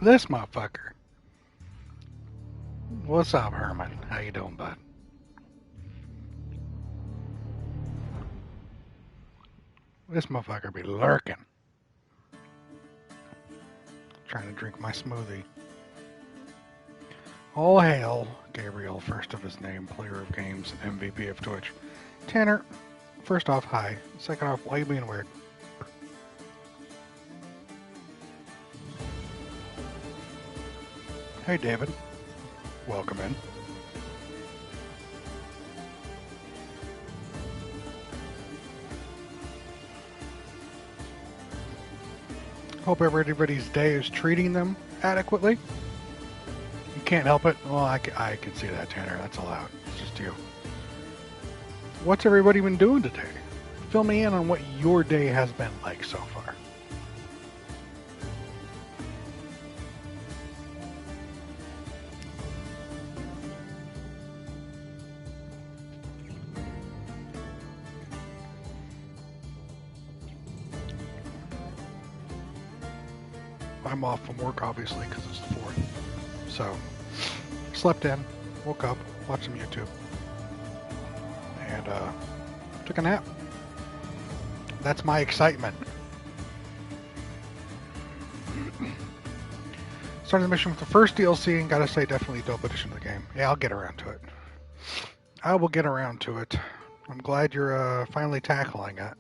This motherfucker. What's up, Herman? How you doing, bud? This motherfucker be lurking. Trying to drink my smoothie. All hail Gabriel, first of his name, player of games, and MVP of Twitch. Tanner, first off, hi. Second off, why are you being weird? Hey, David. Welcome in. Hope everybody's day is treating them adequately. You can't help it. Well, I can see that, Tanner. That's allowed. It's just you. What's everybody been doing today? Fill me in on what your day has been like so far. I'm off from work, obviously, because it's the 4th. So, slept in, woke up, watched some YouTube, and took a nap. That's my excitement. Started the mission with the first DLC, and gotta say, definitely a dope addition to the game. Yeah, I'll get around to it. I will get around to it. I'm glad you're finally tackling it.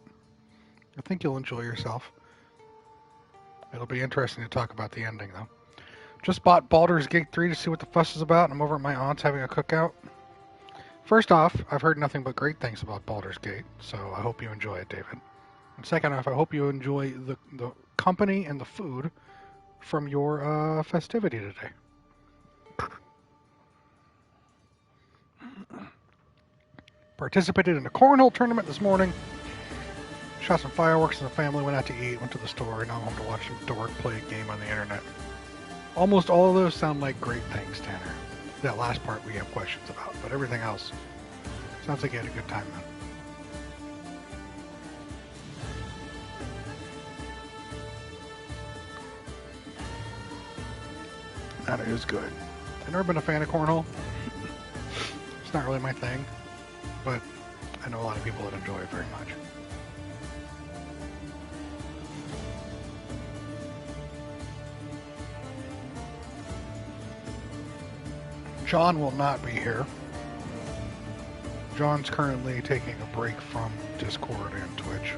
I think you'll enjoy yourself. It'll be interesting to talk about the ending, though. Just bought Baldur's Gate 3 to see what the fuss is about, and I'm over at my aunt's having a cookout. First off, I've heard nothing but great things about Baldur's Gate, so I hope you enjoy it, David. And second off, I hope you enjoy the company and the food from your festivity today. Participated in a cornhole tournament this morning. Shot some fireworks as a family, went out to eat, went to the store, and now I'm home to watch some dork play a game on the internet. Almost all of those sound like great things, Tanner. That last part we have questions about, but everything else sounds like you had a good time, man. That is good. I've never been a fan of cornhole. It's not really my thing, but I know a lot of people that enjoy it very much. John will not be here. John's currently taking a break from Discord and Twitch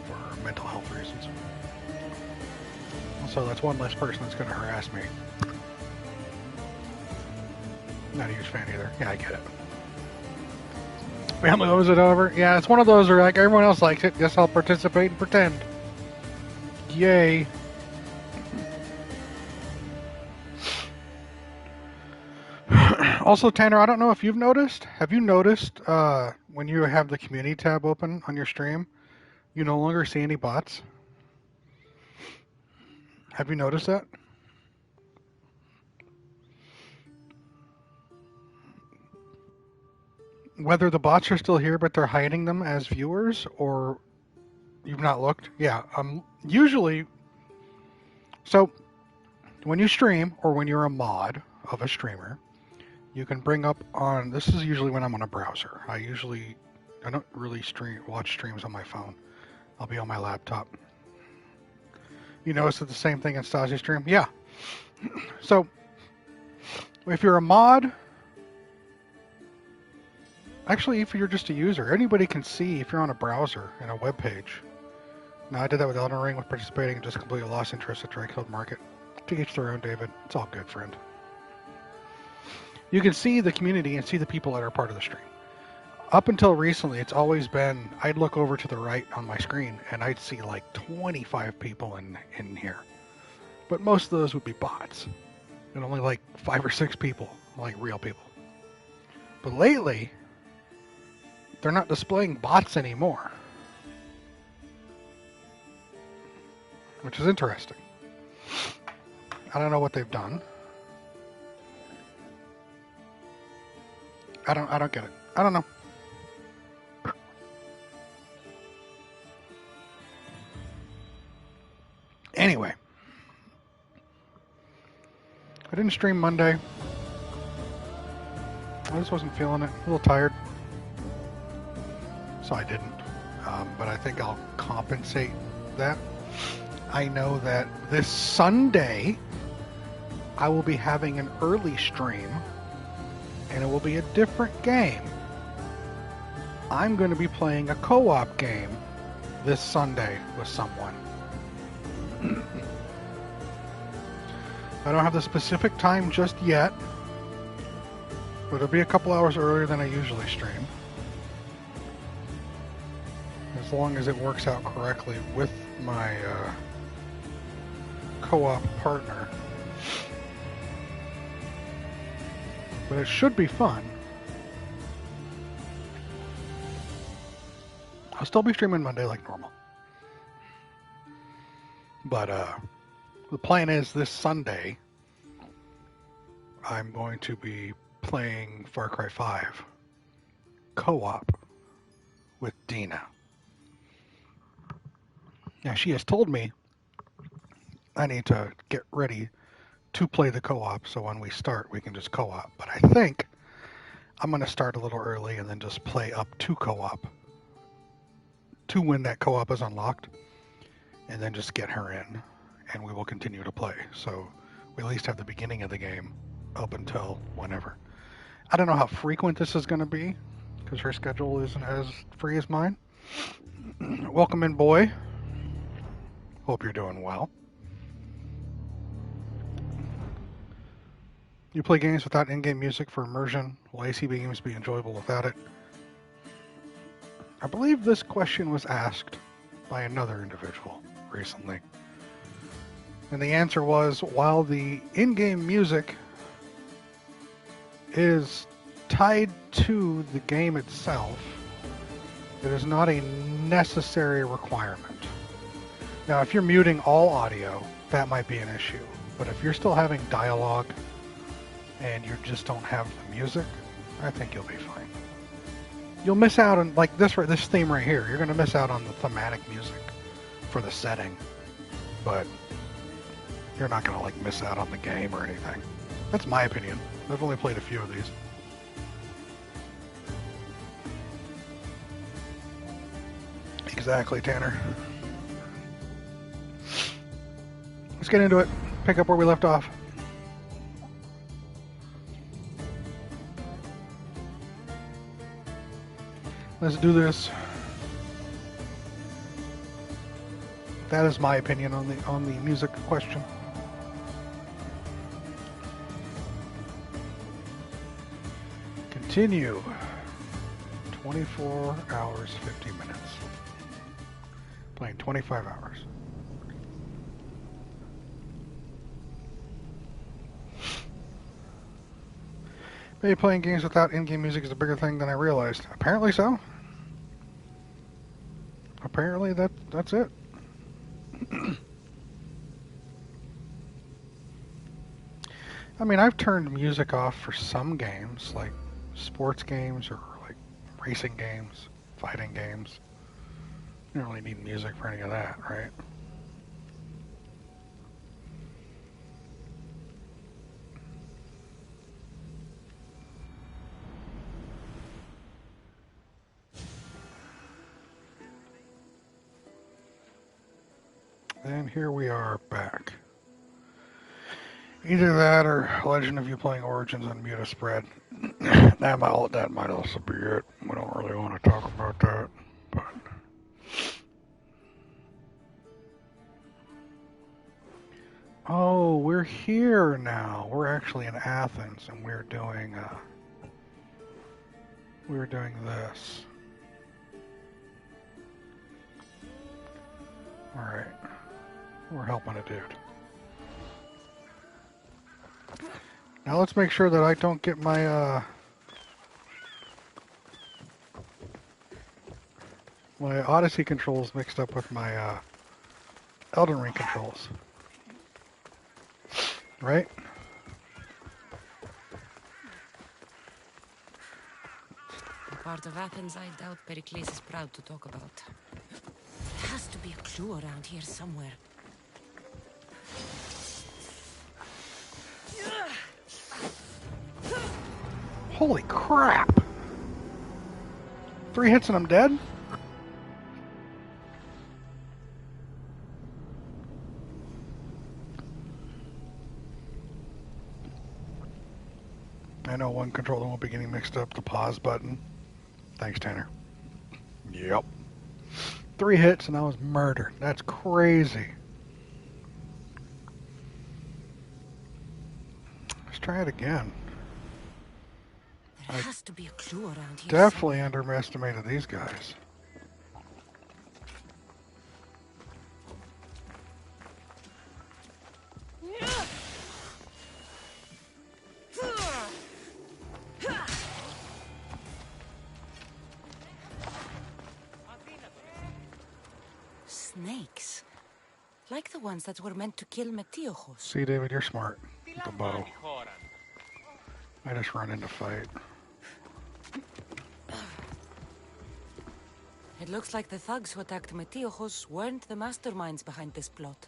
for mental health reasons. So that's one less person that's going to harass me. Not a huge fan either. Yeah, I get it. Family owes it over. Yeah, it's one of those where like everyone else likes it. Guess I'll participate and pretend. Yay. Also, Tanner, I don't know if you've noticed. Have you noticed when you have the community tab open on your stream, you no longer see any bots? Have you noticed that? Whether the bots are still here, but they're hiding them as viewers, or you've not looked? Yeah, usually, so when you stream, or when you're a mod of a streamer, you can bring up on, this is usually when I'm on a browser. I don't really watch streams on my phone. I'll be on my laptop. You notice it's the same thing in Stasi stream? Yeah. So, if you're a mod, actually, if you're just a user, anybody can see if you're on a browser and a web page. Now, I did that with Elden Ring with participating and just completely lost interest at Drakfield Market. To each their own, David. It's all good, friend. You can see the community and see the people that are part of the stream. Up until recently, it's always been, I'd look over to the right on my screen and I'd see like 25 people in here. But most of those would be bots. And only like 5 or 6 people, like real people. But lately, they're not displaying bots anymore. Which is interesting. I don't know what they've done. I don't get it. I don't know. Anyway. I didn't stream Monday. I just wasn't feeling it. A little tired. So I didn't. But I think I'll compensate that. I know that this Sunday I will be having an early stream, and it will be a different game. I'm going to be playing a co-op game this Sunday with someone. I don't have the specific time just yet, but it'll be a couple hours earlier than I usually stream. As long as it works out correctly with my co-op partner. But it should be fun. I'll still be streaming Monday like normal. But the plan is this Sunday I'm going to be playing Far Cry 5 co-op with Dina. Now she has told me I need to get ready to play the co-op, so when we start we can just co-op. But I think I'm going to start a little early and then just play up to co-op to when that co-op is unlocked, and then just get her in, and we will continue to play. So we at least have the beginning of the game up until whenever. I don't know how frequent this is going to be, because her schedule isn't as free as mine. Welcome in, boy. Hope you're doing well. You play games without in-game music for immersion. Will ACB games be enjoyable without it? I believe this question was asked by another individual recently. And the answer was, while the in-game music is tied to the game itself, it is not a necessary requirement. Now, if you're muting all audio, that might be an issue. But if you're still having dialogue and you just don't have the music, I think you'll be fine. You'll miss out on, like this theme right here, you're going to miss out on the thematic music for the setting. But you're not going to like miss out on the game or anything. That's my opinion. I've only played a few of these. Exactly, Tanner. Let's get into it. Pick up where we left off. Let's do this. That is my opinion on the music question. Continue. 24 hours, 50 minutes. Playing 25 hours. Maybe playing games without in-game music is a bigger thing than I realized. Apparently so. Apparently that's it. I mean, I've turned music off for some games, like sports games or like racing games, fighting games. You don't really need music for any of that, right? And here we are back. Either that or Legend of You playing Origins on Muta Spread. that might also be it. We don't really want to talk about that. But oh, we're here now. We're actually in Athens, and we're doing this. All right. We're helping a dude. Now let's make sure that I don't get my my Odyssey controls mixed up with my Elden Ring controls. Right? The part of Athens I doubt Pericles is proud to talk about. There has to be a clue around here somewhere. Holy crap! 3 hits and I'm dead? I know one controller won't be getting mixed up. The pause button. Thanks, Tanner. Yep. 3 hits and I was murdered. That's crazy. Let's try it again. There has to be a clue around here. Definitely underestimated these guys. Snakes. Like the ones that were meant to kill Metiochos. See, David, you're smart. With the bow. I just run into fight. It looks like the thugs who attacked Metiochos weren't the masterminds behind this plot.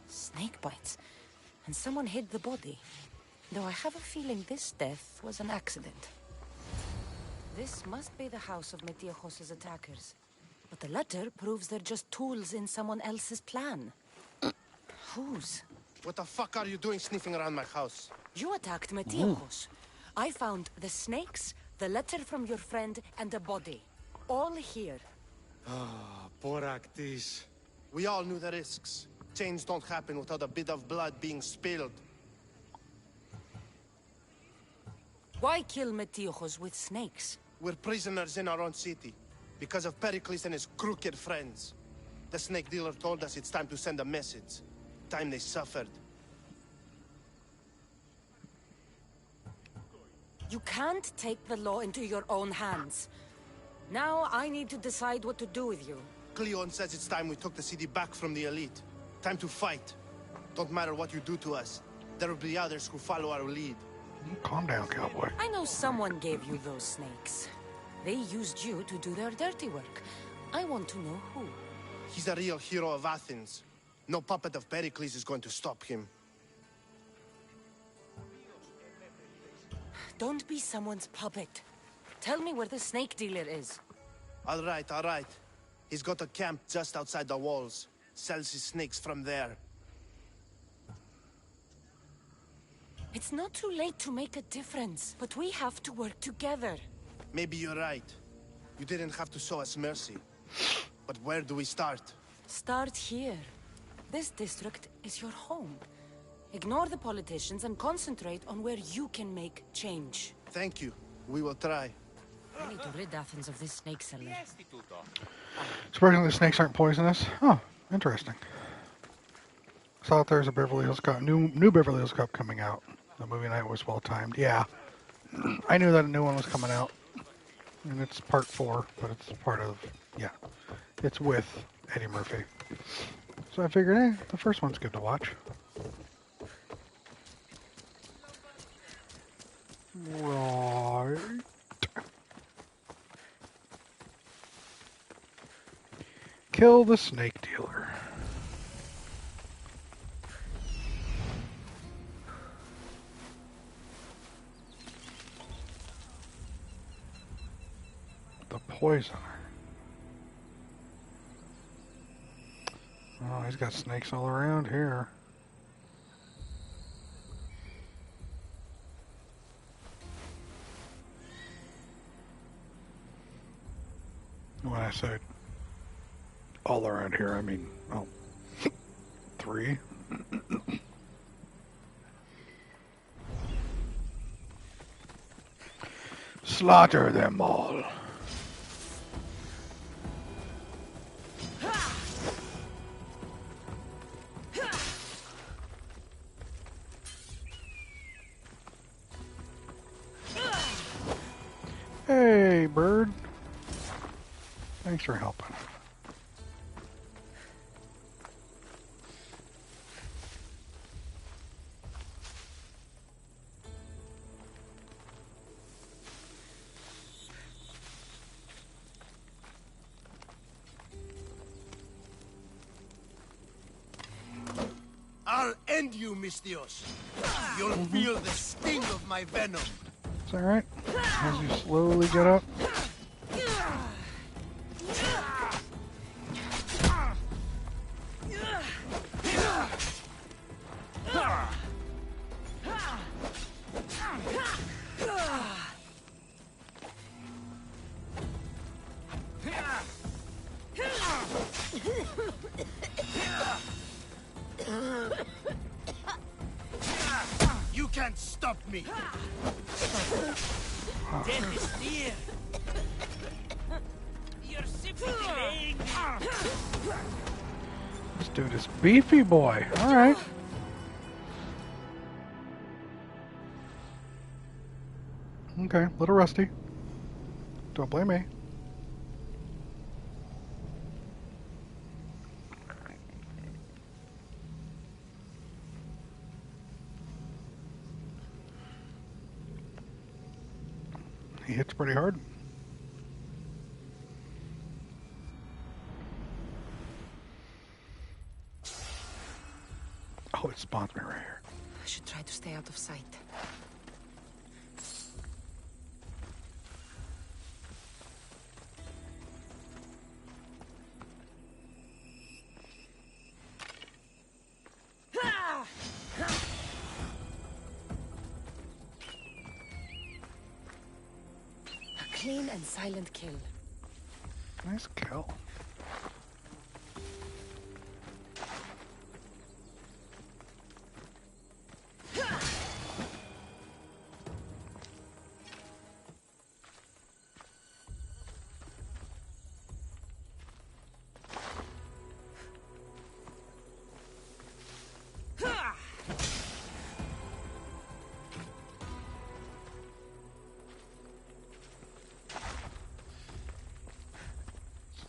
Snake bites. And someone hid the body. Though I have a feeling this death was an accident. This must be the house of Metiochos' attackers. But the letter proves they're just tools in someone else's plan. Whose? What the fuck are you doing sniffing around my house? You attacked Metiochos. I found the snakes, the letter from your friend, and a body. All here. Boraktis. We all knew the risks. Change don't happen without a bit of blood being spilled. Why kill Metiochos with snakes? We're prisoners in our own city. Because of Pericles and his crooked friends. The snake dealer told us it's time to send a message. Time they suffered. You can't take the law into your own hands. Now I need to decide what to do with you. Cleon says it's time we took the city back from the elite. Time to fight. Don't matter what you do to us. There will be others who follow our lead. Calm down, cowboy. I know someone gave you those snakes. They used you to do their dirty work. I want to know who. He's a real hero of Athens. No puppet of Pericles is going to stop him. Don't be someone's puppet. Tell me where the snake dealer is. All right, all right. He's got a camp just outside the walls. Sells his snakes from there. It's not too late to make a difference, but we have to work together. Maybe you're right. You didn't have to show us mercy. But where do we start? Start here. This district is your home. Ignore the politicians and concentrate on where you can make change. Thank you. We will try. I need to rid Athens of this snake seller. Surprisingly, the snakes aren't poisonous. Oh, interesting. Saw that there's a Beverly Hills Cop, new Beverly Hills Cop coming out. The movie night was well timed. Yeah, I knew that a new one was coming out, and it's part 4, but it's part of it's with Eddie Murphy. So I figured, hey, the first one's good to watch. Right. Kill the snake dealer. The poisoner. Oh, he's got snakes all around here. When I say all around here, I mean, oh, 3. Slaughter them all. Hey, bird. Thanks for helping. end you, Mistios. You'll feel the sting of my venom. It's alright. As you slowly get up. You can't stop me. Death is near. You're simply delaying me. This dude is beefy boy. Alright. Okay, a little rusty. Don't blame me. He hits pretty hard. Oh, it spawns me right here. I should try to stay out of sight. A clean and silent kill. Nice kill.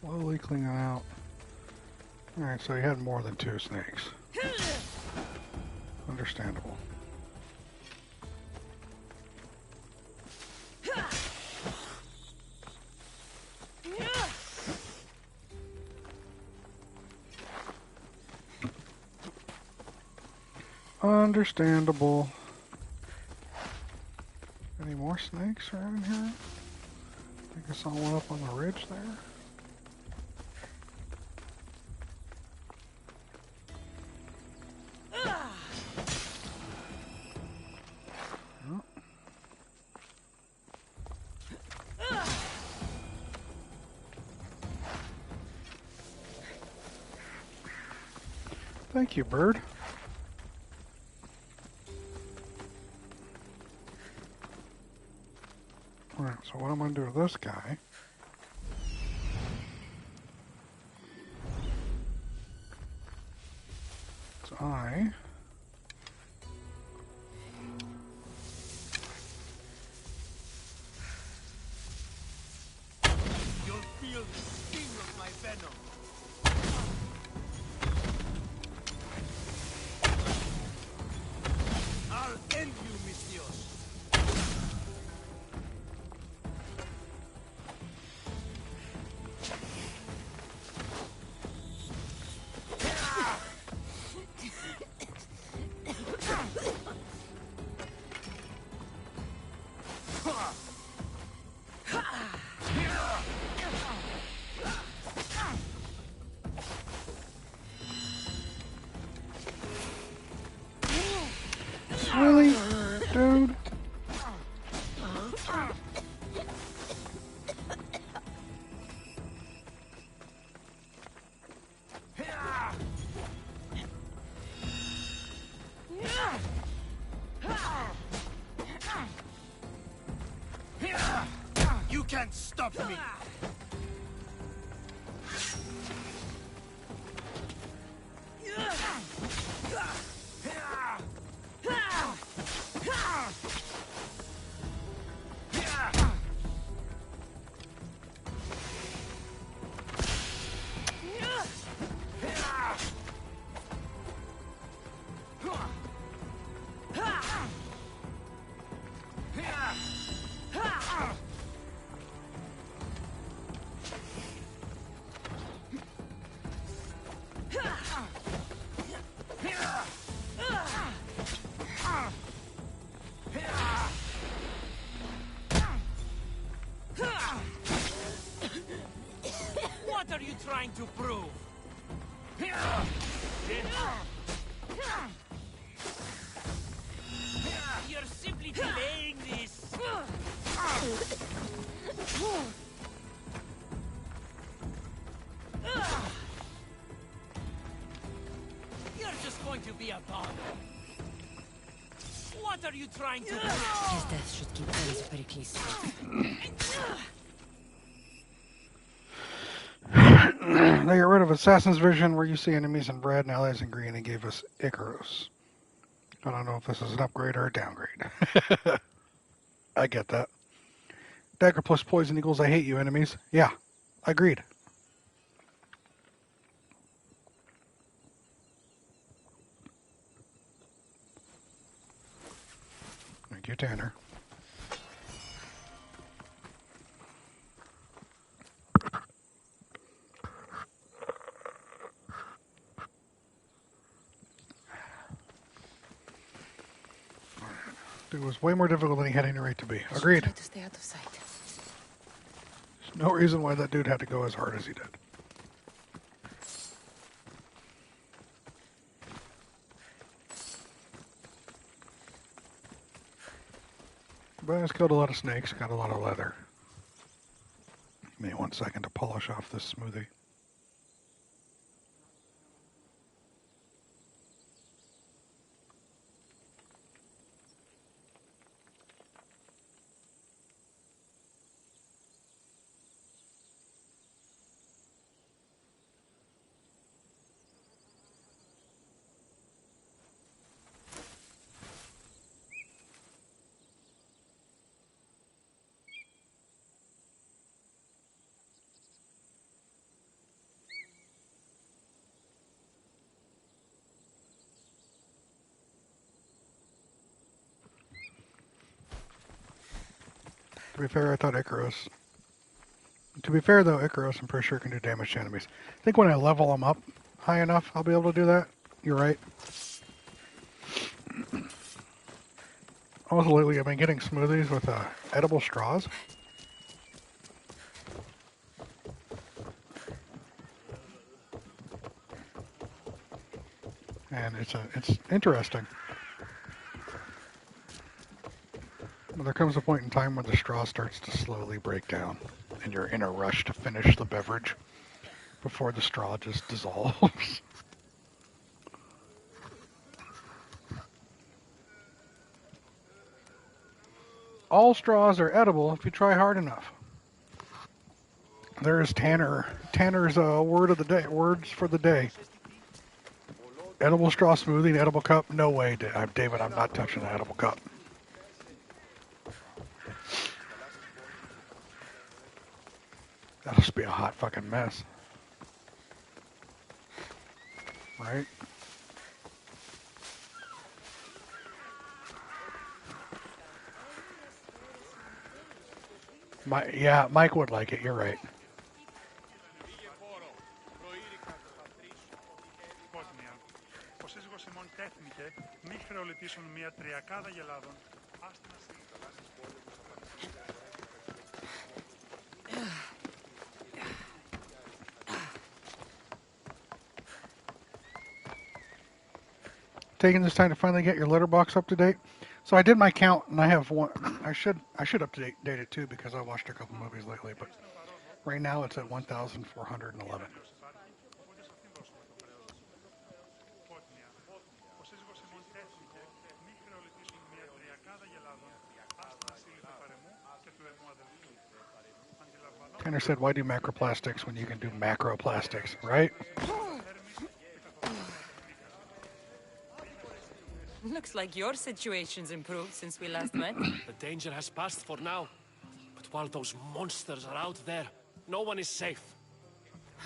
Slowly cleaning out. Alright, so he had more than 2 snakes. Understandable. Understandable. Any more snakes around here? I think I saw one up on the ridge there. Thank you, bird. Alright, so what I'm going to do to this guy... is I... You'll feel the sting of my venom. I'll end you, Mistios. Really? Dude? You can't stop me. are you trying to prove? You're simply delaying this. You're just going to be a bother. What are you trying to do? His death should keep things pretty close. They got rid of Assassin's Vision, where you see enemies in red and allies in green, and gave us Icarus. I don't know if this is an upgrade or a downgrade. I get that. Dagger plus poison equals I hate you, enemies. Yeah, agreed. Thank you, Tanner. It was way more difficult than he had any right to be. Agreed. Try to stay out of sight. There's no reason why that dude had to go as hard as he did. But he's killed a lot of snakes, got a lot of leather. Give me 1 second to polish off this smoothie. To be fair, I thought Icarus... To be fair, though, Icarus, I'm pretty sure can do damage to enemies. I think when I level them up high enough, I'll be able to do that. You're right. Also, lately, I've been getting smoothies with edible straws. And it's interesting. But there comes a point in time where the straw starts to slowly break down, and you're in a rush to finish the beverage before the straw just dissolves. All straws are edible if you try hard enough. There's Tanner. Tanner's word of the day. Words for the day. Edible straw smoothie, edible cup. No way, David. I'm not touching the edible cup. That'll just be a hot fucking mess. Right? Yeah, Mike would like it. You're right. Taking this time to finally get your letterbox up to date. So I did my count, and I have one. I should update it too because I watched a couple movies lately. But right now it's at 1,411. Tanner said, "Why do macroplastics when you can do macroplastics?" Right? Looks like your situation's improved since we last met. The danger has passed for now. But while those monsters are out there, no one is safe.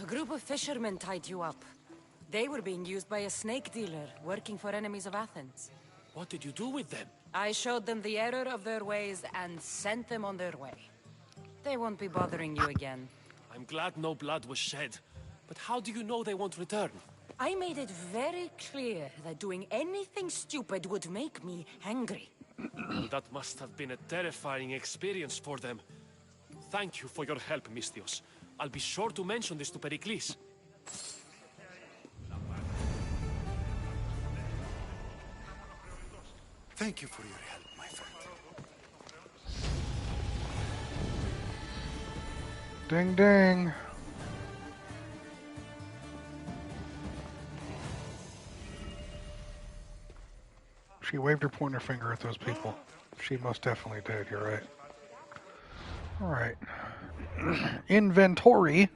A group of fishermen tied you up. They were being used by a snake dealer working for enemies of Athens. What did you do with them? I showed them the error of their ways and sent them on their way. They won't be bothering you again. I'm glad no blood was shed. But how do you know they won't return? I made it very clear that doing anything stupid would make me angry. Well, that must have been a terrifying experience for them. Thank you for your help, Mystios. I'll be sure to mention this to Pericles. Thank you for your help, my friend. Ding ding. She waved her pointer finger at those people. She most definitely did, you're right. Alright. Inventory.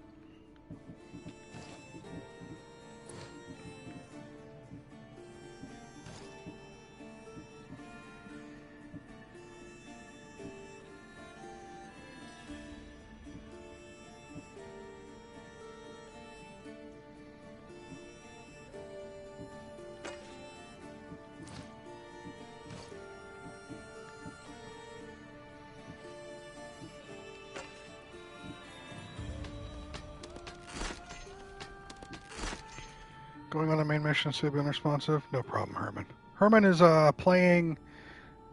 Going on the main mission to be unresponsive? No problem, Herman. Herman is playing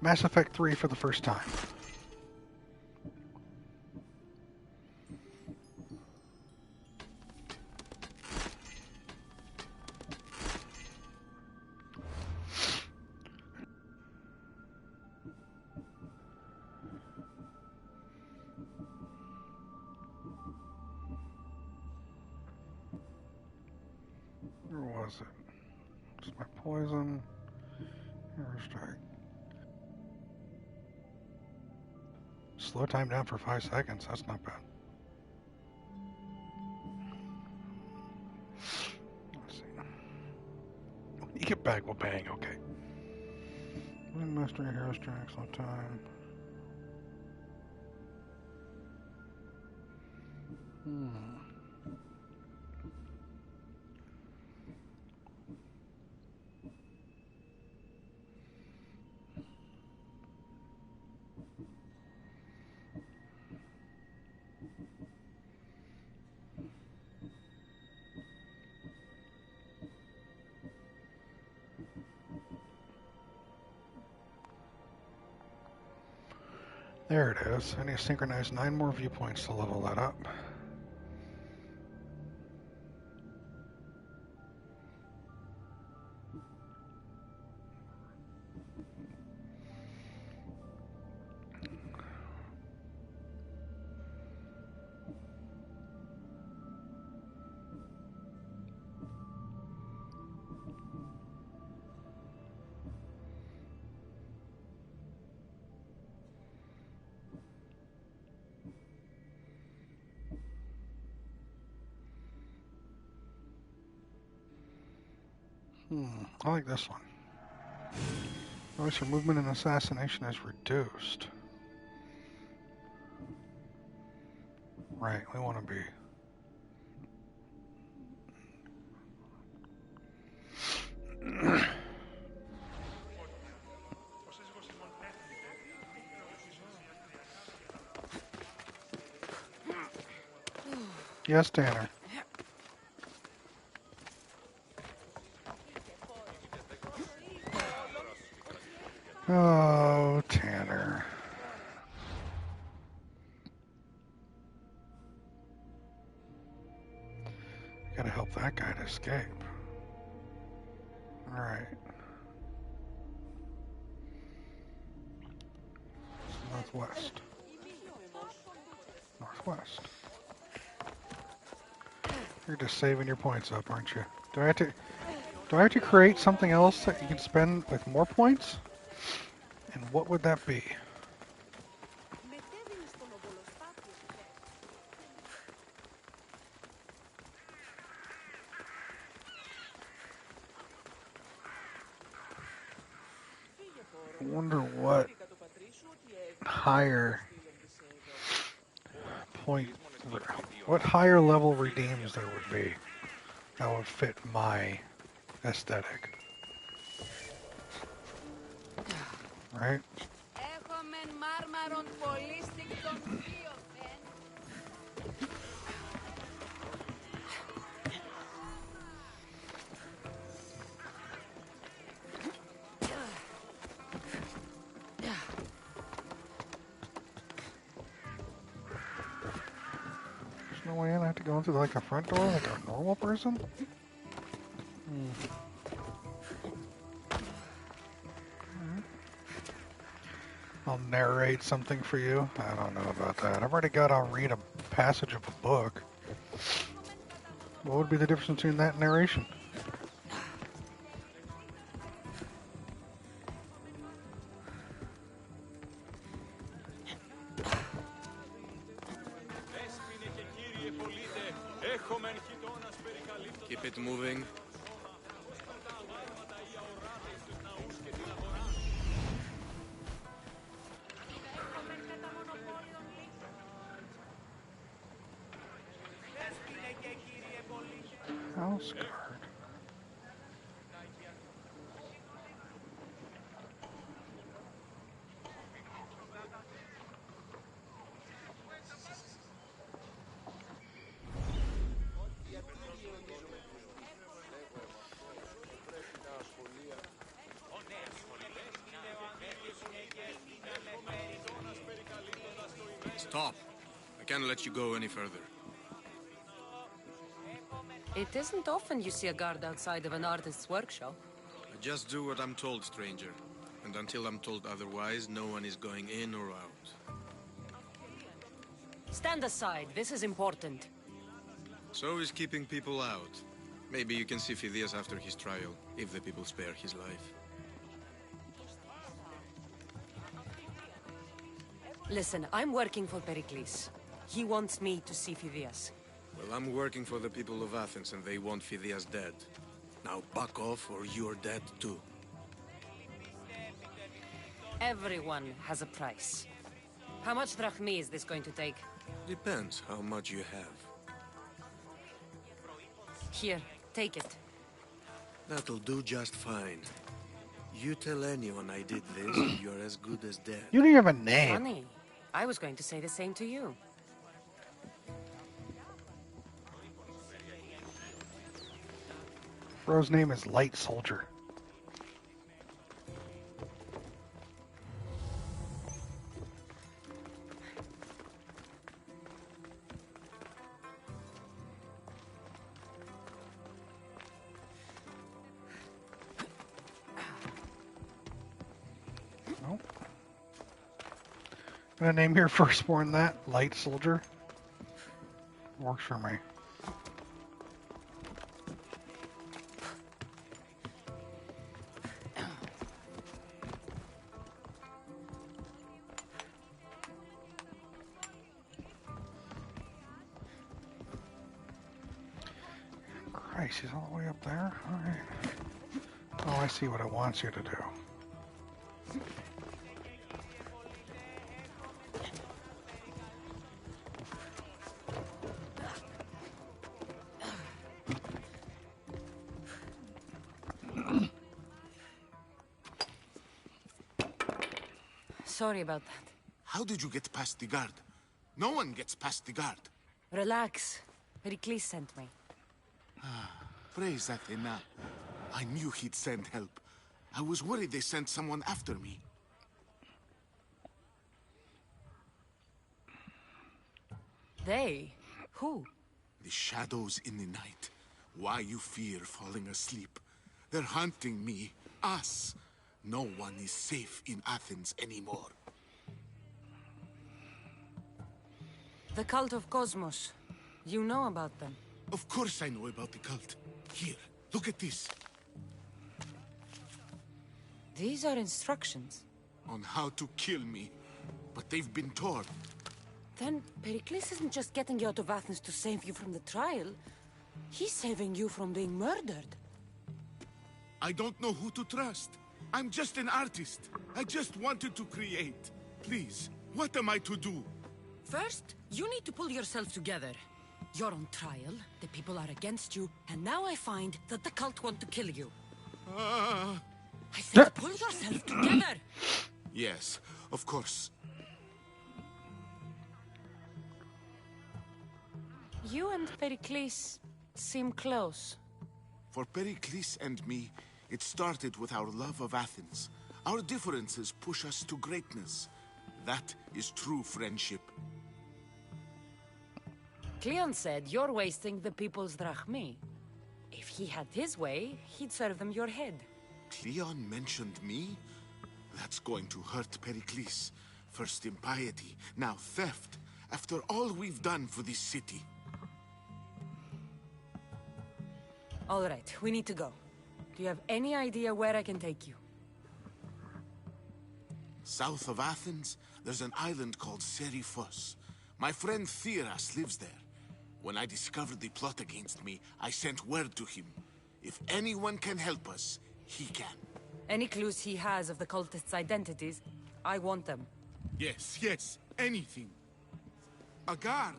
Mass Effect 3 for the first time. Where was it? It's my poison. Airstrike. Slow time down for 5 seconds. That's not bad. Let's see. You get back while bang. Okay. Mastery airstrike. Slow time. There it is. I need to synchronize 9 more viewpoints to level that up. I like this one. Notice your movement and assassination is reduced. Right, we want to be. Yes, Tanner. Oh, Tanner. Gotta help that guy to escape. Alright. Northwest. Northwest. You're just saving your points up, aren't you? Do I have to create something else that you can spend with more points? And what would that be? I wonder what higher point, what higher level redeems there would be that would fit my aesthetic. Right? No way in. I have to go in through like the front door like a normal person? I'll narrate something for you. I don't know about that. I've already got I'll read a passage of a book. What would be the difference between that and narration? Keep it moving. House guard. Stop. I can't let you go any further. It isn't often you see a guard outside of an artist's workshop. I just do what I'm told, stranger. And until I'm told otherwise, no one is going in or out. Stand aside. This is important. So is keeping people out. Maybe you can see Phidias after his trial, if the people spare his life. Listen, I'm working for Pericles. He wants me to see Phidias. Well, I'm working for the people of Athens, and they want Phidias dead. Now back off, or you're dead too. Everyone has a price. How much drachmi is this going to take? Depends how much you have. Here, take it. That'll do just fine. You tell anyone I did this, and you're as good as dead. You don't even have a name. Funny. I was going to say the same to you. Bro's name is Light Soldier. Nope. Gonna name your firstborn that, Light Soldier. Works for me. Christ, he's all the way up there? Alright. Oh, I see what it wants you to do. Sorry about that. How did you get past the guard? No one gets past the guard. Relax. Pericles sent me. Praise Athena. I knew he'd send help. I was worried they sent someone after me. They? Who? The shadows in the night. Why you fear falling asleep. They're hunting me. Us. No one is safe in Athens anymore. The cult of Cosmos. You know about them. Of course I know about the cult. Here, look at this. These are instructions. On how to kill me. But they've been torn. Then Pericles isn't just getting you out of Athens to save you from the trial. He's saving you from being murdered. I don't know who to trust. I'm just an artist. I just wanted to create. Please, what am I to do? First, you need to pull yourself together. You're on trial, the people are against you, and now I find that the cult want to kill you. I said pull yourself together! Yes, of course. You and Pericles seem close. For Pericles and me, it started with our love of Athens. Our differences push us to greatness. That is true friendship. Cleon said you're wasting the people's drachmi. If he had his way, he'd serve them your head. Cleon mentioned me? That's going to hurt Pericles. First impiety, now theft. After all we've done for this city. All right, we need to go. Do you have any idea where I can take you? South of Athens, there's an island called Seriphos. My friend Theras lives there. When I discovered the plot against me, I sent word to him. If anyone can help us, he can. Any clues he has of the cultists' identities, I want them. Yes, yes, anything. A guard.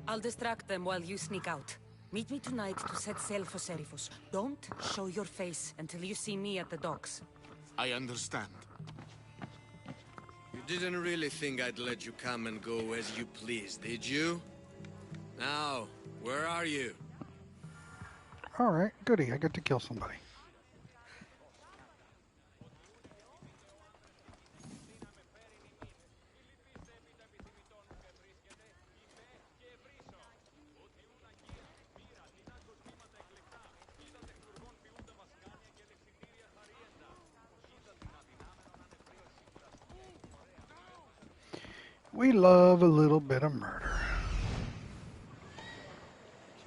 I'll distract them while you sneak out. Meet me tonight to set sail for Seriphos. Don't show your face until you see me at the docks. I understand. You didn't really think I'd let you come and go as you please, did you? Now, where are you? Alright, goody, I get to kill somebody. We love a little bit of murder.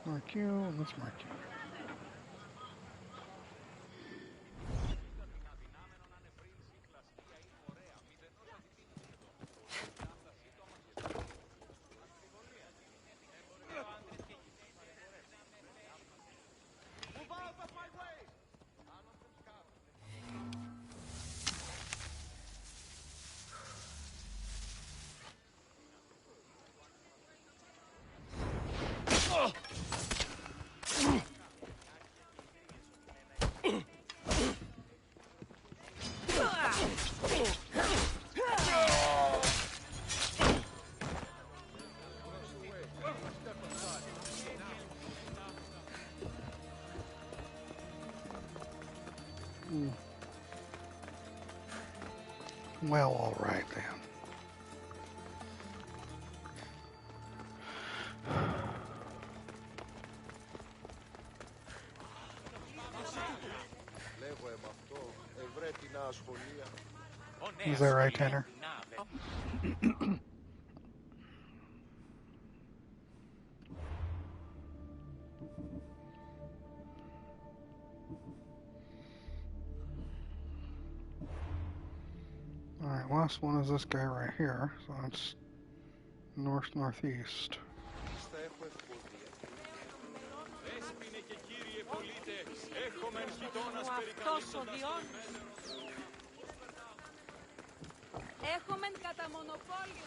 Let's mark you, and let's mark you. Well, all right then. Is that right, Tanner? Alright, last one is this guy right here, so it's north-northeast. Έχομεν κατά μονοπόλιο.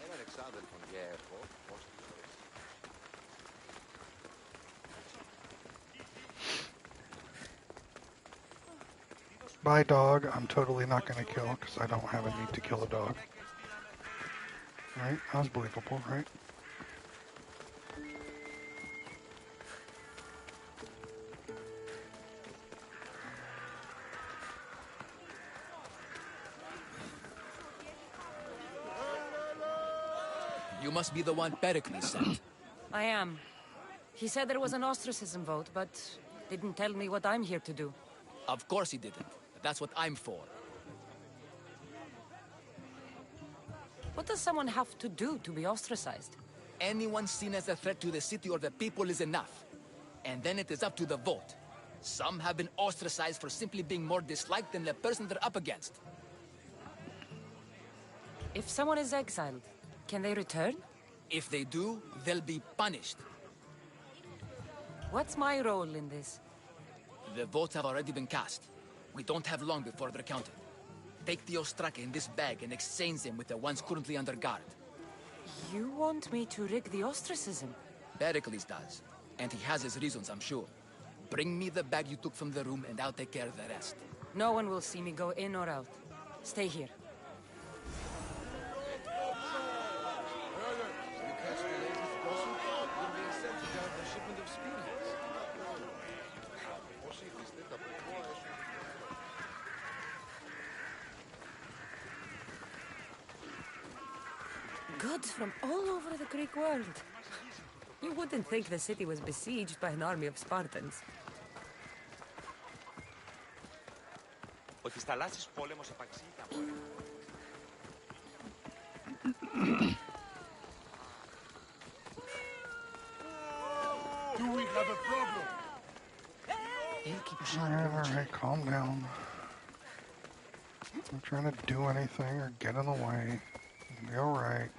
Έναν εξάδελφον για έχω, ως τη ζωή. By dog, I'm totally not going to kill because I don't have a need to kill a dog. Right? That was believable, right? You must be the one Pericles sent. I am. He said there was an ostracism vote, but didn't tell me what I'm here to do. Of course he didn't. That's what I'm for. What does someone have to do to be ostracized? Anyone seen as a threat to the city or the people is enough. And then it is up to the vote. Some have been ostracized for simply being more disliked than the person they're up against. If someone is exiled, can they return? If they do, they'll be punished. What's my role in this? The votes have already been cast. We don't have long before they're counted. Take the ostraka in this bag and exchange them with the ones currently under guard. You want me to rig the ostracism? Pericles does. And he has his reasons, I'm sure. Bring me the bag you took from the room and I'll take care of the rest. No one will see me go in or out. Stay here. Gods from all over the Greek world. You wouldn't think the city was besieged by an army of Spartans. Ο της θαλάσσης πόλεμος επαξήγηκε από... Do we have a problem? Alright, calm down. I'm trying to do anything or get in the way. It'll be alright.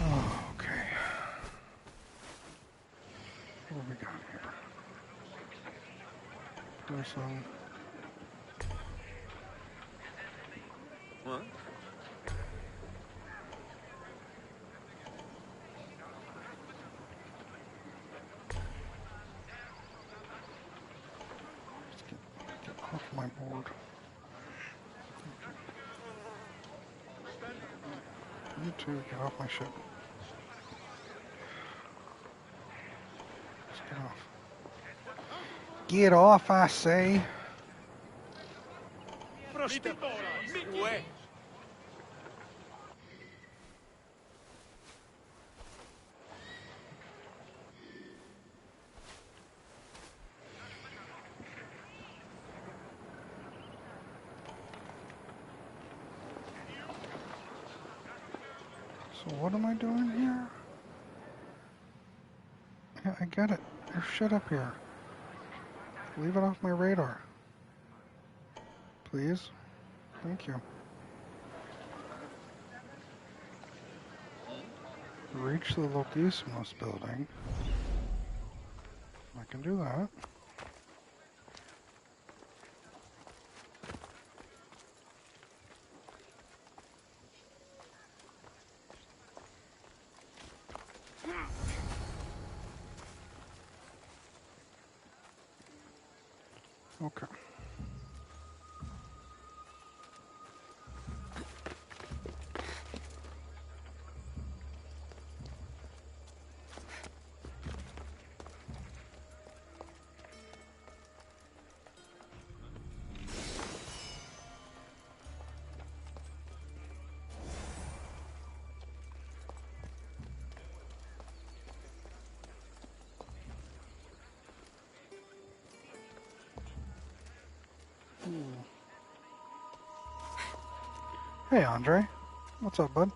Oh, okay. What have we got here? Person. What? Get off my board. You too, get off my ship. Just get off. Get off, I say. So what am I doing here? Yeah, I get it. There's shit up here. Leave it off my radar. Please. Thank you. Reach the Logismos building. I can do that. Okay. Hey, Andre. What's up, bud?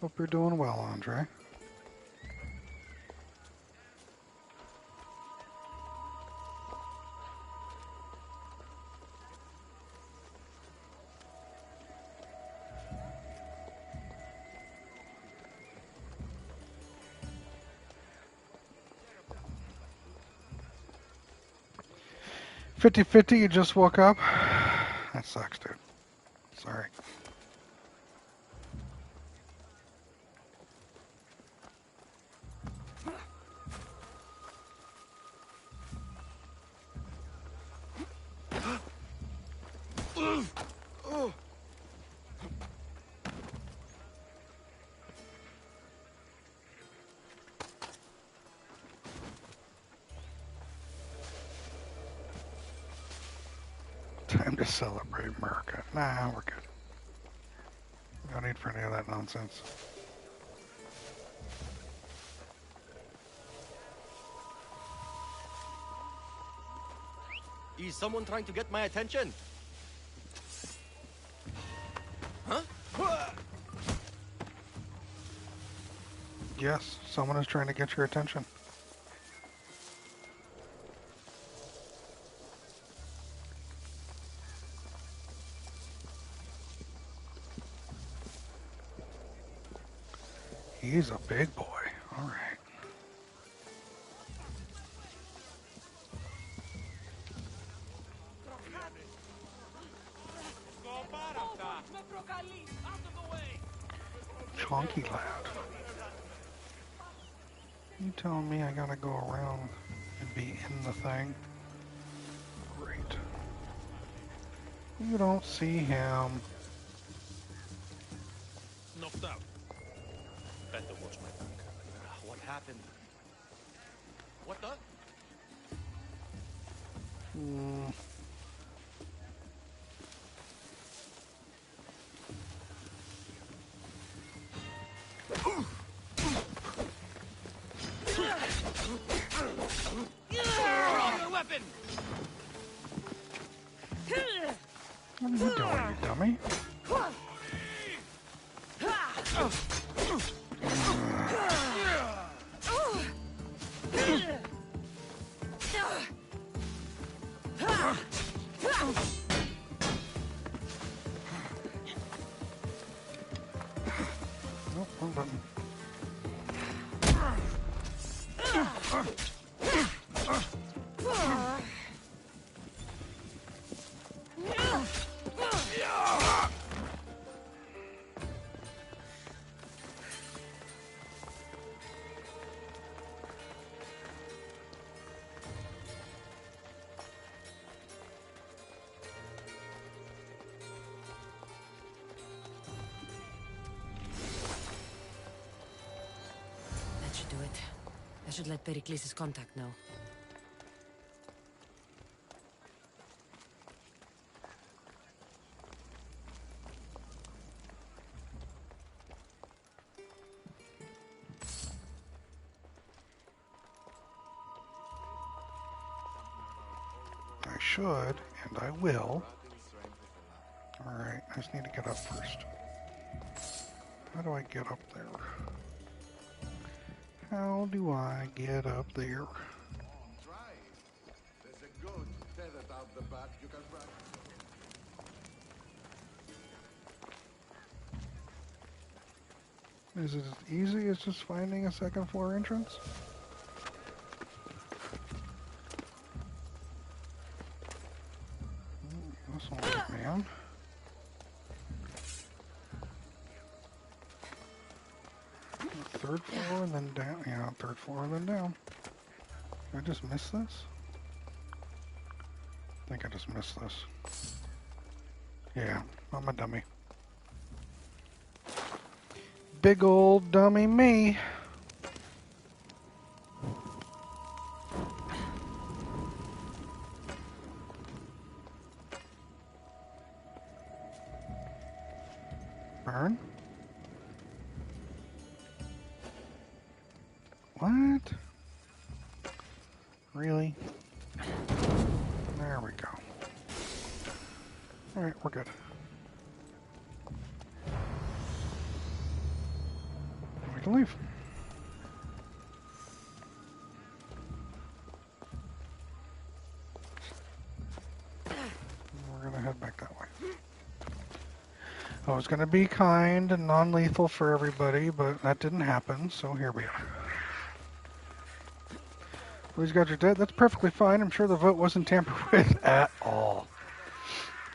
Hope you're doing well, Andre. "50-50, you just woke up?" That sucks, dude. Sorry. Time to celebrate America. Nah, we're good. No need for any of that nonsense. Is someone trying to get my attention? Huh? Yes, someone is trying to get your attention. He's a big boy. All right. Chonky lad. You telling me I gotta go around and be in the thing? Great. You don't see him. Knocked out. Better watch my back. What happened? What the? Drop your weapon! What are you doing, you dummy? Nope, wrong button. That should do it. I should let Pericles' contact know. I should, and I will. Alright, I just need to get up first. How do I get up there? How do I get up there? Try it. There's a goat tethered out the back. You can run. Is it as easy as just finding a second floor entrance? This won't get me on. Third floor and then down. Yeah, third floor and then down. Did I just miss this? I think I just missed this. Yeah, I'm a dummy. Big old dummy me. Burn? What? Really? There we go. Alright, we're good. We can leave. We're gonna head back that way. I was gonna be kind and non-lethal for everybody, but that didn't happen, so here we are. Please got your debt. That's perfectly fine. I'm sure the vote wasn't tampered with at all.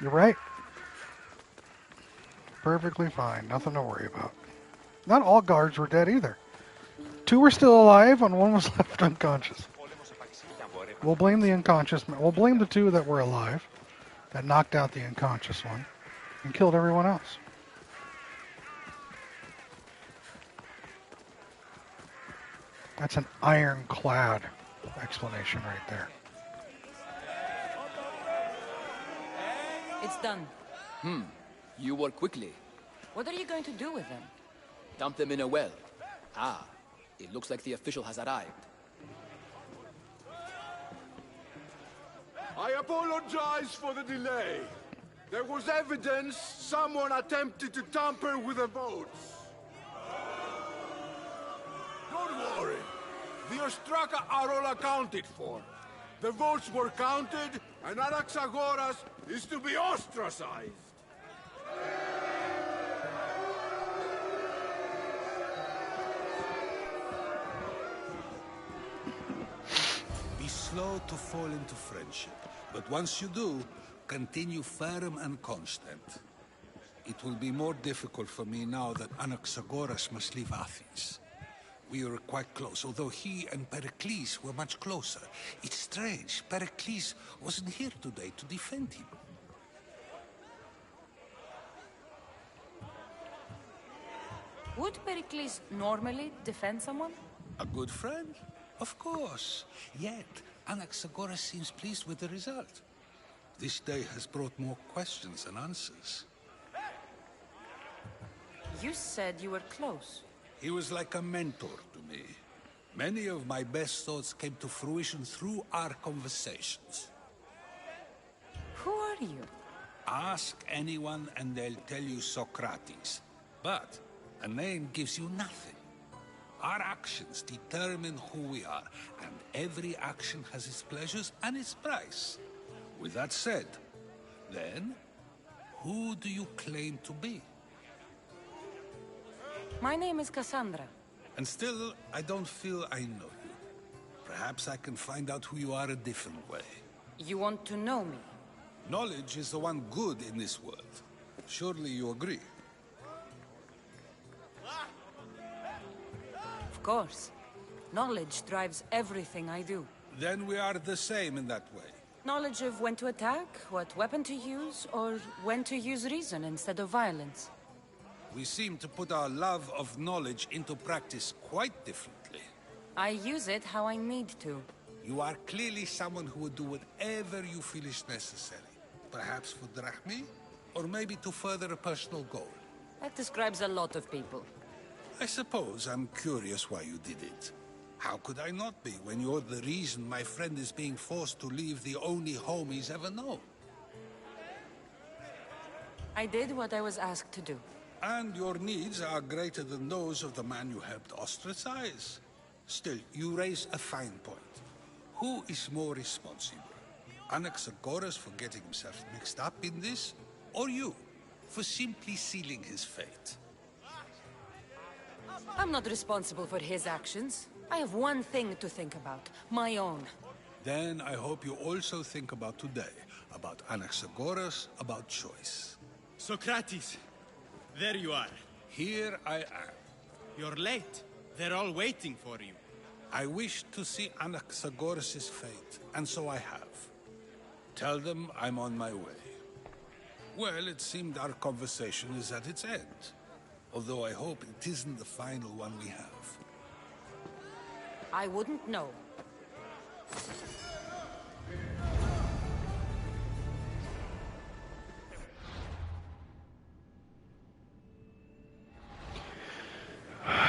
You're right. Perfectly fine. Nothing to worry about. Not all guards were dead either. 2 were still alive and 1 was left unconscious. We'll blame the unconscious. We'll blame the 2 that were alive that knocked out the unconscious one and killed everyone else. That's an ironclad explanation right there. It's done. You work quickly. What are you going to do with them? Dump them in a well. Ah, it looks like the official has arrived. I apologize for the delay. There was evidence someone attempted to tamper with the votes. Don't worry. The Ostraka are all accounted for. The votes were counted, and Anaxagoras is to be ostracized. slow to fall into friendship, but once you do, continue firm and constant. It will be more difficult for me now that Anaxagoras must leave Athens. We were quite close, although he and Pericles were much closer. It's strange, Pericles wasn't here today to defend him. Would Pericles normally defend someone? A good friend? Of course. Yet, Anaxagoras seems pleased with the result. This day has brought more questions than answers. You said you were close. He was like a mentor to me. Many of my best thoughts came to fruition through our conversations. Who are you? Ask anyone and they'll tell you Socrates. But a name gives you nothing. Our actions determine who we are, and every action has its pleasures and its price. With that said, then, who do you claim to be? My name is Cassandra. And still, I don't feel I know you. Perhaps I can find out who you are a different way. You want to know me? Knowledge is the one good in this world. Surely you agree? Of course. Knowledge drives everything I do. Then we are the same in that way. Knowledge of when to attack, what weapon to use, or when to use reason instead of violence. We seem to put our love of knowledge into practice quite differently. I use it how I need to. You are clearly someone who would do whatever you feel is necessary. Perhaps for drachmi, or maybe to further a personal goal. That describes a lot of people. I suppose I'm curious why you did it. How could I not be when you're the reason my friend is being forced to leave the only home he's ever known? I did what I was asked to do. And your needs are greater than those of the man you helped ostracize. Still, you raise a fine point. Who is more responsible? Anaxagoras for getting himself mixed up in this? Or you, for simply sealing his fate? I'm not responsible for his actions. I have one thing to think about, my own. Then I hope you also think about today, about Anaxagoras, about choice. Socrates, there you are. Here I am. You're late. They're all waiting for you. I wish to see Anaxagoras' fate, and so I have. Tell them I'm on my way. Well, it seemed our conversation is at its end. Although I hope it isn't the final one we have. I wouldn't know.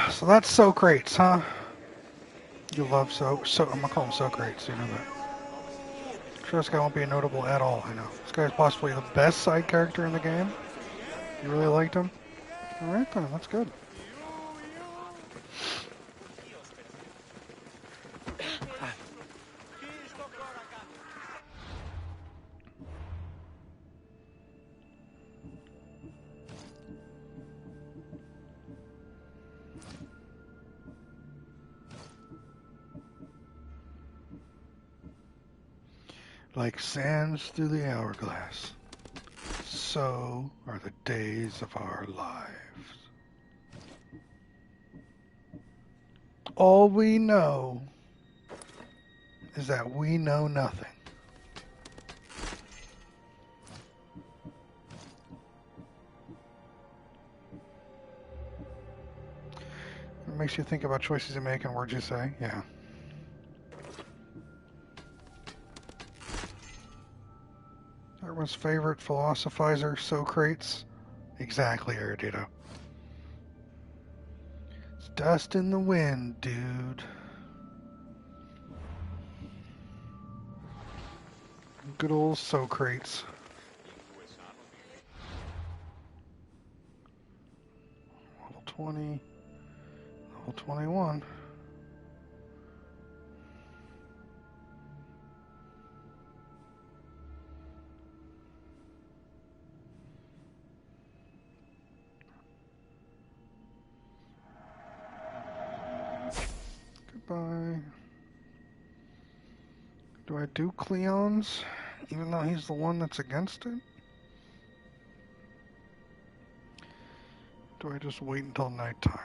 So that's Socrates, huh? You love I'm gonna call him Socrates, you know that. I'm sure this guy won't be notable at all, I know. This guy's possibly the best side character in the game. You really liked him? Alright then, that's good. Like sands through the hourglass, so are the days of our lives. All we know is that we know nothing. It makes you think about choices you make and words you say, yeah. Everyone's favorite philosophizer, Socrates. Exactly, Erudito. It's dust in the wind, dude. Good old Socrates. Level 20. Level 21. Goodbye. Do I do Cleon's, even though he's the one that's against it? Do I just wait until nighttime?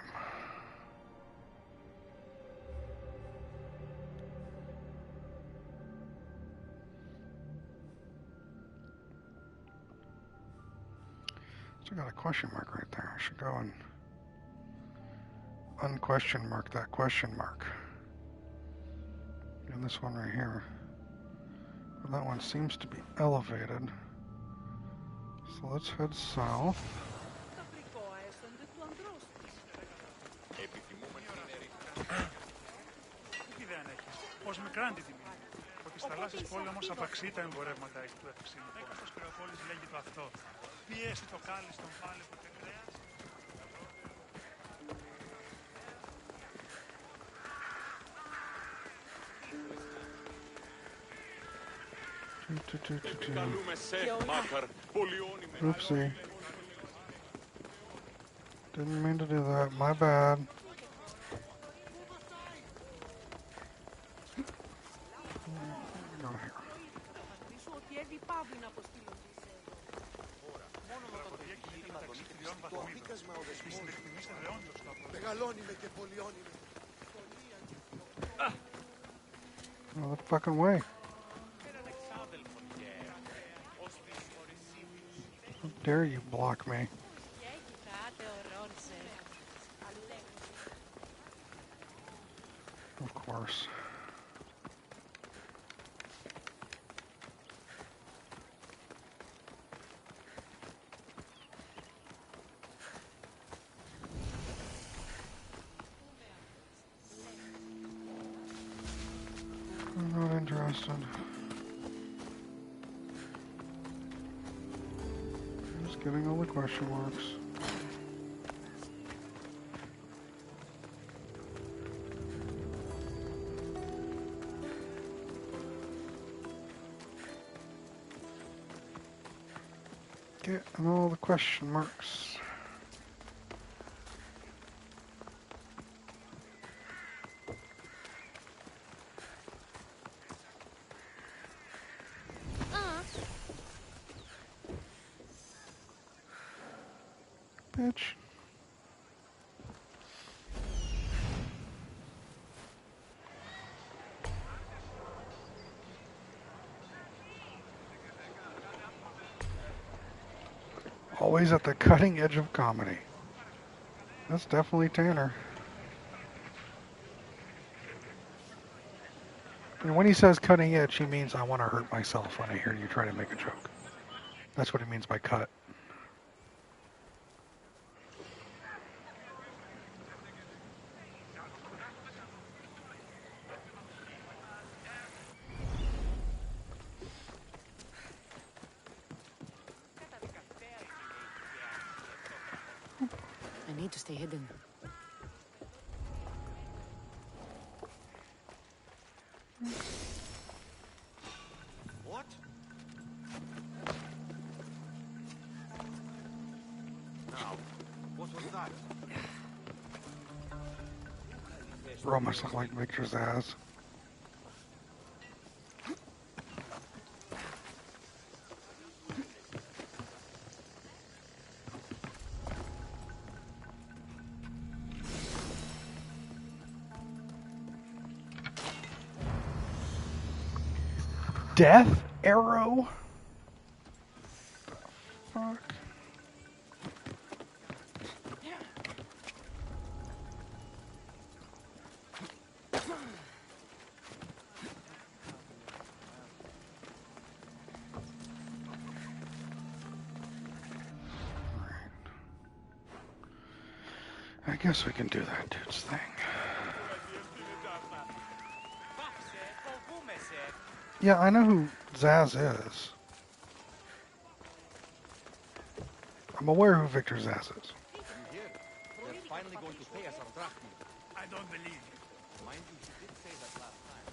Still got a question mark right there. I should go and unquestion mark that question mark. And this one right here. Well, that one seems to be elevated. So let's head south. Τι ιδέα αν έχεις, πως μικράνει τη τιμή. Ότι στα θαλάσσιες πόλεμος απαξεί τα εμπορεύματα έχει του ευξήνου. Έκαστος κρεοπόλης λέγει το αυτό. Πιέσει το κάλλι στον πάλι ποτέ κρέας. Oopsie. Didn't mean to do that. My bad. Go here. Out of the fucking way. How dare you block me? Of course. I'm not interested. Just getting all the question marks. Getting all the question marks. Bitch. Always at the cutting edge of comedy. That's definitely Tanner. And when he says cutting edge, he means I want to hurt myself when I hear you try to make a joke. That's what he means by cut. I need to stay hidden. What? Now, what was that? Bro must look like Victor's ass. Death arrow? The fuck? I guess we can do that dude's thing. Yeah, I know who Zaz is. I'm aware who Victor Zaz is. They're finally going to pay us our drachma. I don't believe you. Mind you, she did say that last time.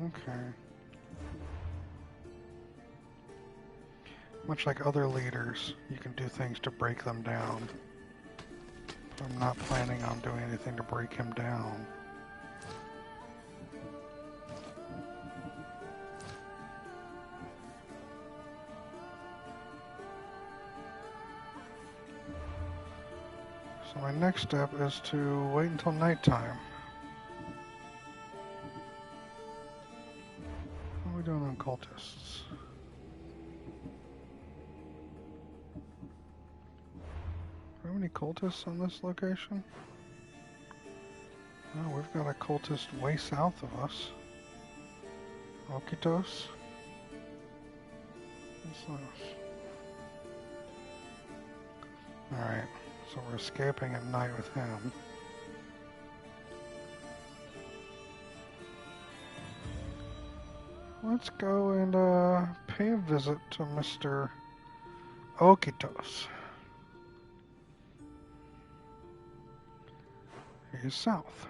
Okay. Much like other leaders, you can do things to break them down. I'm not planning on doing anything to break him down. So my next step is to wait until nighttime. How are we doing on cultists? Do we have any cultists on this location? Oh, we've got a cultist way south of us. Okitos. What's this? Alright, so we're escaping at night with him. Let's go and pay a visit to Mr. Okitos. He's south.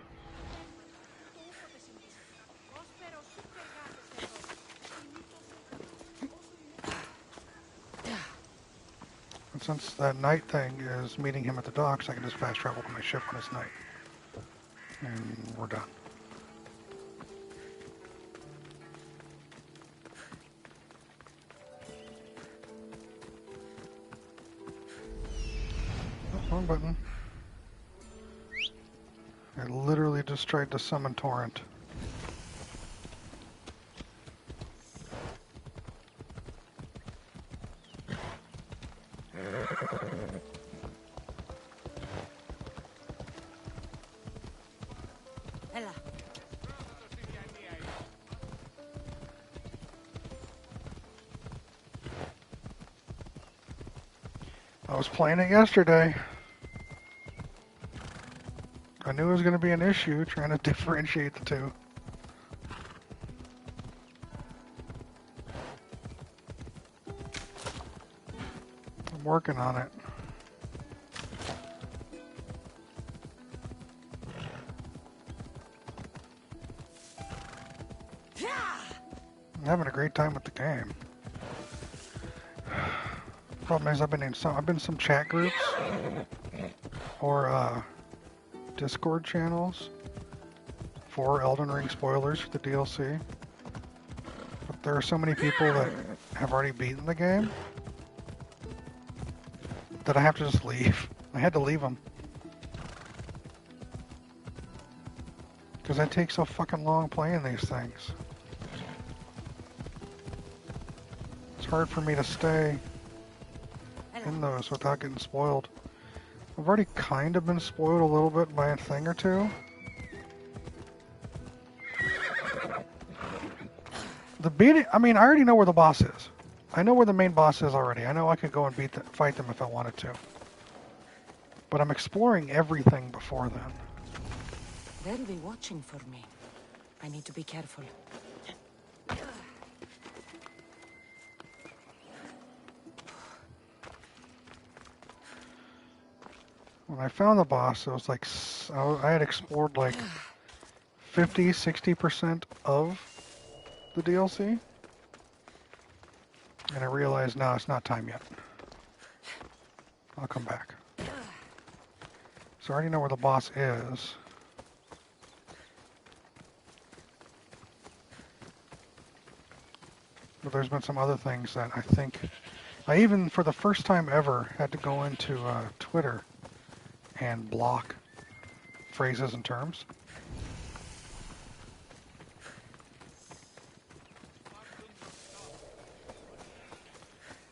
And since that night thing is meeting him at the docks, I can just fast travel to my ship when it's night. And we're done. Oh, wrong button. I literally just tried to summon Torrent. Ella. I was playing it yesterday. I knew it was going to be an issue trying to differentiate the two. I'm working on it. I'm having a great time with the game. Problem is, I've been in some chat groups or Discord channels for Elden Ring spoilers for the DLC. But there are so many people that have already beaten the game that I have to just leave. I had to leave them. Because that takes so fucking long playing these things. It's hard for me to stay in those without getting spoiled. I've already kind of been spoiled a little bit by a thing or two. The beating, I mean, I already know where the boss is. I know where the main boss is already. I know I could go and fight them if I wanted to. But I'm exploring everything before then. They'll be watching for me. I need to be careful. When I found the boss, it was like, I had explored like 50, 60% of the DLC. And I realized, no, it's not time yet. I'll come back. So I already know where the boss is. But there's been some other things that I think... I even, for the first time ever, had to go into Twitter and block phrases and terms.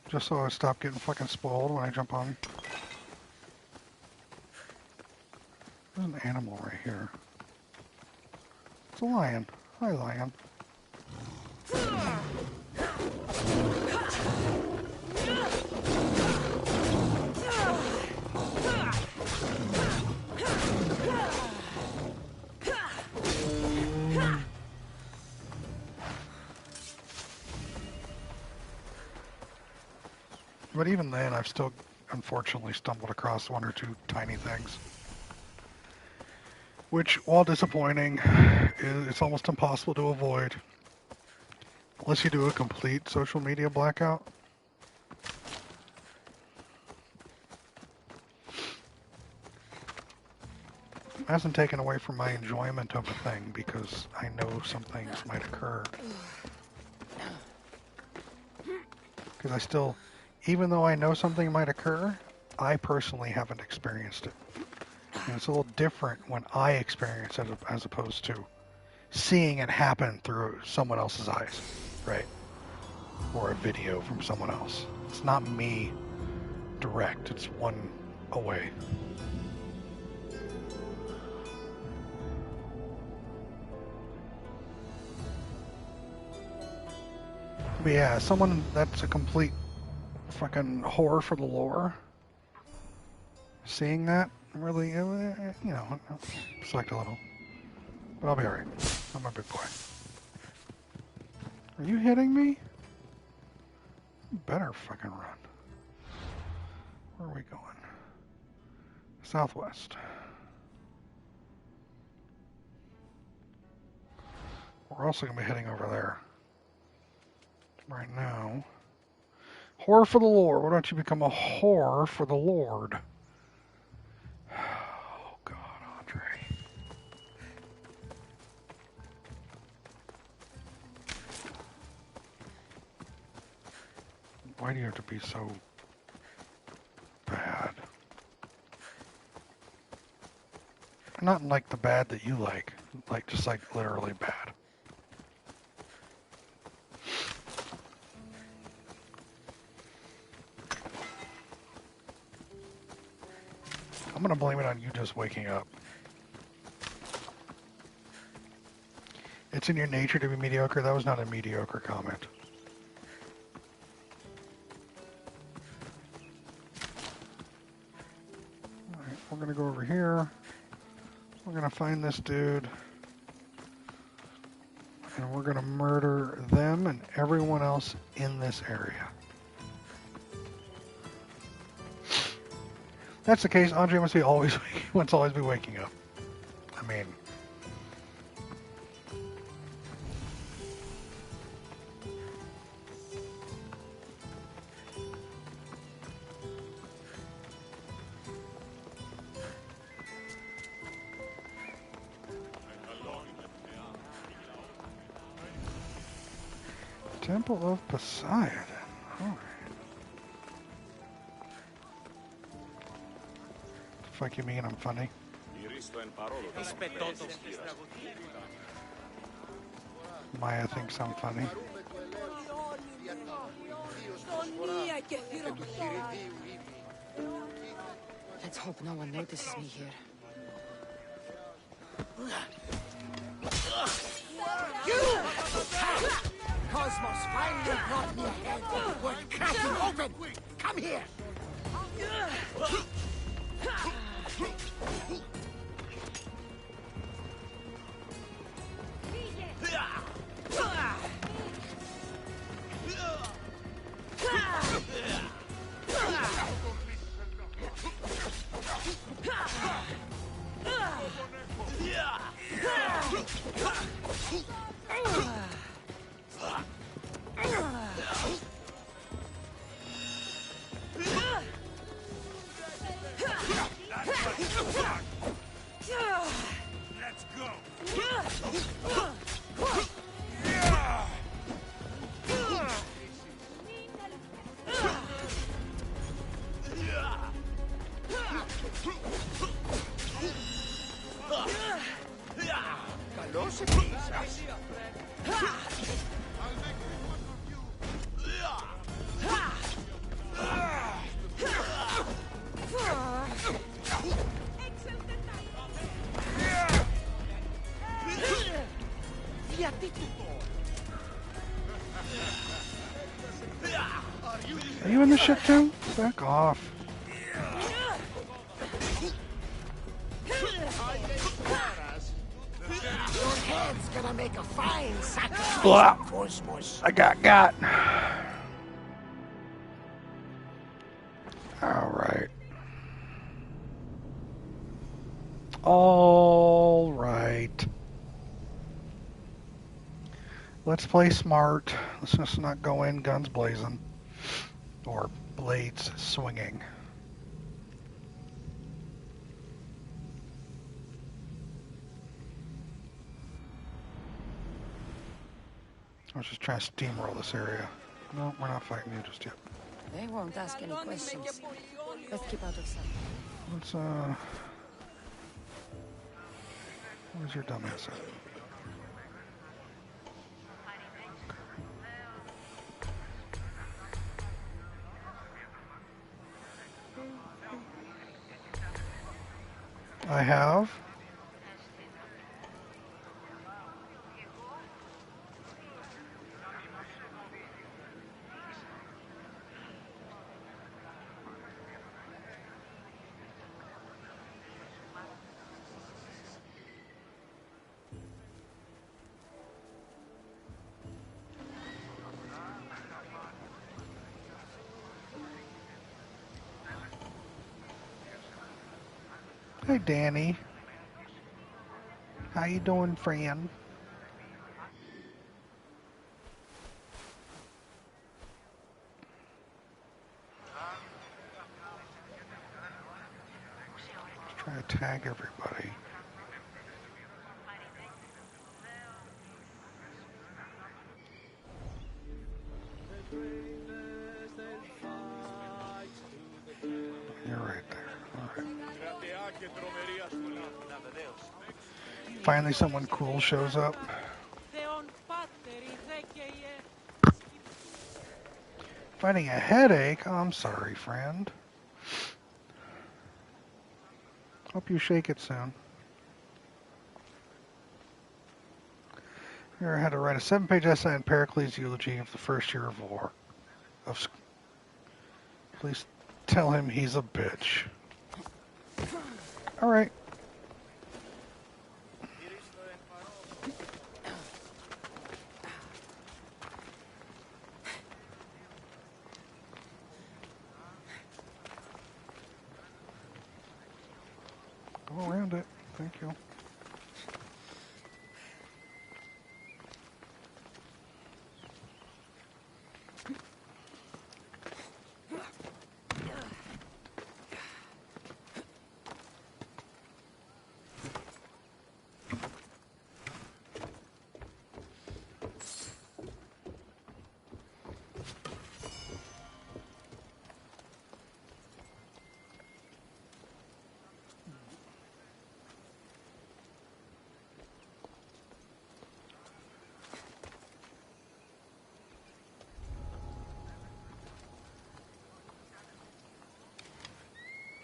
Just so I stop getting fucking spoiled when I jump on. There's an animal right here. It's a lion. Hi, lion. But even then, I've still, unfortunately, stumbled across one or two tiny things. Which, while disappointing, it's almost impossible to avoid. Unless you do a complete social media blackout. It hasn't taken away from my enjoyment of a thing because I know some things might occur. Because I still, even though I know something might occur, I personally haven't experienced it. And it's a little different when I experience it as opposed to seeing it happen through someone else's eyes, right? Or a video from someone else. It's not me direct, it's one away. But yeah, someone that's a complete fucking whore for the lore, seeing that, really, select a little. But I'll be alright. I'm a big boy. Are you hitting me? You better fucking run. Where are we going? Southwest. We're also going to be heading over there. Right now. Whore for the Lord. Why don't you become a whore for the Lord? Oh, God, Andre. Why do you have to be so bad? Not like the bad that you like just like literally bad. I'm gonna blame it on you just waking up. It's in your nature to be mediocre. That was not a mediocre comment. Alright, we're gonna go over here. We're gonna find this dude. And we're gonna murder them and everyone else in this area. That's the case. Andre must always be waking up. I mean, Temple of Poseidon. All right. The fuck you mean I'm funny? Maya thinks I'm funny. Let's hope no one notices me here. You! Cosmos finally brought me ahead. We're cracking open! Come here! Are you in the ship too? Back off. Your head's gonna make a fine sacrifice. Blah. I got. All right. All right. Let's play smart. Let's just not go in guns blazing. Or blades swinging. I was just trying to steamroll this area. No, we're not fighting you just yet. They won't ask any questions. Let's keep out of sight. Let's, where's your dumbass at? I have. Hey, Danny. How you doing, friend? Just trying to tag everybody. You're right there. All right. Finally, someone cool shows up. Fighting a headache? Oh, I'm sorry, friend. Hope you shake it soon. Here I had to write a 7-page essay on Pericles' eulogy of the first year of war. Please tell him he's a bitch. All right. Go around it. Thank you.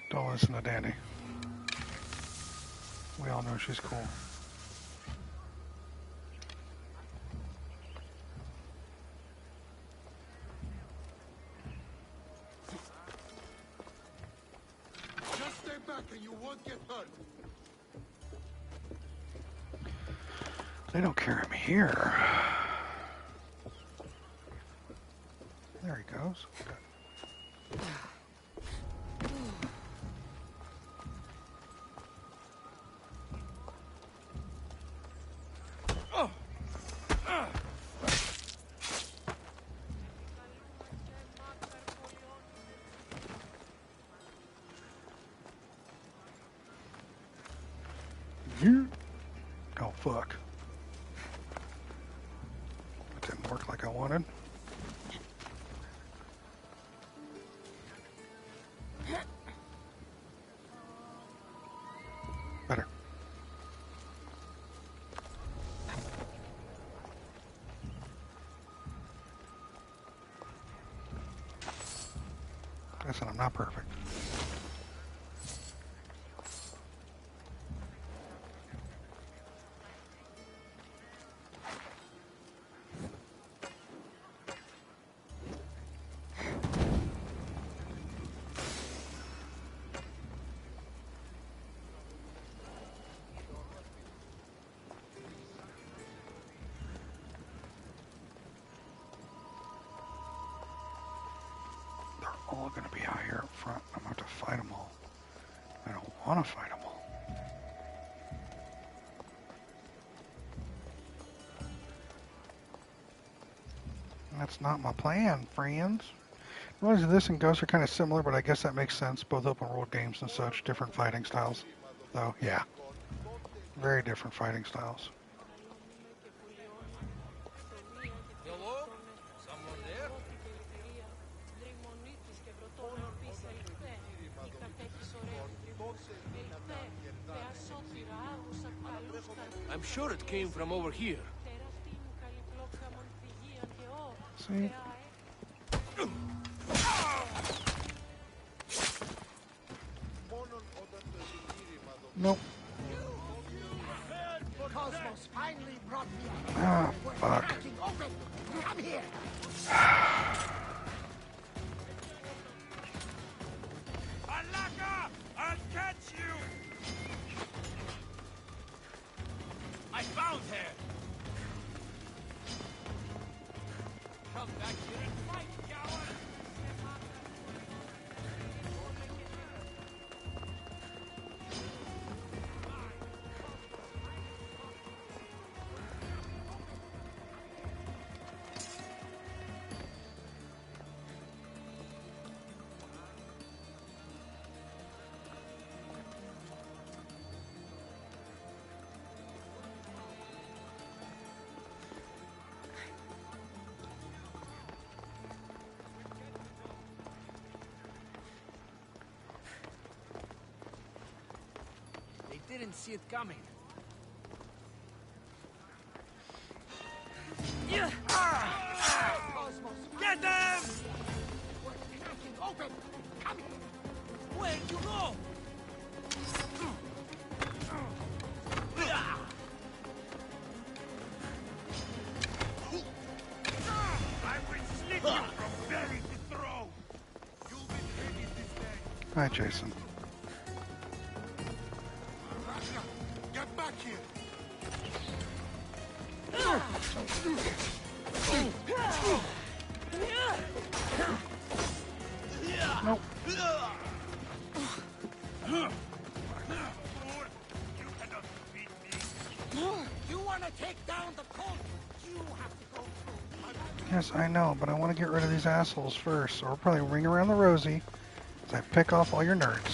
Don't listen to Danny. We all know she's cool. Just stay back and you won't get hurt. They don't carry me here. There he goes. Good. Oh, fuck. That didn't work like I wanted. Better. Listen, I'm not perfect. All going to be out here up front. I'm going to have to fight them all. I don't want to fight them all. That's not my plan, friends. Realize this and Ghost are kind of similar, but I guess that makes sense. Both open world games and such, different fighting styles. So, yeah. Very different fighting styles. Hello? Someone there? I'm sure it came from over here. See? Nope. Cosmos finally brought me a Ah, fuck. cracking open. Come here. Alaka! I'll catch you! I found her! Come back here and fight, coward! Didn't see it coming. Cosmos, Get them! we're cracking open. Come here. Where'd you go? I will slit you from belly to throat. You'll be ready this day. Hi, Jason. Get back here! Nope. You cannot beat me. You want to take down the cult? You have to go through. Yes, I know, but I want to get rid of these assholes first, so we'll probably ring around the rosy as I pick off all your nerds.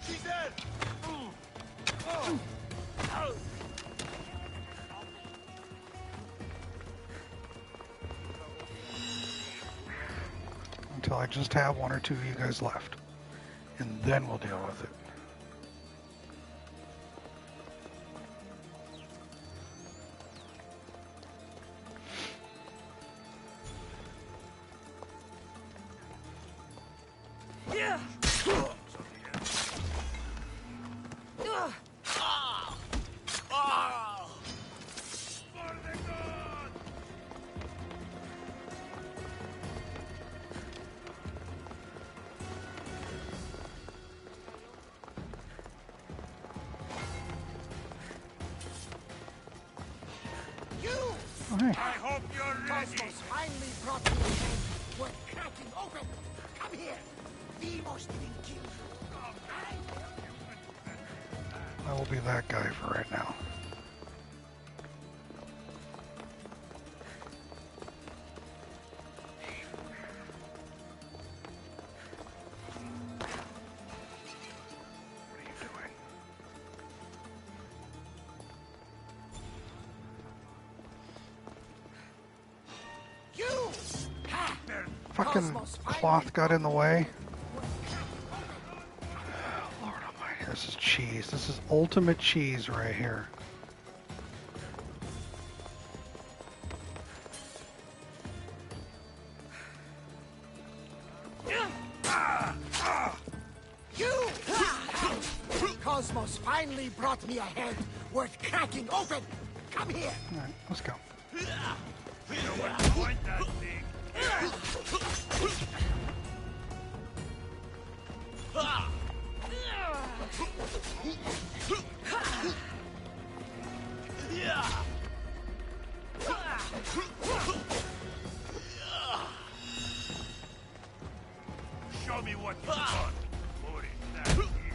She's dead. Until I just have one or two of you guys left. And then we'll deal with it. Oh, hey. I hope you're ready. Cosmos finally brought me a hand. We're cracking open. Come here. We must be killed. I will be that guy for right now. Fucking cloth got in the way. Lord almighty, this is cheese. This is ultimate cheese right here. Cosmos finally brought me a hand worth cracking open. Come here. All right, let's go. You know where to point that thing. Show me what you got. Put it down here.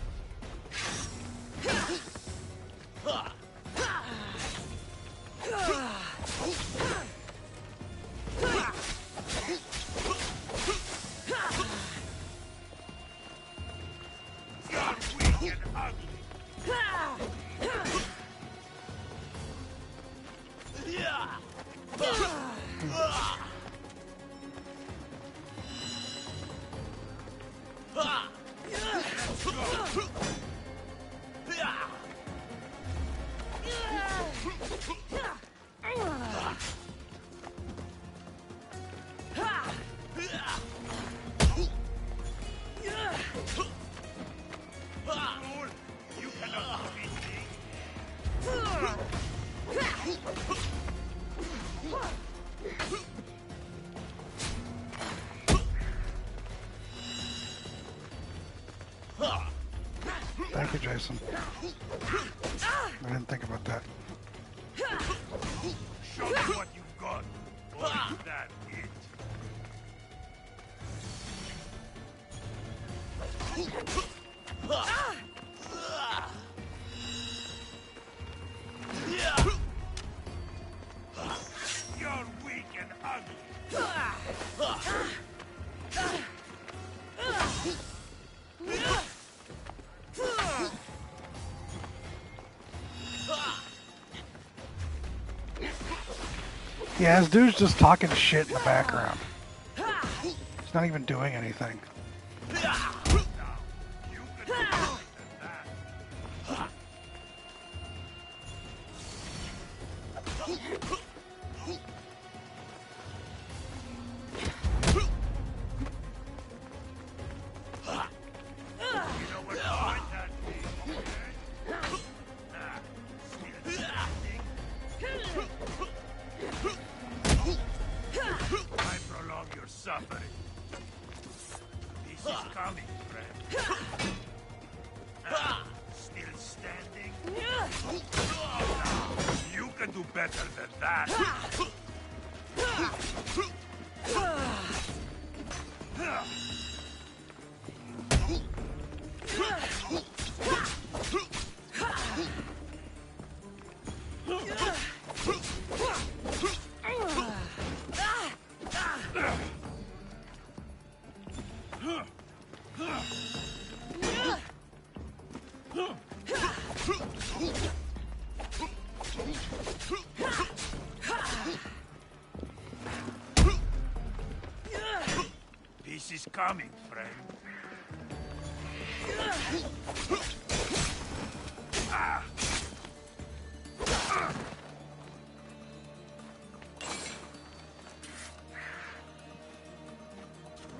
You cannot defeat me. Thank you, Jason. I didn't think about that. Show me what you've got. Or is that it? You're weak and ugly. Yeah, this dude's just talking shit in the background. He's not even doing anything. I prolong your suffering. This is coming, friend. Still standing? You can do better than that. Peace is coming, friend.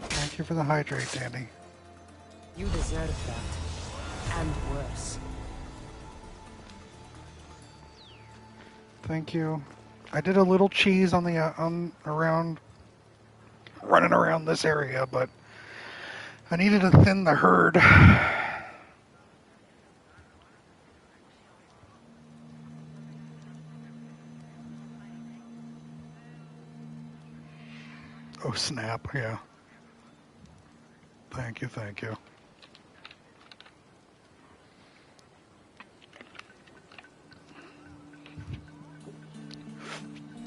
Thank you for the hydrate, Danny. You deserve that. And worse. Thank you. I did a little cheese on the running around this area, but I needed to thin the herd. Oh snap, yeah. Thank you, thank you.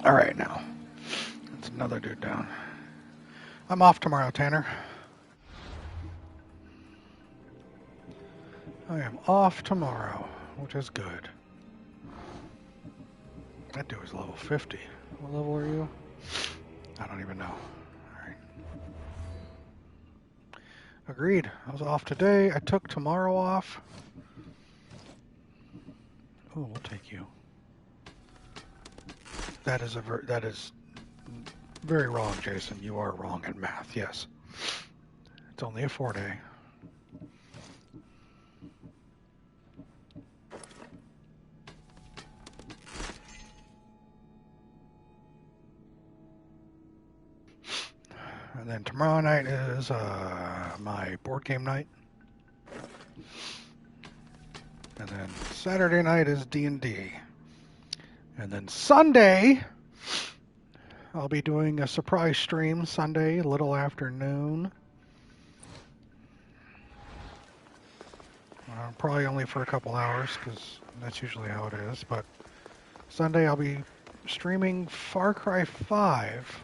All right, now. That's another dude down. I'm off tomorrow, Tanner. I am off tomorrow, which is good. That dude is level 50. What level are you? I don't even know. All right. Agreed. I was off today. I took tomorrow off. Oh, we'll take you. That is very wrong, Jason. You are wrong in math. Yes, it's only a 4-day. And then tomorrow night is my board game night. And then Saturday night is D&D. And then Sunday, I'll be doing a surprise stream Sunday, a little afternoon. Probably only for a couple hours, because that's usually how it is. But Sunday I'll be streaming Far Cry 5.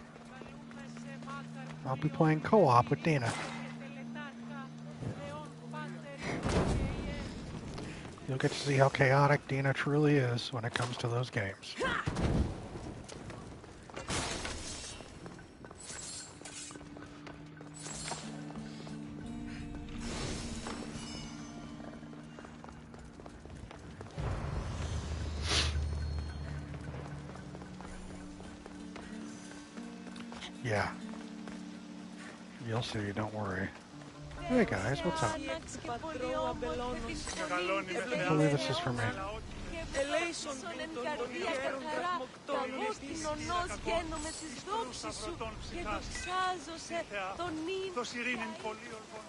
I'll be playing co-op with Dina. You'll get to see how chaotic Dina truly is when it comes to those games. Yeah. You'll see, don't worry. Hey guys, what's up? I believe this is for me. Ελέησον τον ιερόν ραχμοκτών κοινωνός γένομαι της δόξης σου και δοξάζωσε τον νυν. Το σιρήνιν πολύ ορβών.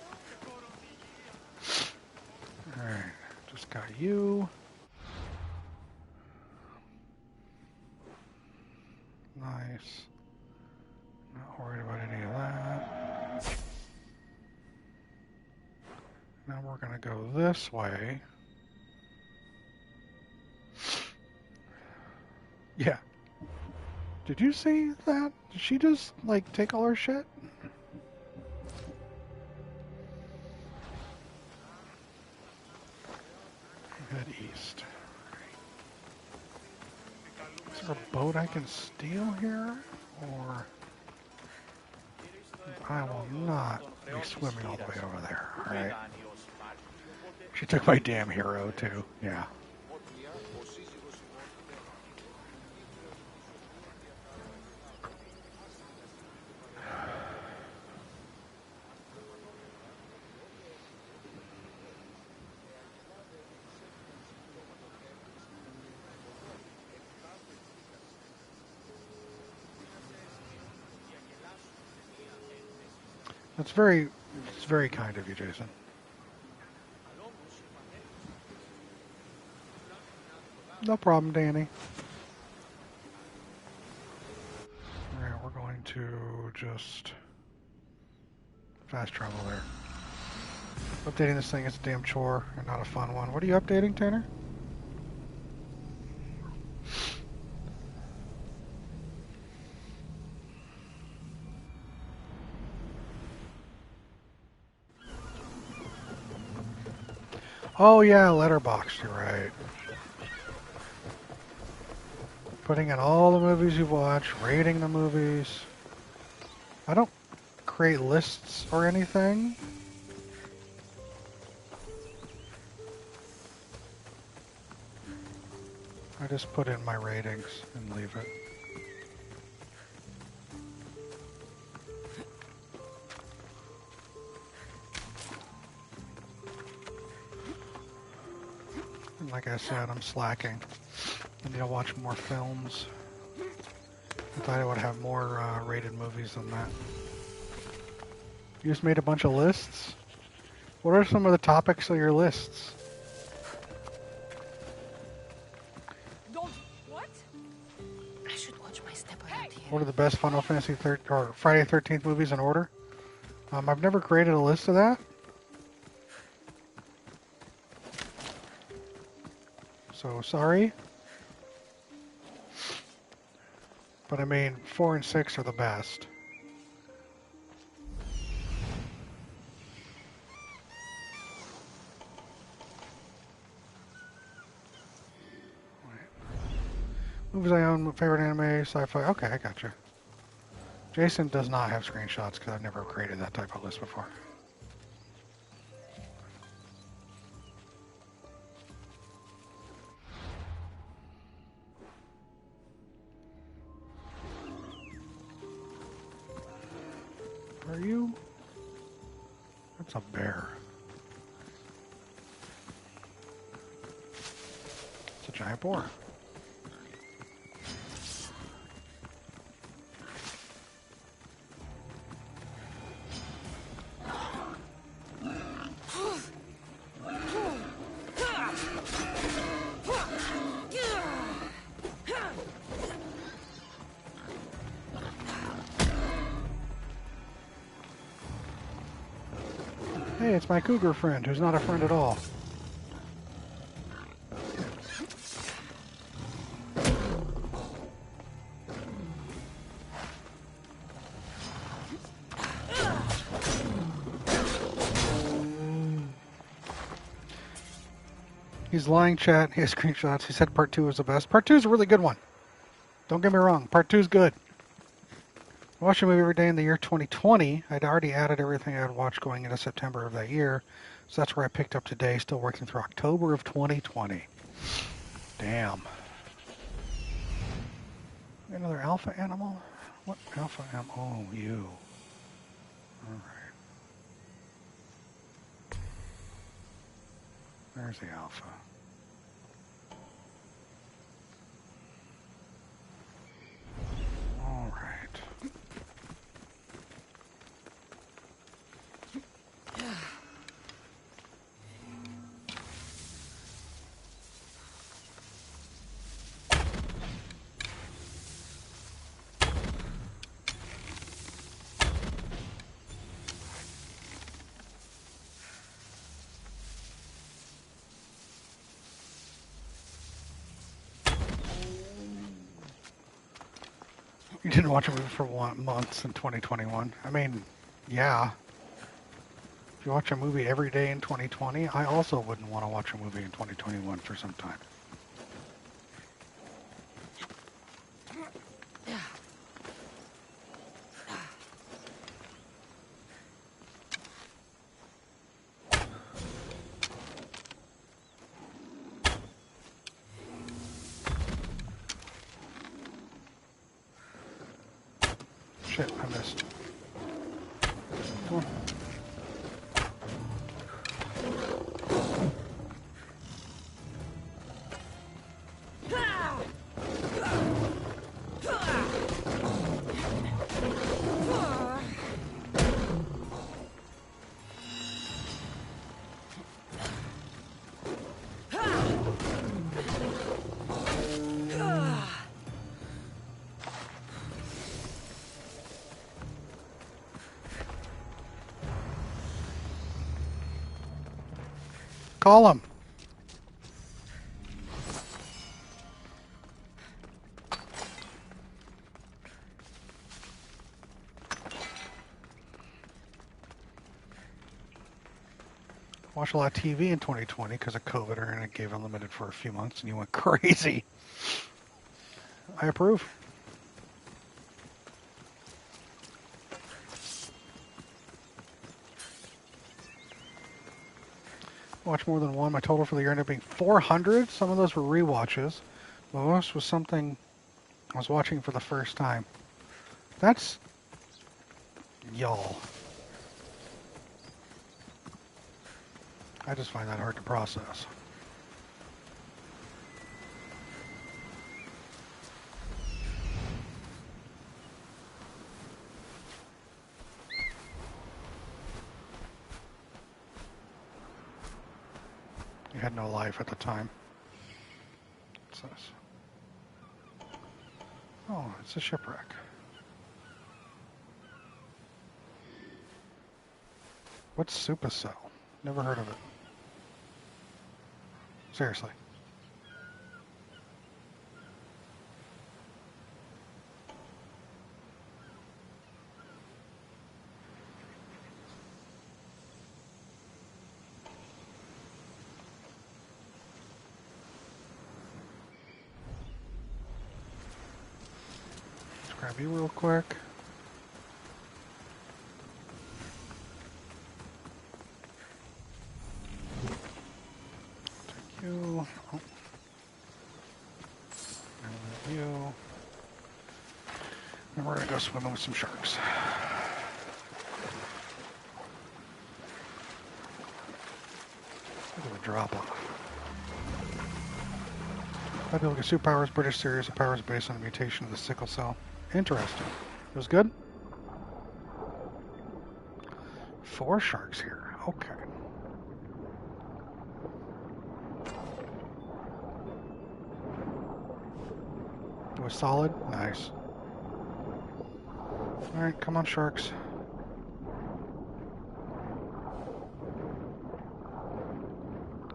Alright, just got you. Nice. Not worried about any of that. Now we're gonna go this way. Yeah. Did you see that? Did she just, like, take all her shit? Head east. Is there a boat I can steal here? Or... I will not be swimming all the way over there. Alright. She took my damn hero, too. Yeah. It's very kind of you, Jason. No problem, Danny. Alright, we're going to just fast travel there. Updating this thing is a damn chore and not a fun one. What are you updating, Tanner? Oh yeah, letterbox, you're right. Putting in all the movies you've watched, rating the movies. I don't create lists or anything. I just put in my ratings and leave it. And like I said, I'm slacking. I need to watch more films. I thought I would have more rated movies than that. You just made a bunch of lists? What are some of the topics of your lists? What? I should watch my step around here. What are the best Final Fantasy or Friday the 13th movies in order? I've never created a list of that. So sorry. But I mean, 4 and 6 are the best. Movies I own, favorite anime, sci-fi. Okay, I gotcha. Jason does not have screenshots because I've never created that type of list before. Are you? That's a bear. It's a giant boar. Hey, it's my cougar friend, who's not a friend at all. He's lying, chat. He has screenshots. He said part 2 was the best. Part 2 is a really good one. Don't get me wrong. Part 2 is good. I watched a movie every day in the year 2020. I'd already added everything I'd watched going into September of that year. So that's where I picked up today, still working through October of 2020. Damn. Another alpha animal? What alpha am? Oh, you. Alright. There's the alpha. Alright. You didn't watch a movie for months in 2021. I mean, yeah. If you watch a movie every day in 2020, I also wouldn't want to watch a movie in 2021 for some time. Shit, I missed. Come on. Call him. Watched a lot of TV in 2020 because of COVID, and it gave unlimited for a few months, and you went crazy. I approve. Watched more than one. My total for the year ended up being 400. Some of those were rewatches. Most was something I was watching for the first time. That's y'all. I just find that hard to process. You had no life at the time. What's this? Oh, it's a shipwreck. What's Supercell? Never heard of it. Seriously. Let's grab you real quick. Take you. Oh. And you. And we're gonna go swimming with some sharks. Look at the drop off. Popular superpowers, British series of powers based on a mutation of the sickle cell. Interesting. It was good? 4 sharks here. Okay. It was solid? Nice. Alright, come on, sharks.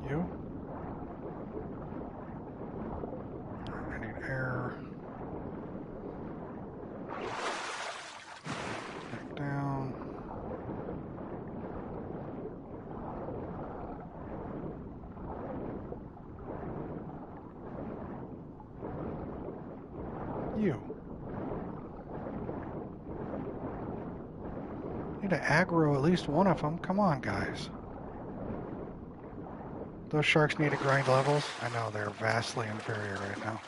You? I need air. Back down. You. Need to aggro at least one of them. Come on, guys. Those sharks need to grind levels. I know they're vastly inferior right now.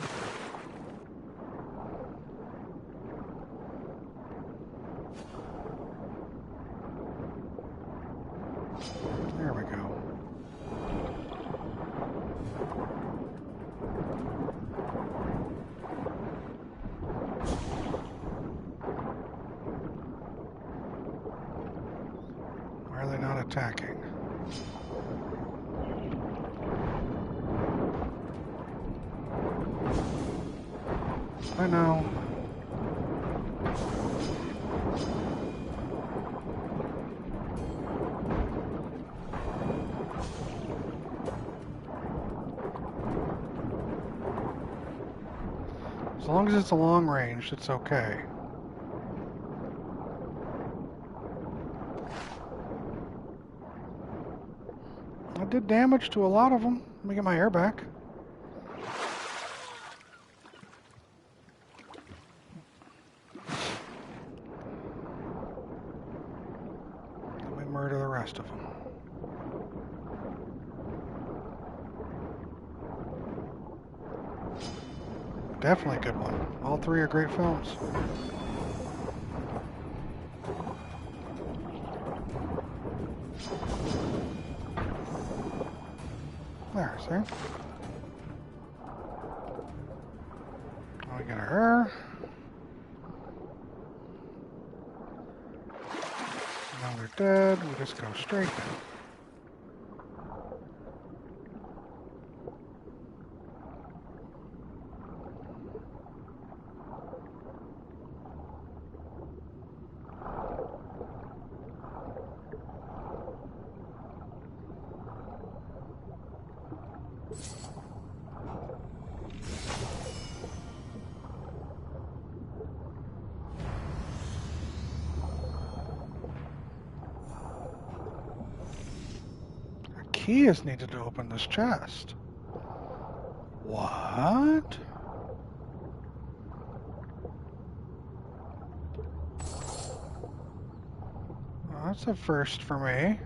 attacking. I know. As long as it's a long range, it's okay. I did damage to a lot of them. Let me get my air back. Let me murder the rest of them. Definitely a good one. All three are great films. There, see? Oh, we got her. Now they're dead. We just go straight down. Key is needed to open this chest. What? Well, that's a first for me.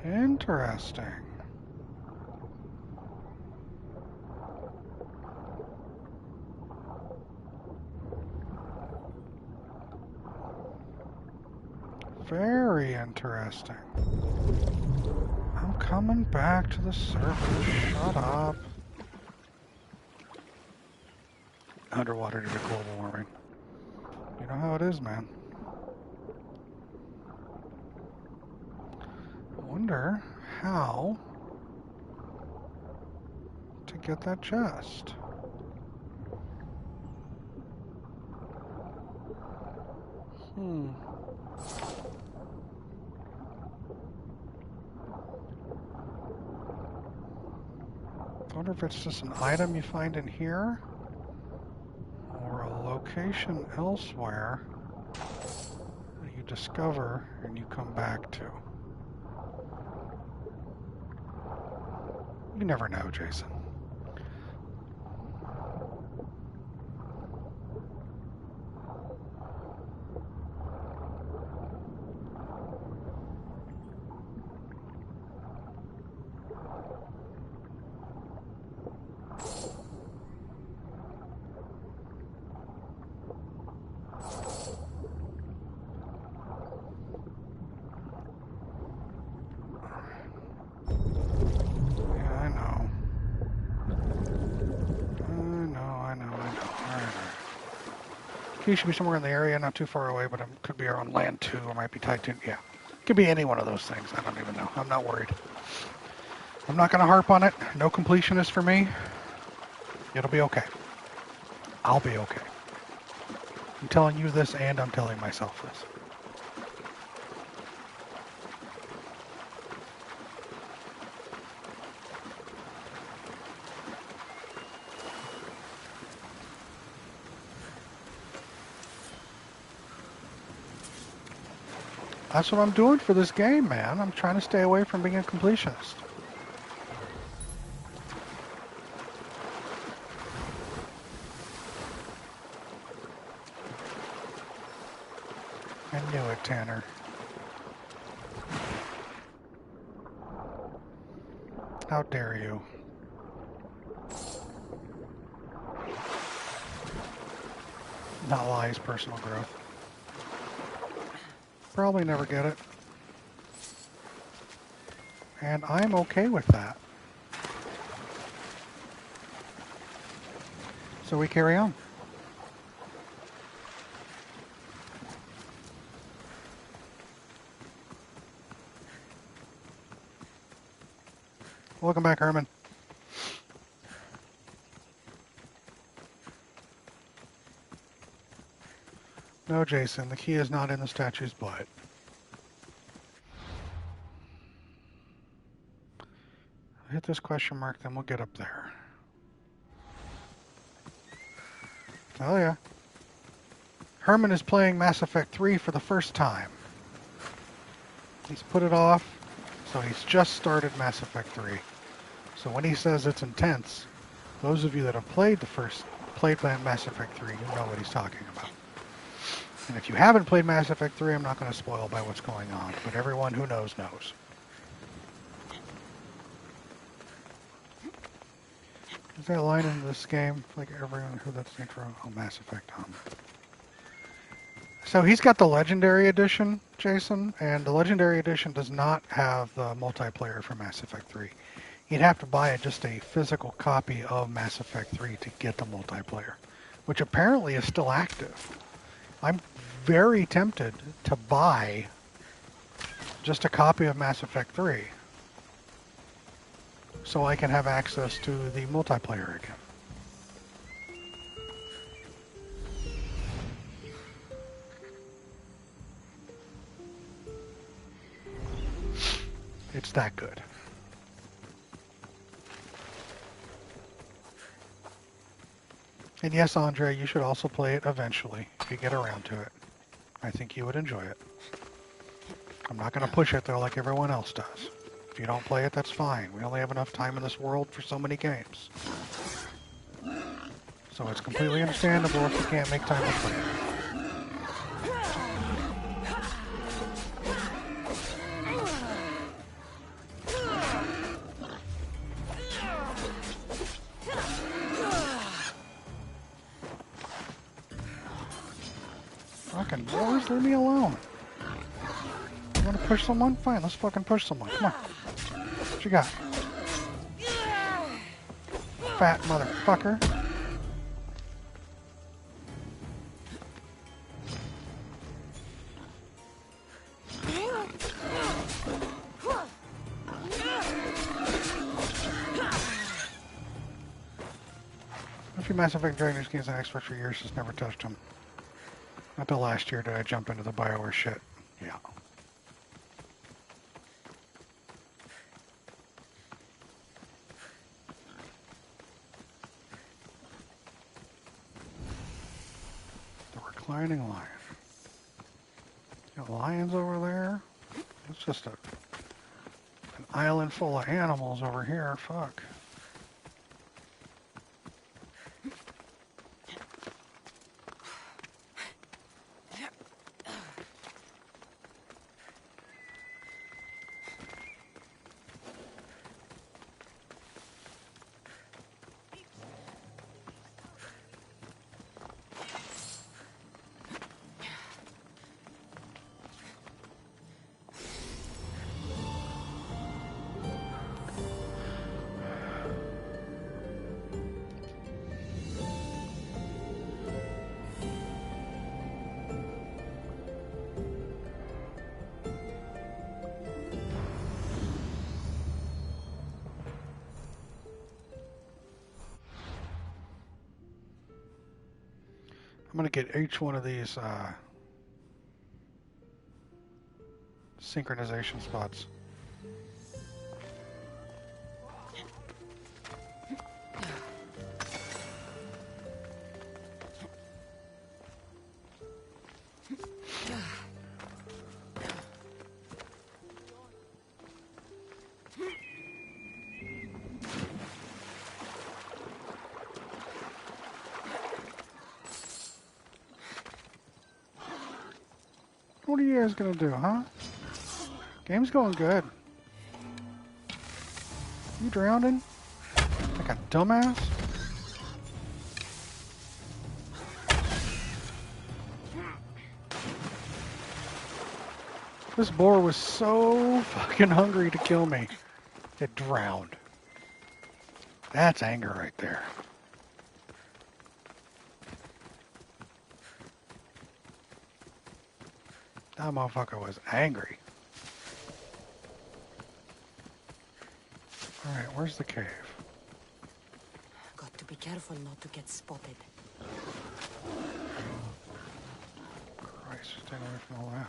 Interesting. Very interesting. I'm coming back to the surface. Shut up. Underwater due to global warming. You know how it is, man. I wonder how to get that chest. I wonder if it's just an item you find in here or a location elsewhere that you discover and you come back to. You never know, Jason. He should be somewhere in the area, not too far away, but it could be on land too, or might be tied to, yeah. Could be any one of those things, I don't even know. I'm not worried. I'm not going to harp on it. No completionist for me. It'll be okay. I'll be okay. I'm telling you this, and I'm telling myself this. That's what I'm doing for this game, man. I'm trying to stay away from being a completionist. I knew it, Tanner. How dare you? Not lies, personal growth. Probably never get it. And I'm okay with that. So we carry on. Welcome back, Herman. No, Jason, the key is not in the statue's butt. Hit this question mark, then we'll get up there. Oh yeah. Herman is playing Mass Effect 3 for the first time. He's put it off, so he's just started Mass Effect 3. So when he says it's intense, those of you that have played Mass Effect 3, you know what he's talking about. And if you haven't played Mass Effect 3, I'm not going to spoil by what's going on, but everyone who knows knows. Is that line in this game? Like everyone who that's the intro? Oh, Mass Effect. So he's got the Legendary Edition, Jason, and the Legendary Edition does not have the multiplayer for Mass Effect 3. You'd have to buy just a physical copy of Mass Effect 3 to get the multiplayer, which apparently is still active. I'm very tempted to buy just a copy of Mass Effect 3 so I can have access to the multiplayer again. It's that good. And yes, Andre, you should also play it eventually, if you get around to it. I think you would enjoy it. I'm not going to push it, though, like everyone else does. If you don't play it, that's fine. We only have enough time in this world for so many games. So it's completely understandable if you can't make time to play it. Fucking boys, leave me alone. You want to push someone? Fine, let's fucking push someone. Come on. What you got? Fat motherfucker. A few Mass Effect Dragon's games on Xbox for years, just never touched them. Not till last year did I jump into the BioWare shit. Yeah. The reclining lion. Got lions over there. It's just an island full of animals over here. Fuck. I'm going to get each one of these synchronization spots. What are you guys gonna do, huh? Game's going good. You drowning? Like a dumbass? This boar was so fucking hungry to kill me. It drowned. That's anger right there. That motherfucker was angry. Alright, where's the cave? Got to be careful not to get spotted. Christ, stay away from all that.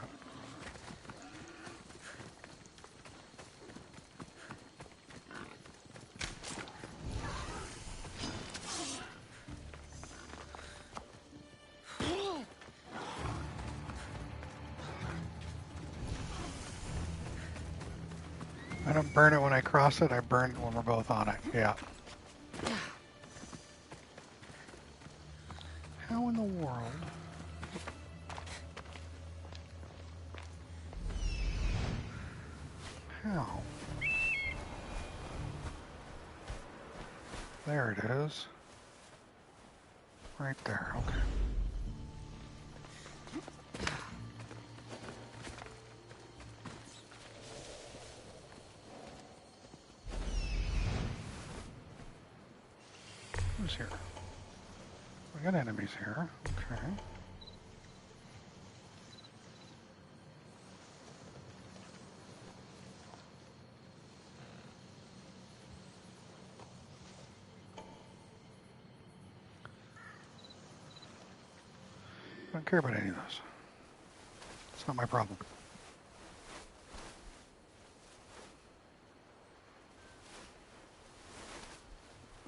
I don't burn it when I cross it, I burn it when we're both on it. Yeah. How in the world? How? There it is. Right there, okay. Who's here? We got enemies here. Okay. I don't care about any of those. It's not my problem.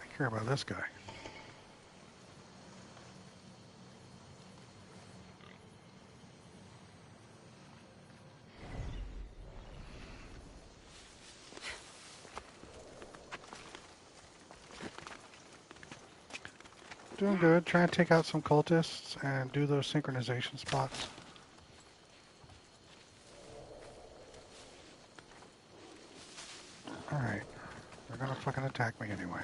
I care about this guy. Doing good. Trying to take out some cultists and do those synchronization spots. Alright. They're gonna fucking attack me anyway.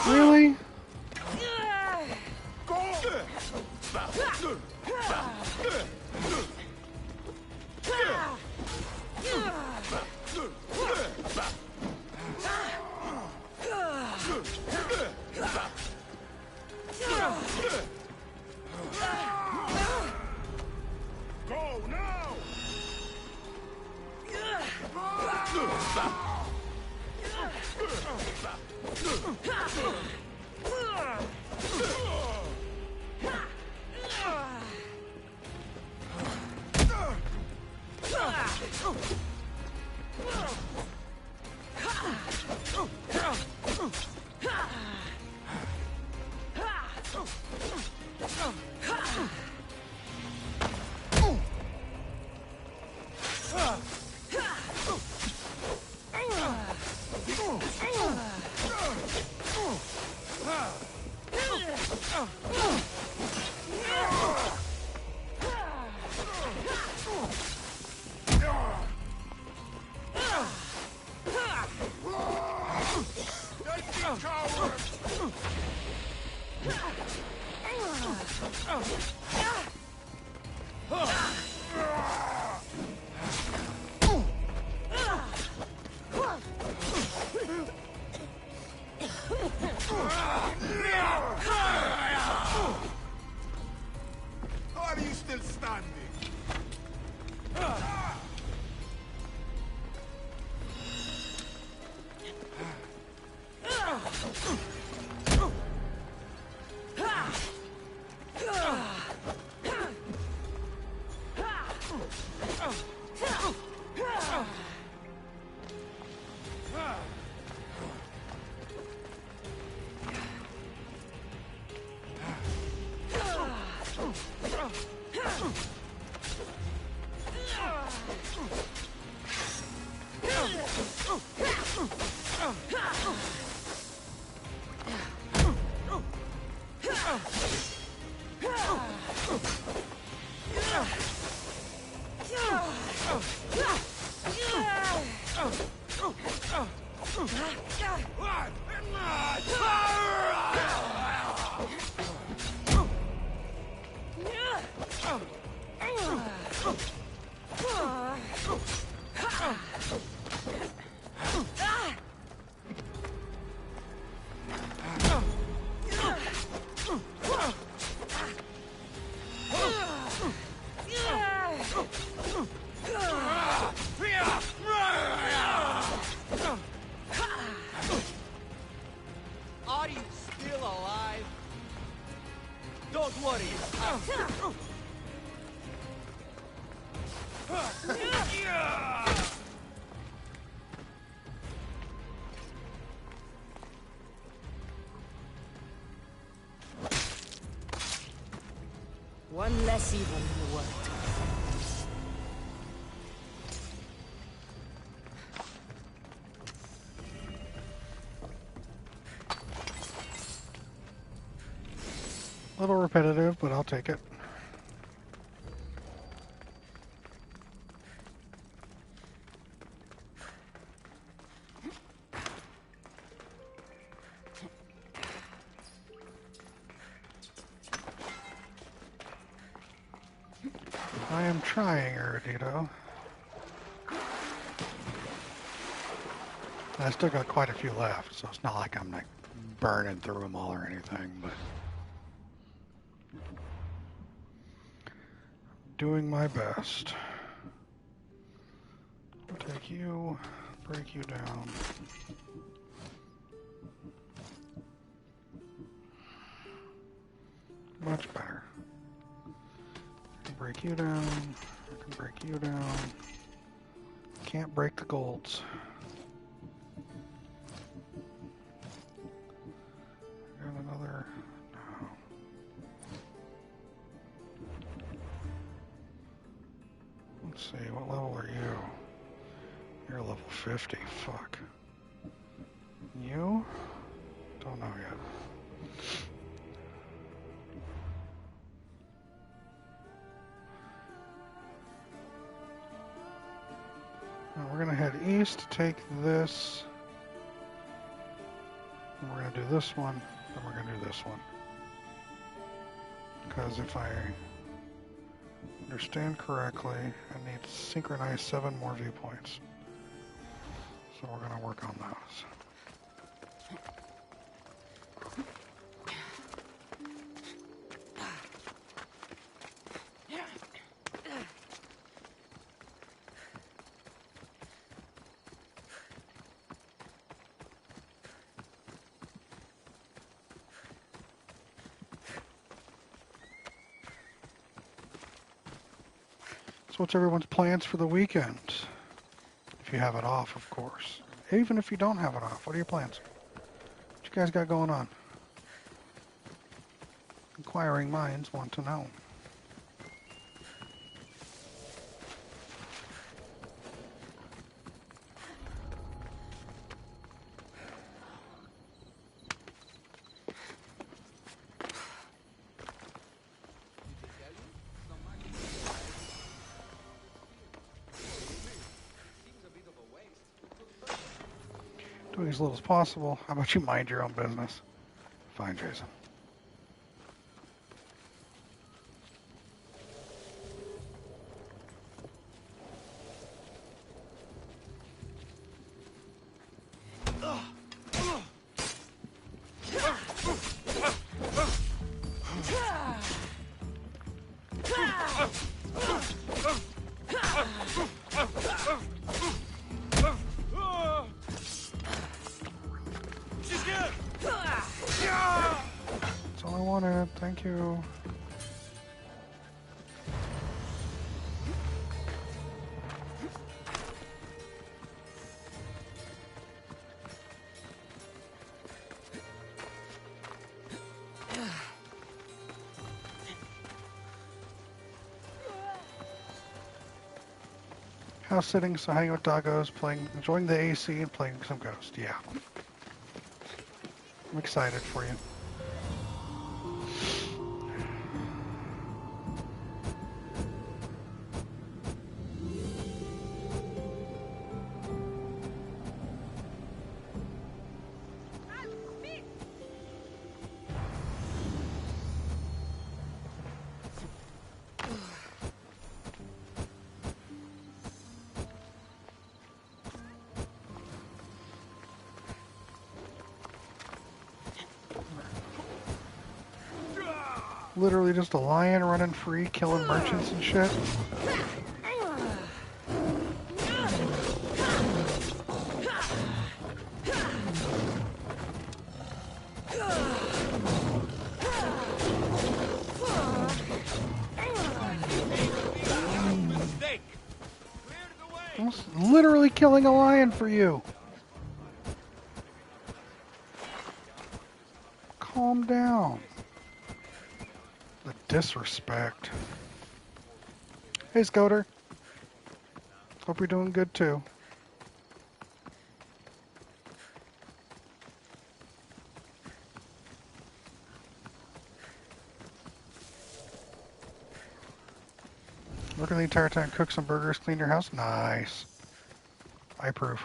Really? Go now! Are you still standing? Are you still alive? Don't worry. One less evil in the world. A little repetitive, but I'll take it. I am trying, Erudito. I still got quite a few left, so it's not like I'm like burning through them all or anything, but doing my best. I'll take you, break you down. Much better. I can break you down. I can break you down. Can't break the golds. Got another. No. Let's see, what level are you? You're level 50. Fuck. You? Don't know yet. Now we're gonna head east, take this. And we're gonna do this one, then we're gonna do this one. Because if I understand correctly, I need to synchronize 7 more viewpoints. So we're gonna work on those. So what's everyone's plans for the weekend? If you have it off, of course. Even if you don't have it off, what are your plans? What you guys got going on? Inquiring minds want to know. Doing as little as possible. How about you mind your own business? Fine, Jason. That's all I wanted. Thank you. House sitting, so hanging with doggos, enjoying the AC and playing some Ghost. Yeah. I'm excited for you. Literally just a lion running free, killing merchants and shit. I'm literally killing a lion for you. Calm down. The disrespect. Hey, Scoter. Hope you're doing good too. Working the entire time, cook some burgers, clean your house. Nice. I approve.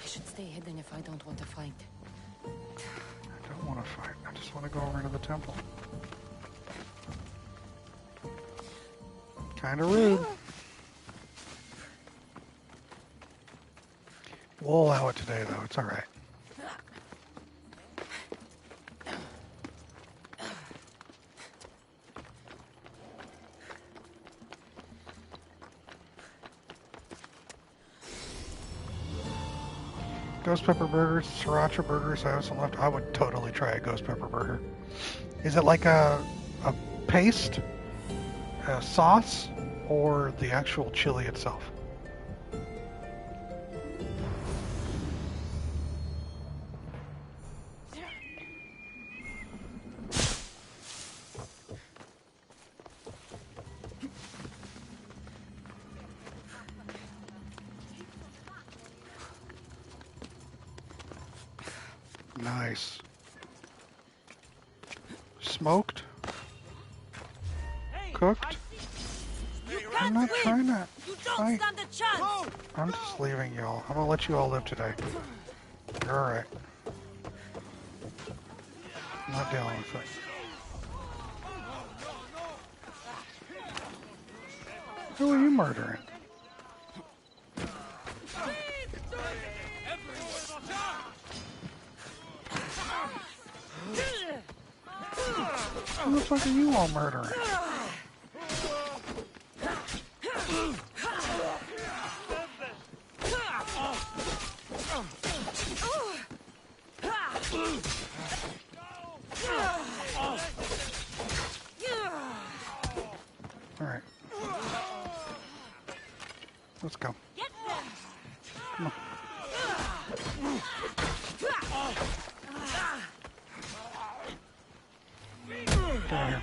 I should stay hidden if I don't want to fight. I don't want to fight. I just want to go over to the temple. Kind of rude. We'll allow it today, though. It's all right. Ghost pepper burgers, sriracha burgers. I have some left. I would totally try a ghost pepper burger. Is it like a paste, a sauce, or the actual chili itself? Nice. Smoked? Cooked? I'm not trying to fight. I'm just leaving y'all. I'm gonna let you all live today. You're alright. I'm not dealing with it. Who are you murdering? Who the fuck are you all murdering? Alright. Let's go. Come on. Get out of here.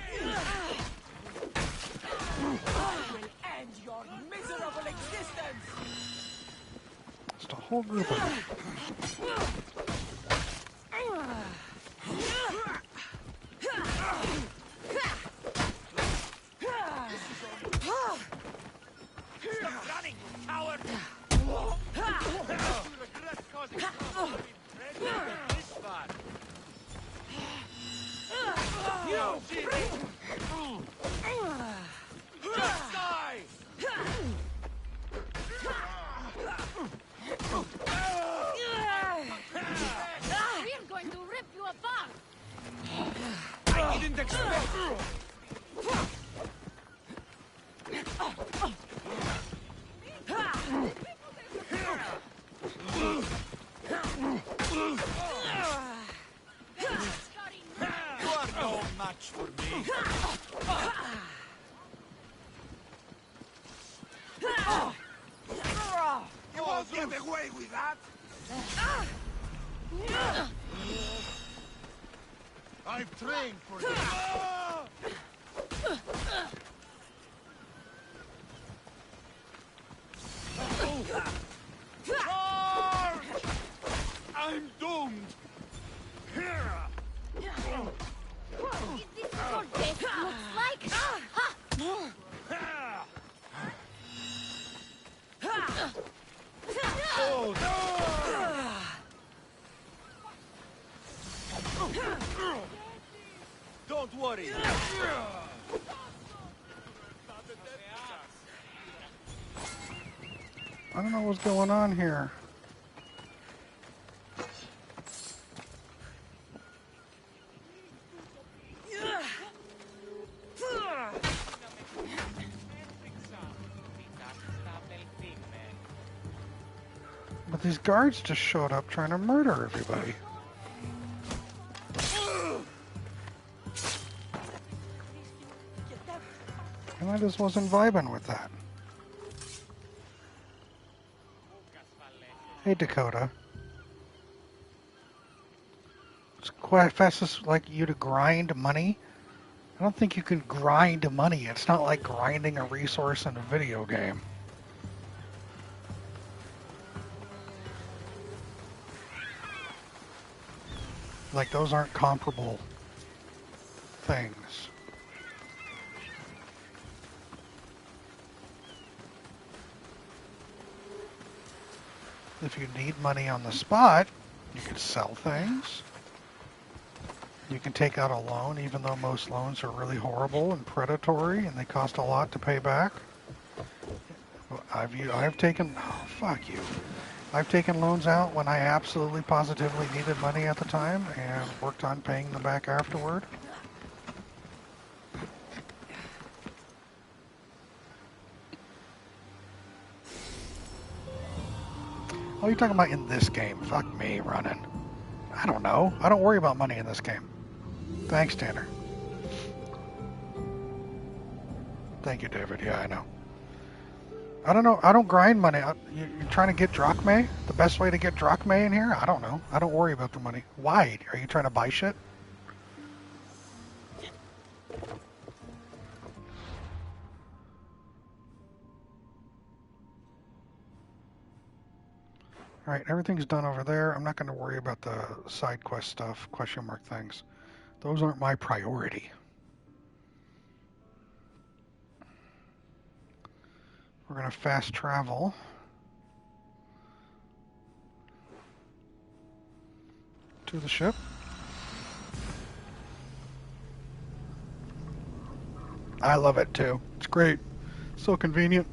End your miserable existence. Just a whole group of them. Stop running, coward! Regret causing trouble. This far. You just die! We're going to rip you apart! I didn't expect You are no match for me. You won't get away with that. I've trained for this. Charge! I'm doomed. Is this what death looks like? Oh, don't worry. I don't know what's going on here. But these guards just showed up trying to murder everybody. And I just wasn't vibing with that. Hey, Dakota. It's quite fastest like you to grind money. I don't think you can grind money. It's not like grinding a resource in a video game. Like, those aren't comparable things. If you need money on the spot, you can sell things. You can take out a loan, even though most loans are really horrible and predatory and they cost a lot to pay back. I've taken, oh, fuck you. I've taken loans out when I absolutely positively needed money at the time and worked on paying them back afterward. Oh, you're talking about in this game? Fuck me, running. I don't know. I don't worry about money in this game. Thanks, Tanner. Thank you, David. Yeah, I know. I don't know. I don't grind money. You're trying to get drachmae? The best way to get drachmae in here? I don't know. I don't worry about the money. Why? Are you trying to buy shit? Alright, everything's done over there. I'm not going to worry about the side quest stuff, question mark things. Those aren't my priority. We're going to fast travel. To the ship. I love it too. It's great. So convenient.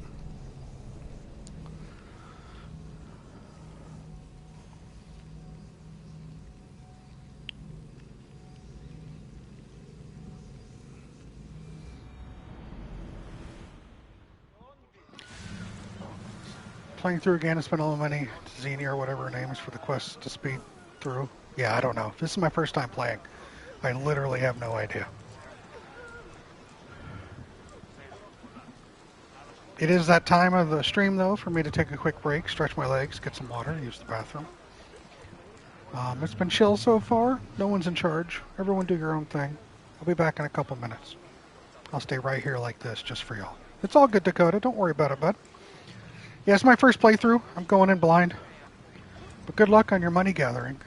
Playing through again and spend all the money to Xenia or whatever her name is for the quest to speed through. Yeah, I don't know. This is my first time playing. I literally have no idea. It is that time of the stream, though, for me to take a quick break, stretch my legs, get some water, use the bathroom. It's been chill so far. No one's in charge. Everyone do your own thing. I'll be back in a couple minutes. I'll stay right here like this just for y'all. It's all good, Dakota. Don't worry about it, bud. Yeah, it's my first playthrough. I'm going in blind. But good luck on your money gathering.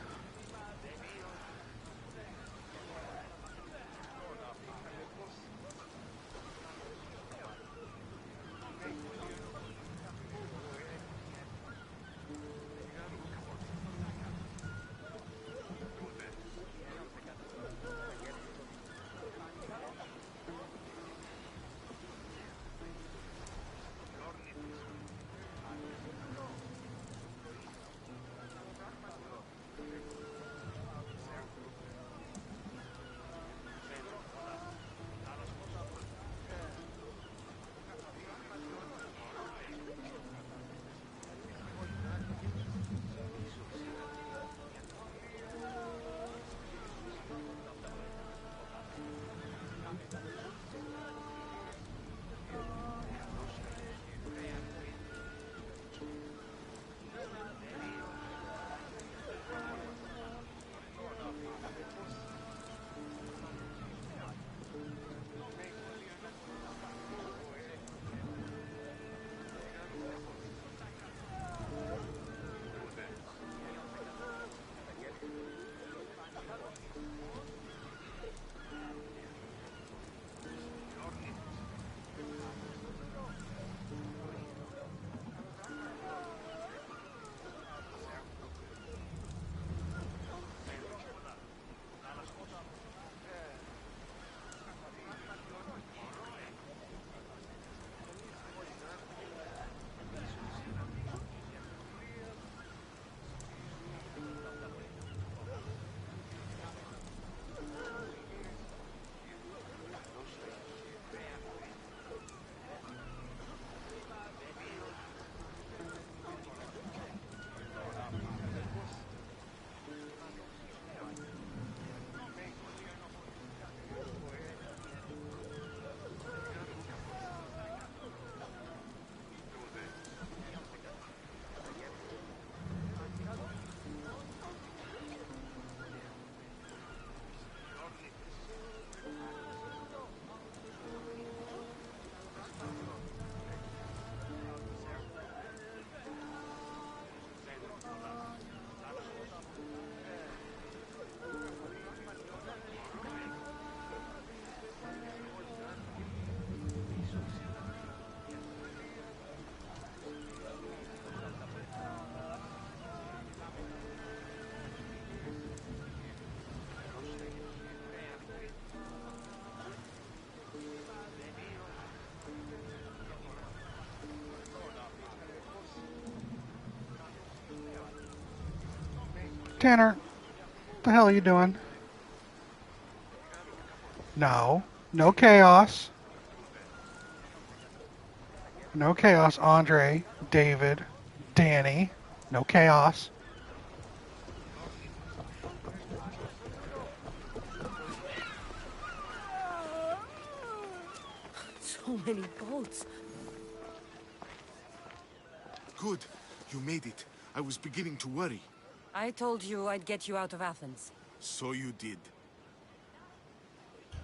Tanner, what the hell are you doing? No. No chaos. No chaos. Andre, David, Danny. No chaos. So many boats. Good. You made it. I was beginning to worry. I told you I'd get you out of Athens. So you did.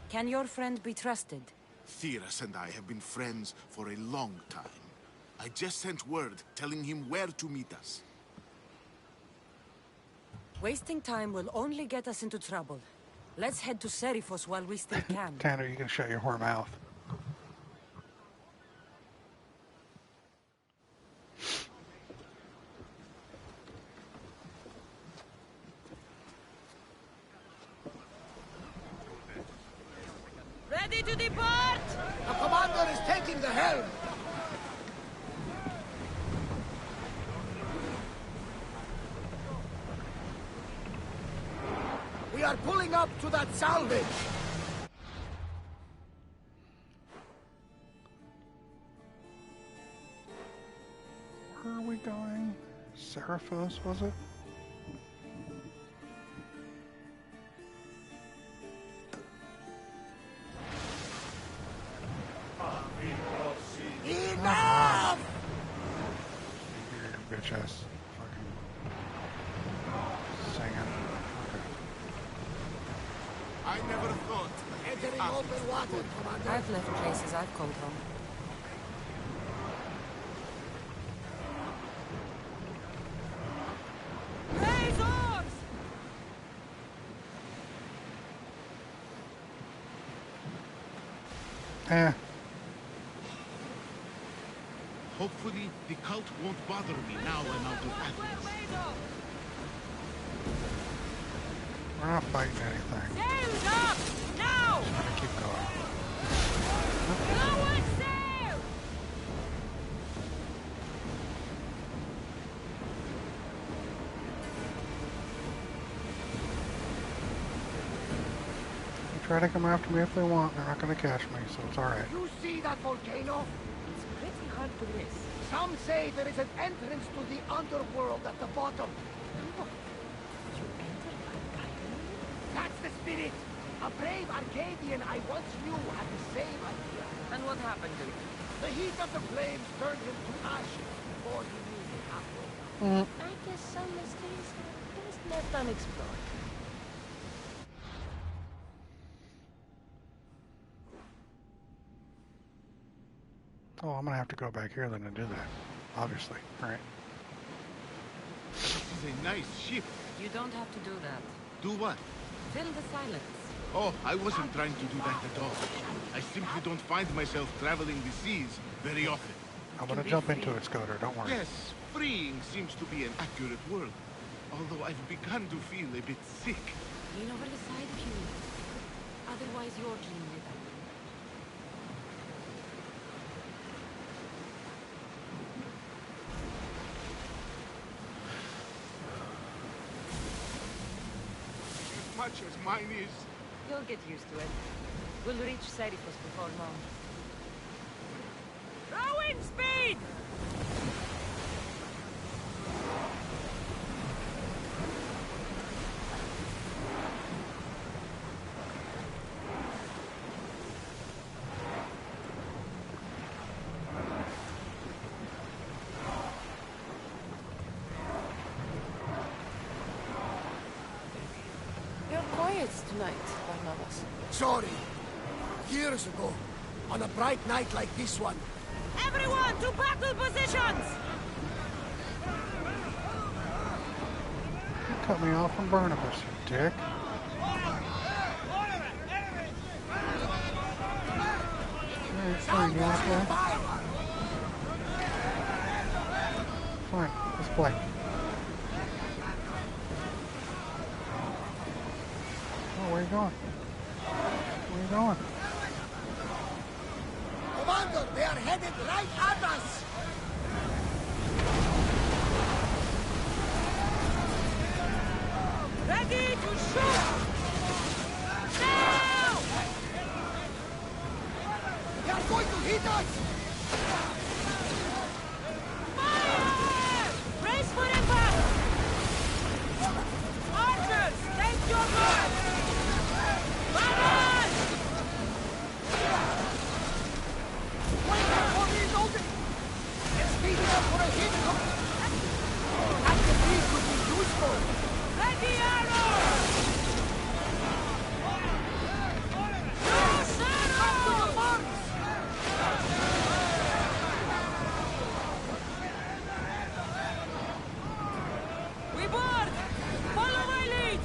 Can your friend be trusted? Theras and I have been friends for a long time. I just sent word telling him where to meet us. Wasting time will only get us into trouble. Let's head to Serifos while we still can. Tanner, you can shut your whore mouth. Ready to depart! The commander is taking the helm! We are pulling up to that salvage! Where are we going? Serifos, was it? Enough! Bitch ass. Fucking singing. I never thought. Entering open water, Commander. I've left places I've called home. Raise oars! Hopefully, the cult won't bother me now I'm out of Athens. We're not fighting anything. Sails up! Now! Just gonna keep going. Lower sail! They try to come after me if they want. They're not gonna catch me, so it's alright. You see that volcano? It's pretty hard to miss. Some say there is an entrance to the underworld at the bottom. That's the spirit! A brave Arcadian I once knew had the same idea. And what happened to him? The heat of the flames turned him to ashes before he knew the pathway. I guess some mysteries are best left unexplored. Oh, I'm gonna have to go back here then and do that. Obviously. Alright. This is a nice ship. You don't have to do that. Do what? Fill the silence. Oh, I wasn't trying to do that at all. I simply don't find myself traveling the seas very often. I'm gonna jump into it, Scooter. Don't worry. Yes, freeing seems to be an accurate word. Although I've begun to feel a bit sick. Lean over the side if you need. Otherwise, you're clean it up. As much as mine is. You'll get used to it. We'll reach Serifos before long. Rowing speed! You're quiet tonight, Barnabas. Sorry. Years ago, on a bright night like this one, Everyone to battle positions! You cut me off from Barnabas, you dick. Alright, fine, you wanna play? Fine, let's play. Oh, where are you going? Where are you going? Commander, they are headed right at us! Ready to shoot! Now! They are going to hit us! Fire! Brace for impact! Archers, take your guard! Fire! Wait for reloading! It's speeding up for a hit! Active beam would be useful! Ready arrows! Use arrows! We board! Follow my lead!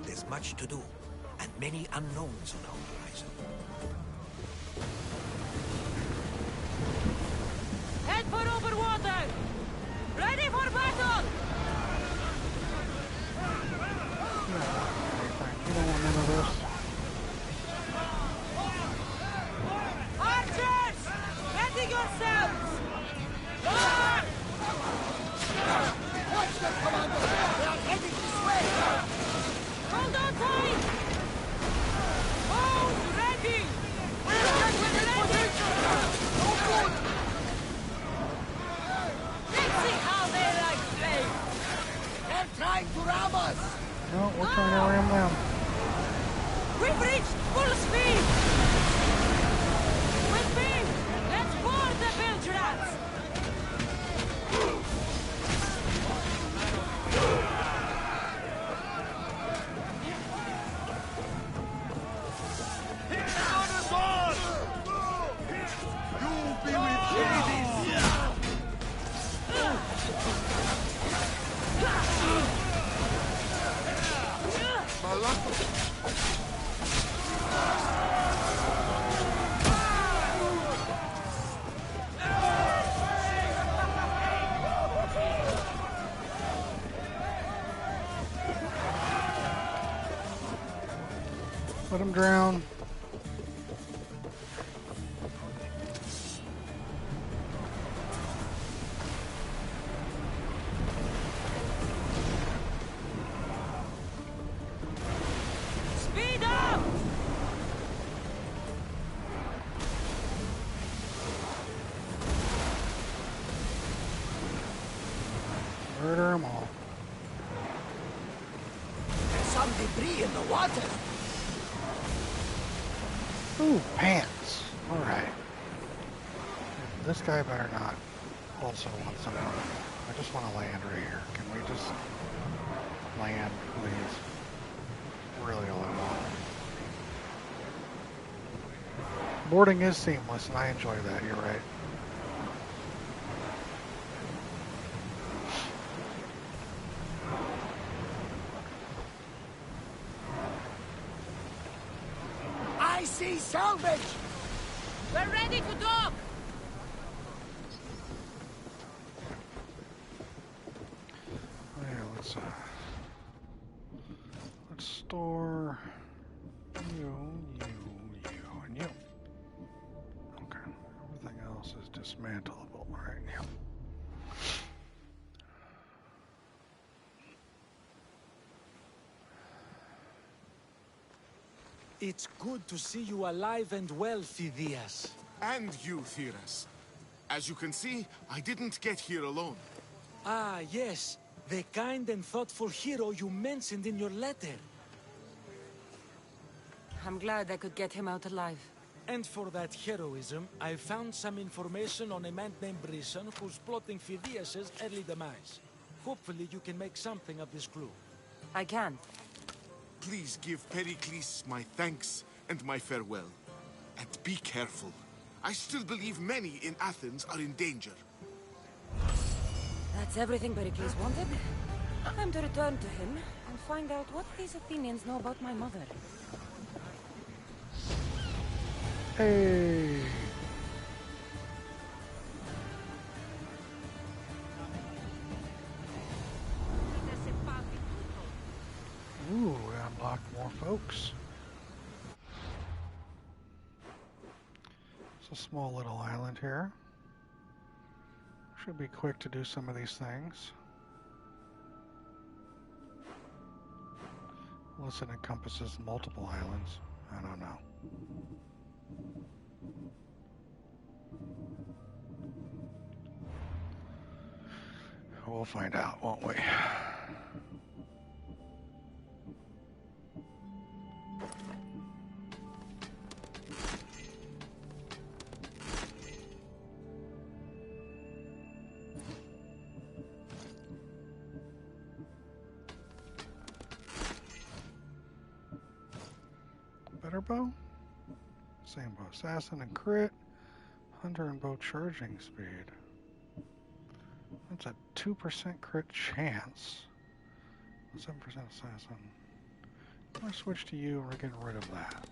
There's much to do, and many unknowns on our horizon. Head for over water! Ready for battle! You don't want none of this. Archers! Ready yourselves! Lord! Watch them, Commander! They are heading this way! Hold on tight! Bows ready! Archers ready! No good! Let's see how they like flame! They're trying to ram us! No, we're trying to ram them. We've reached full speed! With me, let's board the bilge rats! Let him drown. Speed up! Murder them all. There's some debris in the water! Ooh, pants. Alright. This guy better not also want some. I just want to land right here. Can we just land, please? Really all I want. Boarding is seamless, and I enjoy that. You're right. I see salvage! We're ready to dock! Yeah, let's store you, and you. Okay, everything else is dismantleable, right? Yeah. It's good to see you alive and well, Phidias. And you, Theras. As you can see, I didn't get here alone. Ah, yes. The kind and thoughtful hero you mentioned in your letter. I'm glad I could get him out alive. And for that heroism, I found some information on a man named Brisson who's plotting Phidias' early demise. Hopefully you can make something of this clue. I can. Please give Pericles my thanks and my farewell. And be careful. I still believe many in Athens are in danger. That's everything Pericles wanted. Time to return to him and find out what these Athenians know about my mother. Hey! Ooh, we unlocked more folks. It's a small little island here. Should be quick to do some of these things. Unless it encompasses multiple islands. I don't know. We'll find out, won't we? Better bow? Same bow. Assassin and crit. Hunter and bow charging speed. That's a 2% crit chance. 7% assassin. I'm going to switch to you and we're getting rid of that.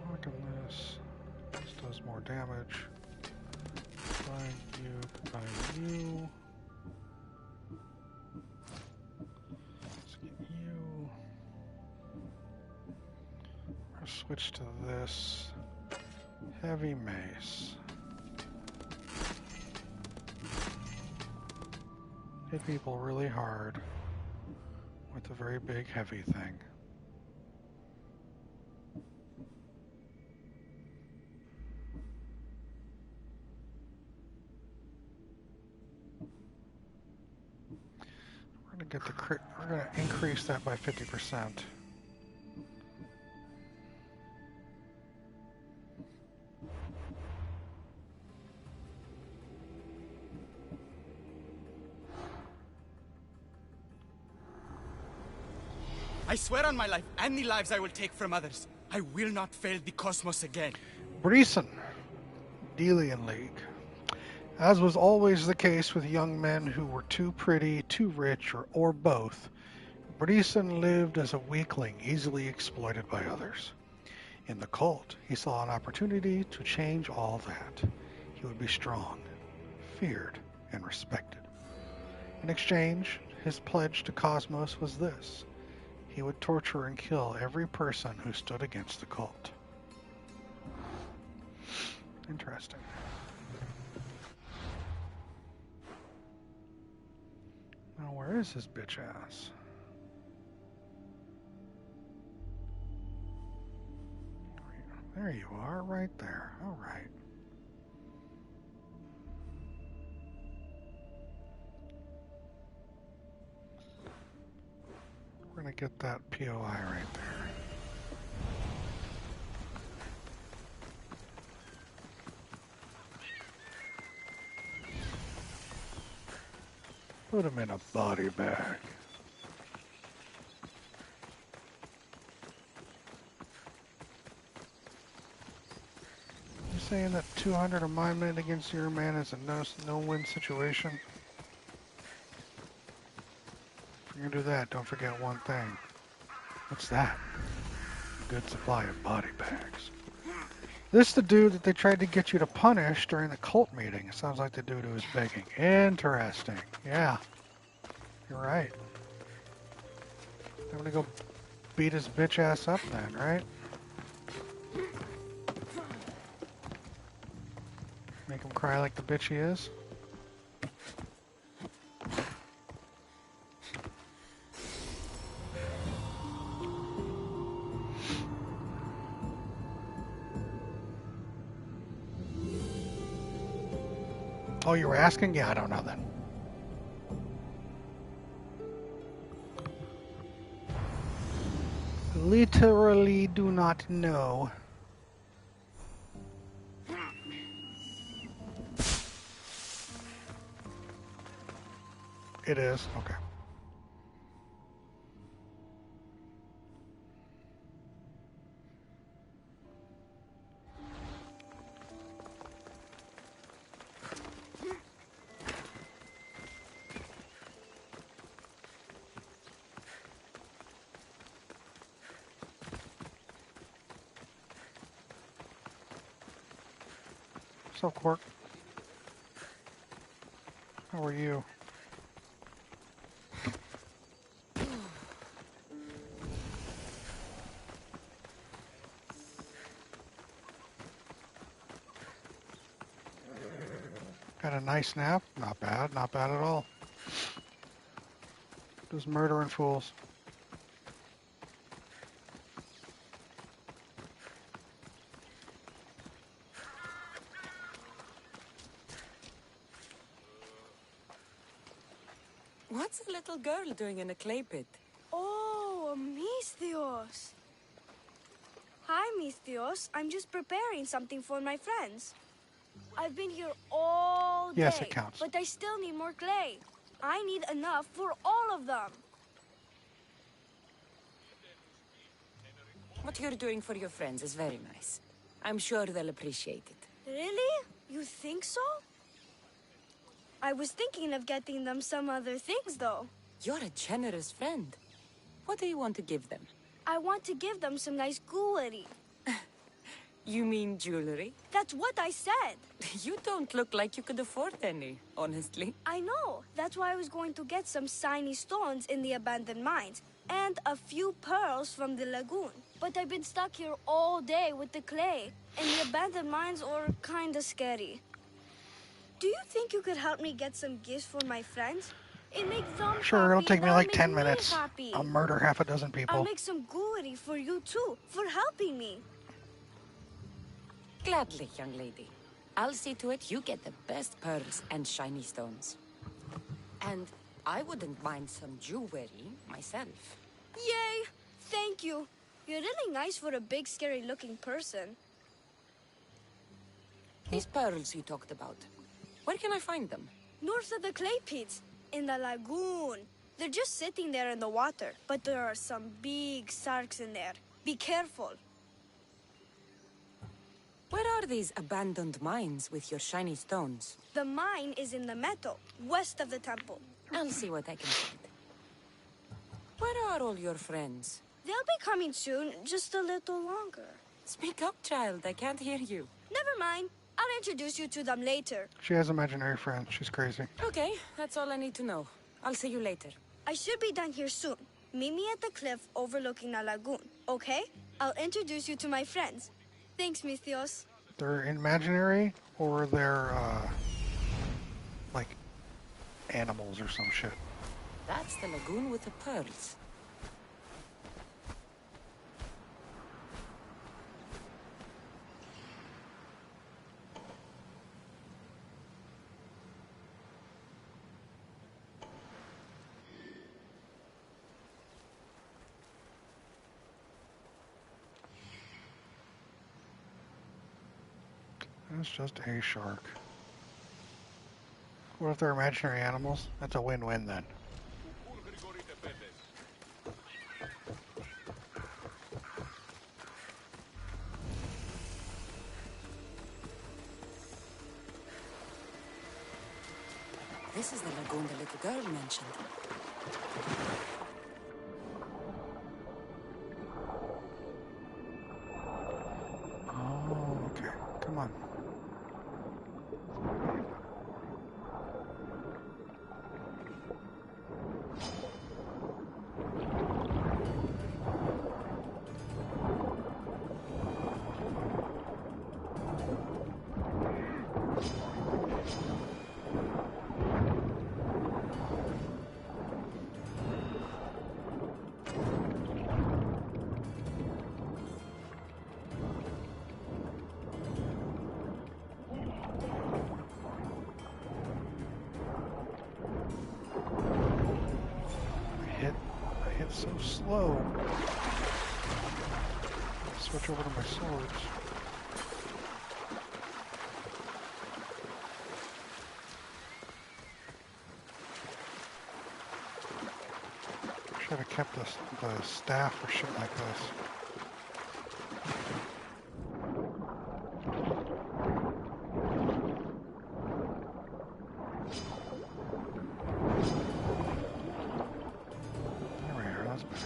Lock on this. This does more damage. Combine you. Switch to this heavy mace. Hit people really hard with a very big heavy thing. We're gonna get the crit. We're gonna increase that by 50%. I swear on my life and the lives I will take from others, I will not fail the cosmos again. Brisson, Delian League. As was always the case with young men who were too pretty, too rich, or both, Brisson lived as a weakling easily exploited by others. In the cult, he saw an opportunity to change all that. He would be strong, feared, and respected. In exchange, his pledge to Cosmos was this. He would torture and kill every person who stood against the cult. Interesting. Now, where is his bitch ass? There you are, right there. All right. We're going to get that POI right there. Put him in a body bag. You saying that 200 of my men against your man is a no-win situation? If you're gonna do that, don't forget one thing. What's that? A good supply of body bags. This the dude that they tried to get you to punish during the cult meeting. It sounds like the dude who was begging. Interesting. Yeah. You're right. I'm gonna go beat his bitch ass up then, right? Make him cry like the bitch he is. Oh, you were asking? Yeah, I don't know then. Literally do not know. It is? Okay. What's up, Quark? How are you? Got a nice nap? Not bad, not bad at all. Just murdering fools. What's a little girl doing in a clay pit? Oh, Misthios. Hi, Misthios. I'm just preparing something for my friends. I've been here all day. Yes, it counts. But I still need more clay. I need enough for all of them. What you're doing for your friends is very nice. I'm sure they'll appreciate it. Really? You think so? I was thinking of getting them some other things, though. You're a generous friend. What do you want to give them? I want to give them some nice jewelry. You mean jewelry? That's what I said. You don't look like you could afford any, honestly. I know. That's why I was going to get some shiny stones in the abandoned mines and a few pearls from the lagoon. But I've been stuck here all day with the clay, and the abandoned mines are kinda scary. Do you think you could help me get some gifts for my friends? It makes them Sure, happy, it'll take me that'll like make 10 me minutes. happy. I'll murder half a dozen people. I'll make some jewelry for you too, for helping me. Gladly, young lady. I'll see to it you get the best pearls and shiny stones. And I wouldn't mind some jewelry myself. Yay! Thank you. You're really nice for a big, scary-looking person. These pearls you talked about, where can I find them? North of the clay pits, in the lagoon. They're just sitting there in the water, but there are some big sharks in there. Be careful. Where are these abandoned mines with your shiny stones? The mine is in the meadow, west of the temple. I'll see what I can find. Where are all your friends? They'll be coming soon, just a little longer. Speak up, child. I can't hear you. Never mind. I'll introduce you to them later. She has imaginary friends. She's crazy. Okay, that's all I need to know. I'll see you later. I should be done here soon. Meet me at the cliff overlooking the lagoon, okay? I'll introduce you to my friends. Thanks, Misthios. They're imaginary, or they're, like, animals or some shit. That's the lagoon with the pearls. It's just a shark. What if they're imaginary animals? That's a win-win then. This is the lagoon the little girl mentioned. Oh, okay. Come on. So slow. Switch over to my swords. Should have kept the staff for shit like this. There we are, that's better.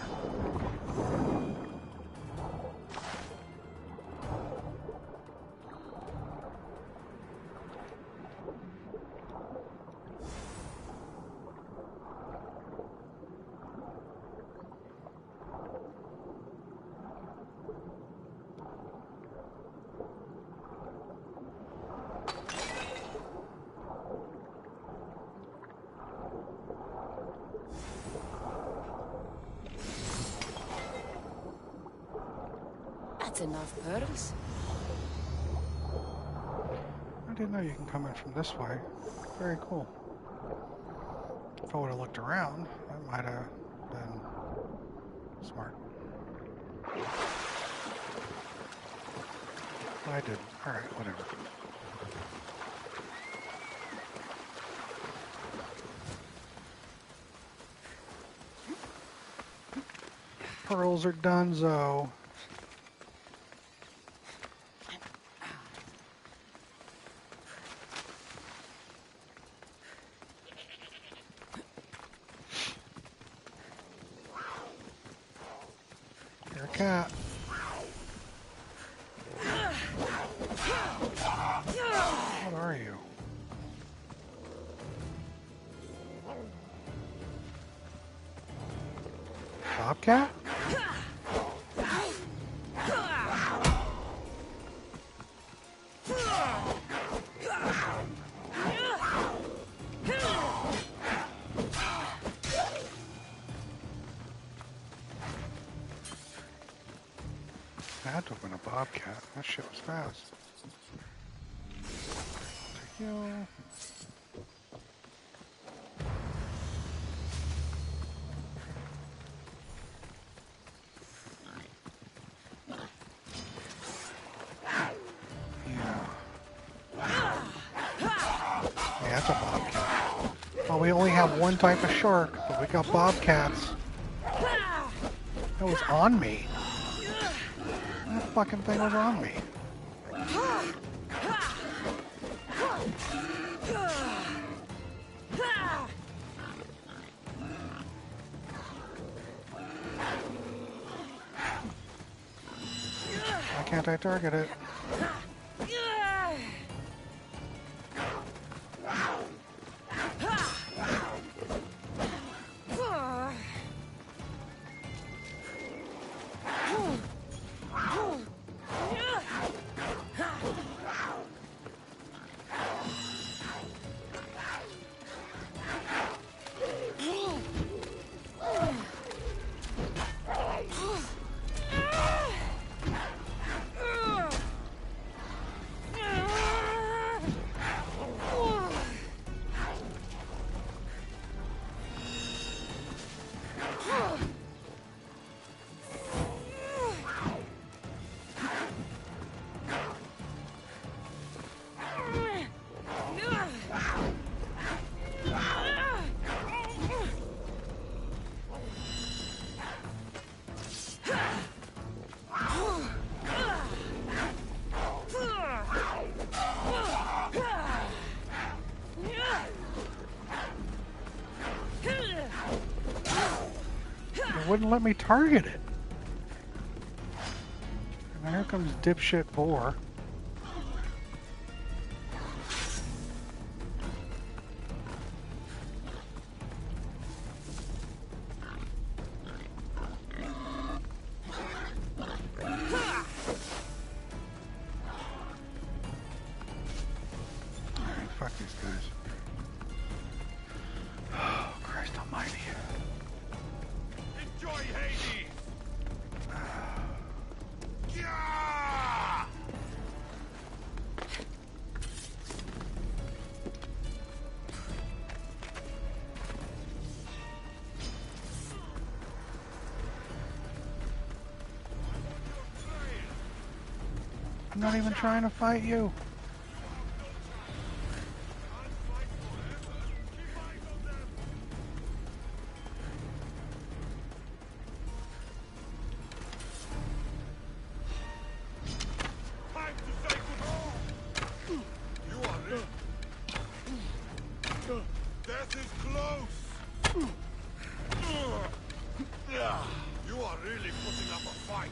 That's enough pearls. I didn't know you can come in from this way. Very cool. If I would have looked around, that might have been smart. I didn't. Alright, whatever. Pearls are donezo. You're a cat. What are you? Bobcat? I had to win a bobcat. That shit was fast. Take you. Yeah, that's a bobcat. Well, we only have one type of shark, but we got bobcats. That was on me. That fucking thing was on me. Why can't I target it? It wouldn't let me target it. And here comes dipshit boar. Alright, fuck these guys. Oh, Christ almighty. Enjoy Hades! I'm not even trying to fight you. Time to say goodbye. You are in. Death is close. You are really putting up a fight.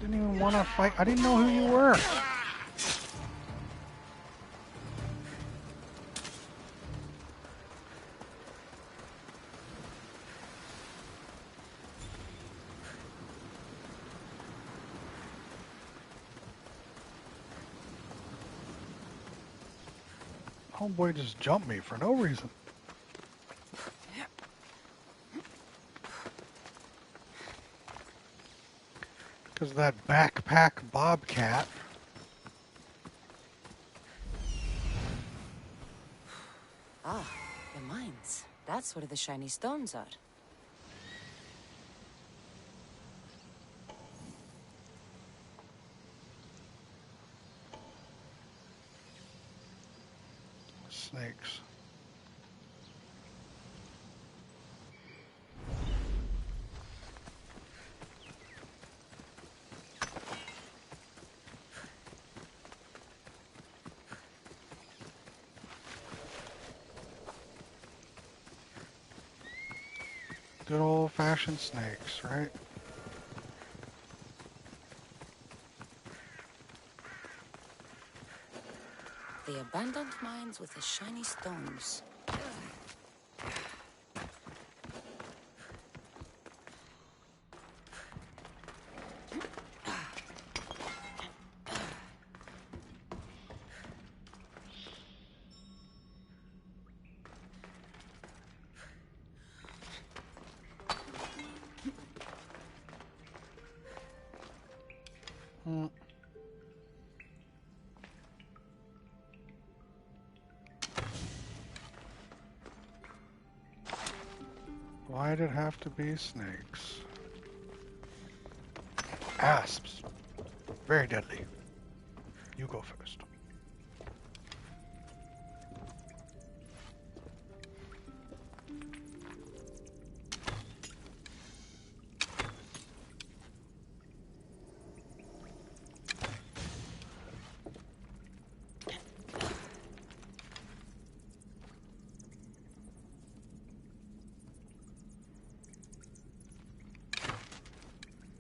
Didn't even want to fight. I didn't know who you were. Homeboy just jumped me for no reason. Because of that backpack bobcat. Ah, the mines. That's where the shiny stones are. Snakes. Good old-fashioned snakes, right? The abandoned mines with the shiny stones. Hmm. Why'd it have to be snakes? Asps. Very deadly. You go first.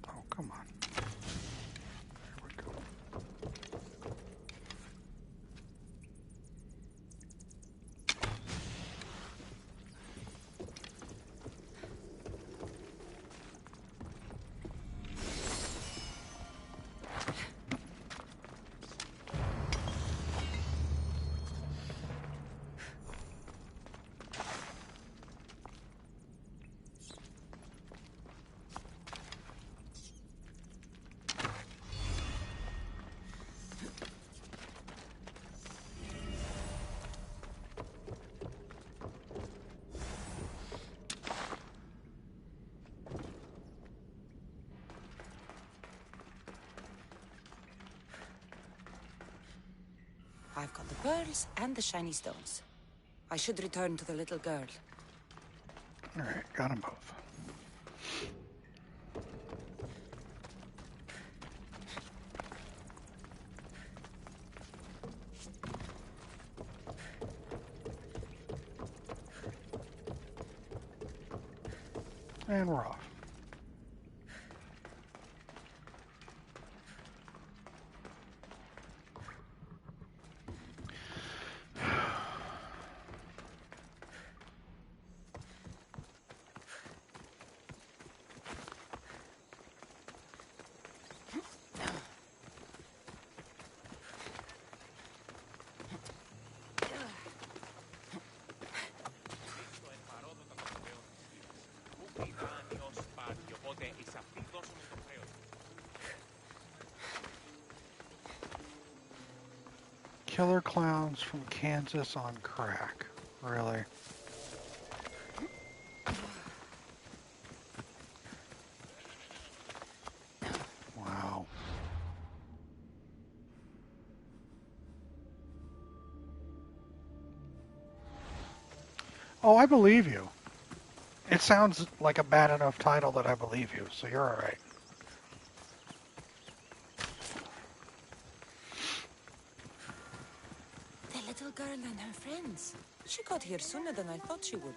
Oh, come on. Here we go. I've got the pearls and the shiny stones. I should return to the little girl. Alright, got them both. And we're off. Killer clowns from Kansas on crack. Really? Wow. Oh, I believe you. It sounds like a bad enough title that I believe you, so you're alright. The little girl and her friends. She got here sooner than I thought she would.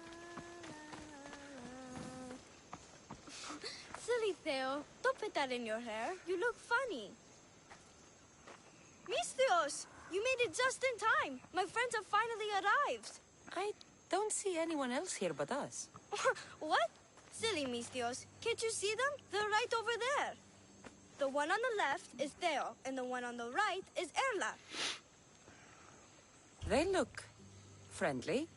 Silly Theo, don't put that in your hair. You look funny. Misthios, you made it just in time. My friends have finally arrived. I don't see anyone else here but us. What? Silly Misthios, can't you see them? They're right over there. The one on the left is Theo, and the one on the right is Erla. They look friendly,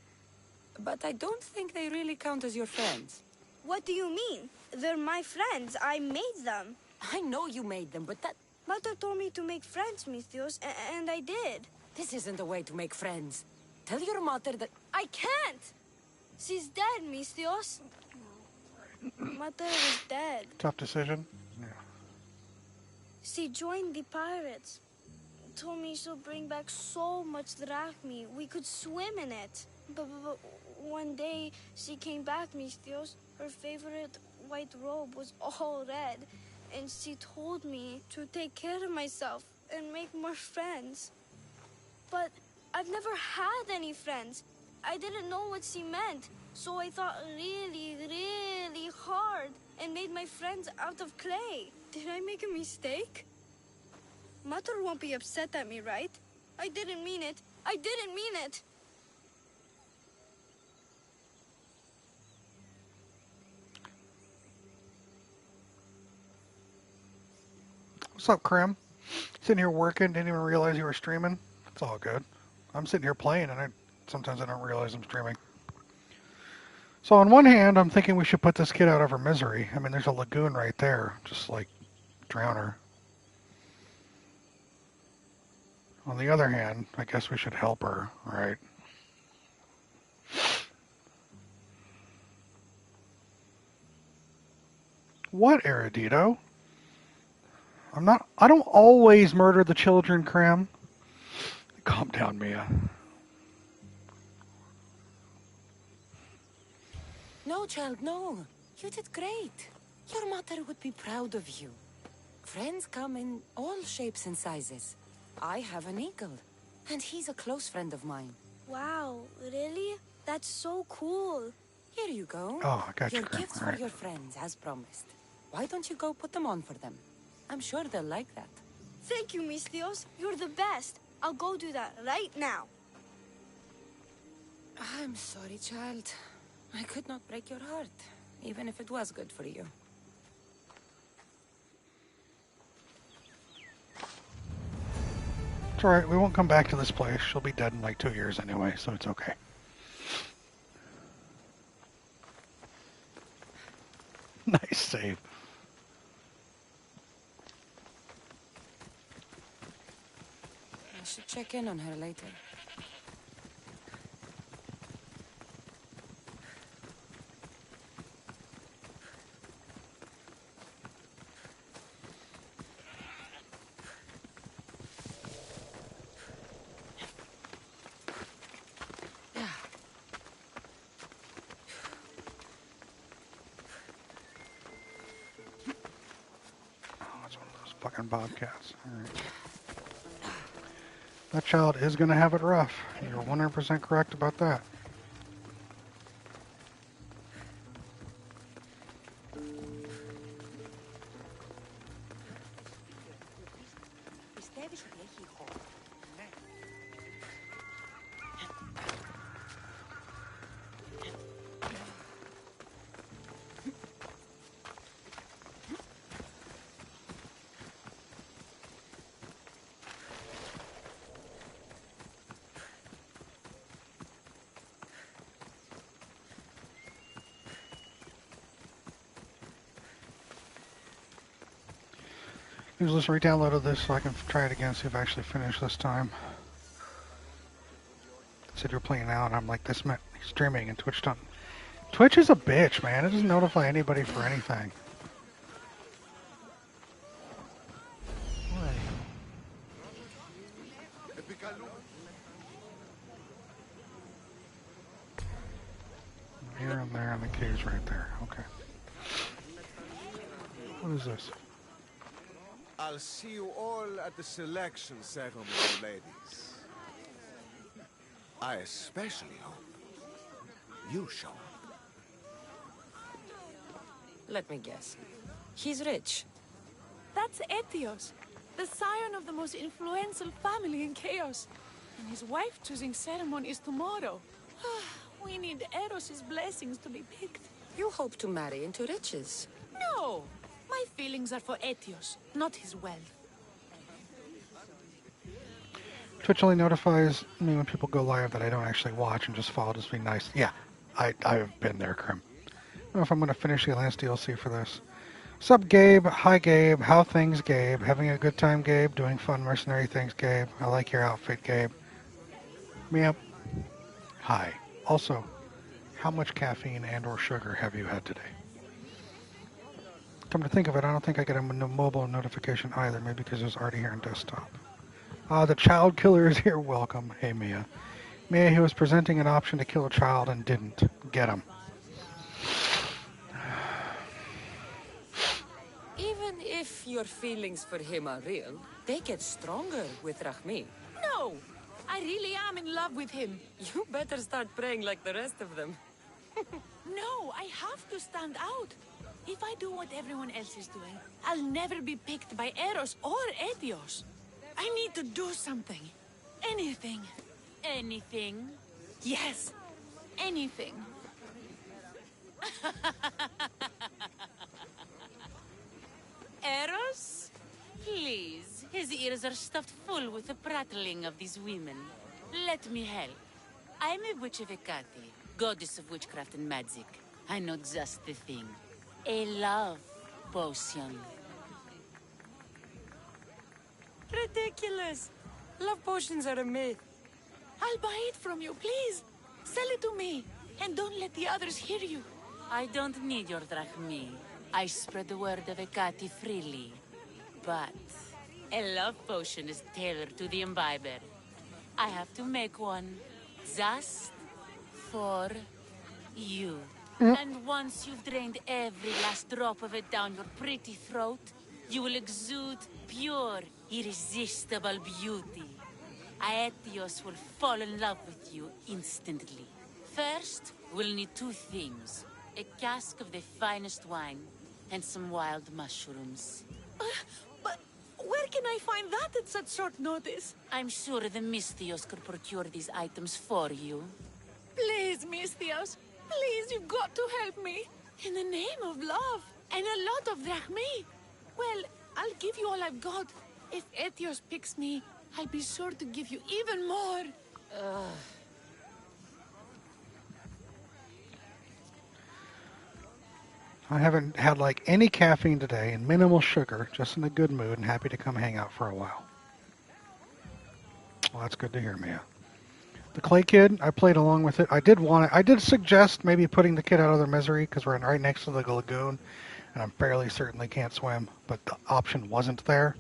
but I don't think they really count as your friends. What do you mean? They're my friends. I made them. I know you made them, but that... Mother told me to make friends, Misthios, and I did. This isn't the way to make friends. Tell your mother that... I can't! She's dead, Misthios. Mother is dead. Tough decision. Yeah. She joined the pirates. Told me she'll bring back so much drachmi. We could swim in it. But one day she came back, Misthios. Her favorite white robe was all red. And she told me to take care of myself and make more friends. But I've never had any friends. I didn't know what she meant. So I thought really, really hard and made my friends out of clay. Did I make a mistake? Mother won't be upset at me, right? I didn't mean it. I didn't mean it. What's up, Krim? Sitting here working, didn't even realize you were streaming. It's all good. I'm sitting here playing, and sometimes I don't realize I'm streaming. So on one hand, I'm thinking we should put this kid out of her misery. I mean, there's a lagoon right there. Just, like, drown her. On the other hand, I guess we should help her, right? What, Erudito? I don't always murder the children, Krim. Calm down, Mia. No, child, no. You did great. Your mother would be proud of you. Friends come in all shapes and sizes. I have an eagle, and he's a close friend of mine. Wow, really? That's so cool. Here you go. Oh, I got you, Your Krim. gifts All for right. your friends, as promised. Why don't you go put them on for them? I'm sure they'll like that. Thank you, Misthios. You're the best. I'll go do that right now. I'm sorry, child. I could not break your heart, even if it was good for you. It's alright, we won't come back to this place. She'll be dead in like 2 years anyway, so it's okay. Nice save. I should check in on her later. Fucking bobcats. All right. That child is going to have it rough. You're 100% correct about that. Just re-downloaded this so I can try it again, see if I actually finish this time. It said you're playing now, and I'm like, this meant streaming, and Twitch don't. Twitch is a bitch, man. It doesn't notify anybody for anything. here and there, and the cave's right there. Okay. What is this? I'll see you all at the selection ceremony, ladies. I especially hope you show up. Let me guess. He's rich. That's Etios, the scion of the most influential family in Chaos. And his wife-choosing ceremony is tomorrow. We need Eros's blessings to be picked. You hope to marry into riches. No! My feelings are for Etios, not his wealth. Twitch only notifies me when people go live that I don't actually watch and just follow, just be nice. Yeah, I've been there, Krim. I don't know if I'm going to finish the last DLC for this. Sup, Gabe? Hi, Gabe. How things, Gabe? Having a good time, Gabe? Doing fun mercenary things, Gabe? I like your outfit, Gabe. Yep. Hi. Also, how much caffeine and or sugar have you had today? Come to think of it, I don't think I get a mobile notification either, maybe because it was already here on desktop. The child killer is here. Welcome. Hey, Mia. Mia, he was presenting an option to kill a child and didn't. Get him. Even if your feelings for him are real, they get stronger with Rahmi. No! I really am in love with him. You better start praying like the rest of them. No, I have to stand out. If I do what everyone else is doing, I'll never be picked by Eros or Etios. I need to do something. Anything. Anything. Yes. Anything. Eros? Please. His ears are stuffed full with the prattling of these women. Let me help. I'm a witch of Hecate, goddess of witchcraft and magic. I know just the thing. A love potion. Ridiculous. Love potions are a myth. I'll buy it from you, please. Sell it to me, and don't let the others hear you. I don't need your drachmi. I spread the word of Hecate freely. But a love potion is tailored to the imbiber. I have to make one just for you. And once you've drained every last drop of it down your pretty throat, you will exude pure, irresistible beauty. Aetios will fall in love with you instantly. First, we'll need two things. A cask of the finest wine, and some wild mushrooms. But where can I find that at such short notice? I'm sure the Mystios could procure these items for you. Please, Mystios. Please, you've got to help me. In the name of love. And a lot of drachmi. Well, I'll give you all I've got. If Etios picks me, I'll be sure to give you even more. I haven't had like any caffeine today and minimal sugar, just in a good mood and happy to come hang out for a while. Well, that's good to hear, Mia. The Clay Kid, I played along with it. I did suggest maybe putting the kid out of their misery because we're right next to the lagoon and I'm fairly certain they can't swim, but the option wasn't there,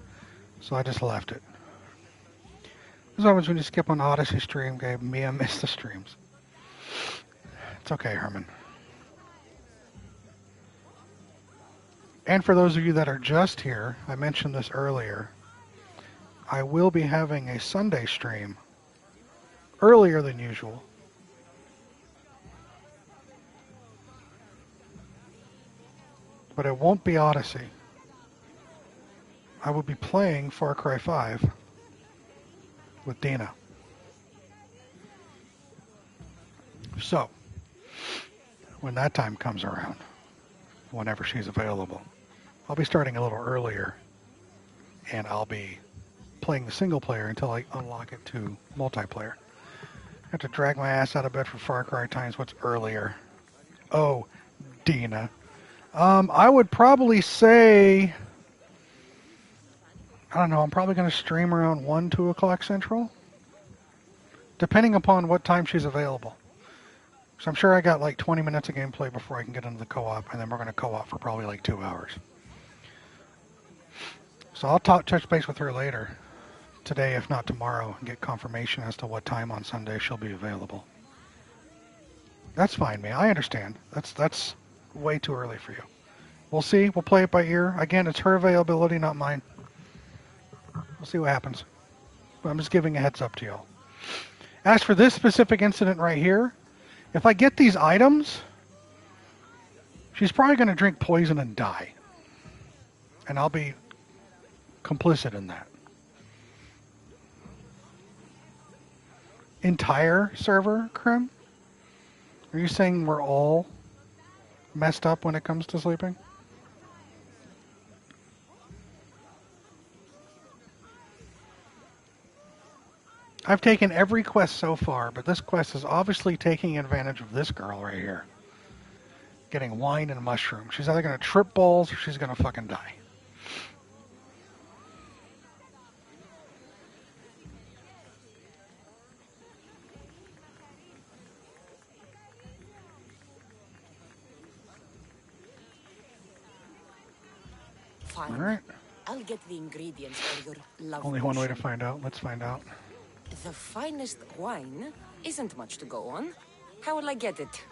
so I just left it. This happens when you skip on Odyssey stream, Gabe. Mia missed the streams. It's okay, Herman. And for those of you that are just here, I mentioned this earlier, I will be having a Sunday stream earlier than usual. But it won't be Odyssey. I will be playing Far Cry 5 with Dina. So, when that time comes around, whenever she's available, I'll be starting a little earlier, and I'll be playing the single player until I unlock it to multiplayer. I have to drag my ass out of bed for Far Cry times what's earlier. Oh, Dina. I would probably say, I don't know, I'm probably going to stream around 1, 2 o'clock Central, depending upon what time she's available. So I'm sure I got like 20 minutes of gameplay before I can get into the co-op, and then we're going to co-op for probably like 2 hours. So I'll touch base with her later, today if not tomorrow, and get confirmation as to what time on Sunday she'll be available. That's fine, man. I understand. That's way too early for you. We'll see. We'll play it by ear. Again, it's her availability, not mine. We'll see what happens. But I'm just giving a heads up to y'all. As for this specific incident right here, if I get these items, she's probably going to drink poison and die. And I'll be complicit in that. Entire server, Krim? Are you saying we're all messed up when it comes to sleeping? I've taken every quest so far, but this quest is obviously taking advantage of this girl right here. Getting wine and mushrooms. She's either going to trip balls or she's going to fucking die. Fine. All right. I'll get the ingredients for your love Only one way to potion. find out. Let's find out. The finest wine isn't much to go on. How will I get it?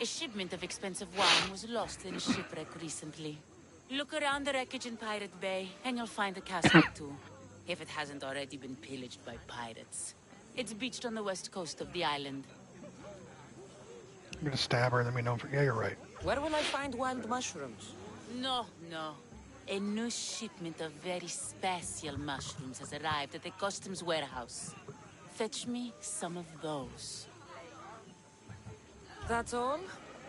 A shipment of expensive wine was lost in a shipwreck recently. Look around the wreckage in Pirate Bay, and you'll find the castle too. If it hasn't already been pillaged by pirates. It's beached on the west coast of the island. I'm going to stab her and let me know. Yeah, you're right. Where will I find wild mushrooms? No. A new shipment of very special mushrooms has arrived at the customs warehouse. Fetch me some of those. That's all?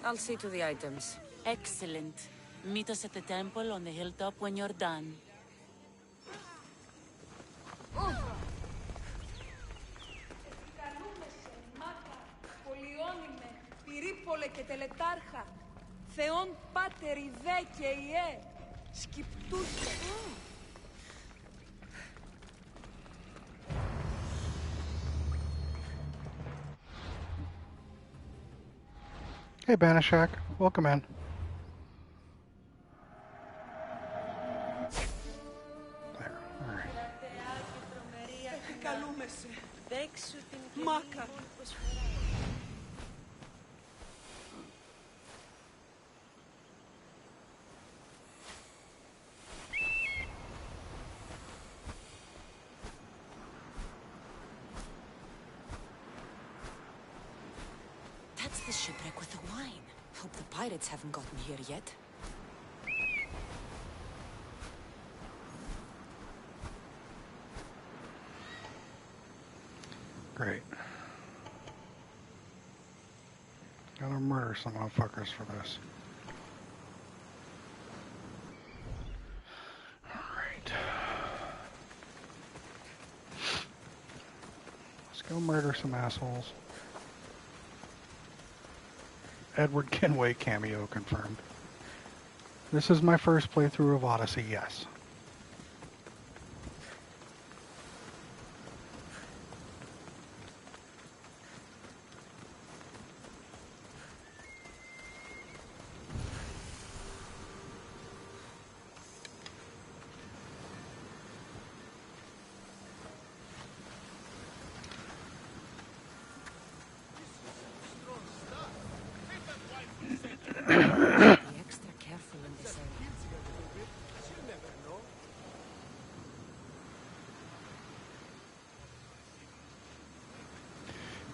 I'll see to the items. Excellent. Meet us at the temple on the hilltop when you're done. Θεόν πάτερ ιδέ και ιέ, σκυπτούσε. Hey, Banishak. Welcome in. There. All right. Επικαλούμεσαι. Μάκα. That's the shipwreck with the wine. Hope the pirates haven't gotten here yet. Great. Gotta murder some motherfuckers for this. Alright. Let's go murder some assholes. Edward Kenway cameo confirmed. This is my first playthrough of Odyssey, yes.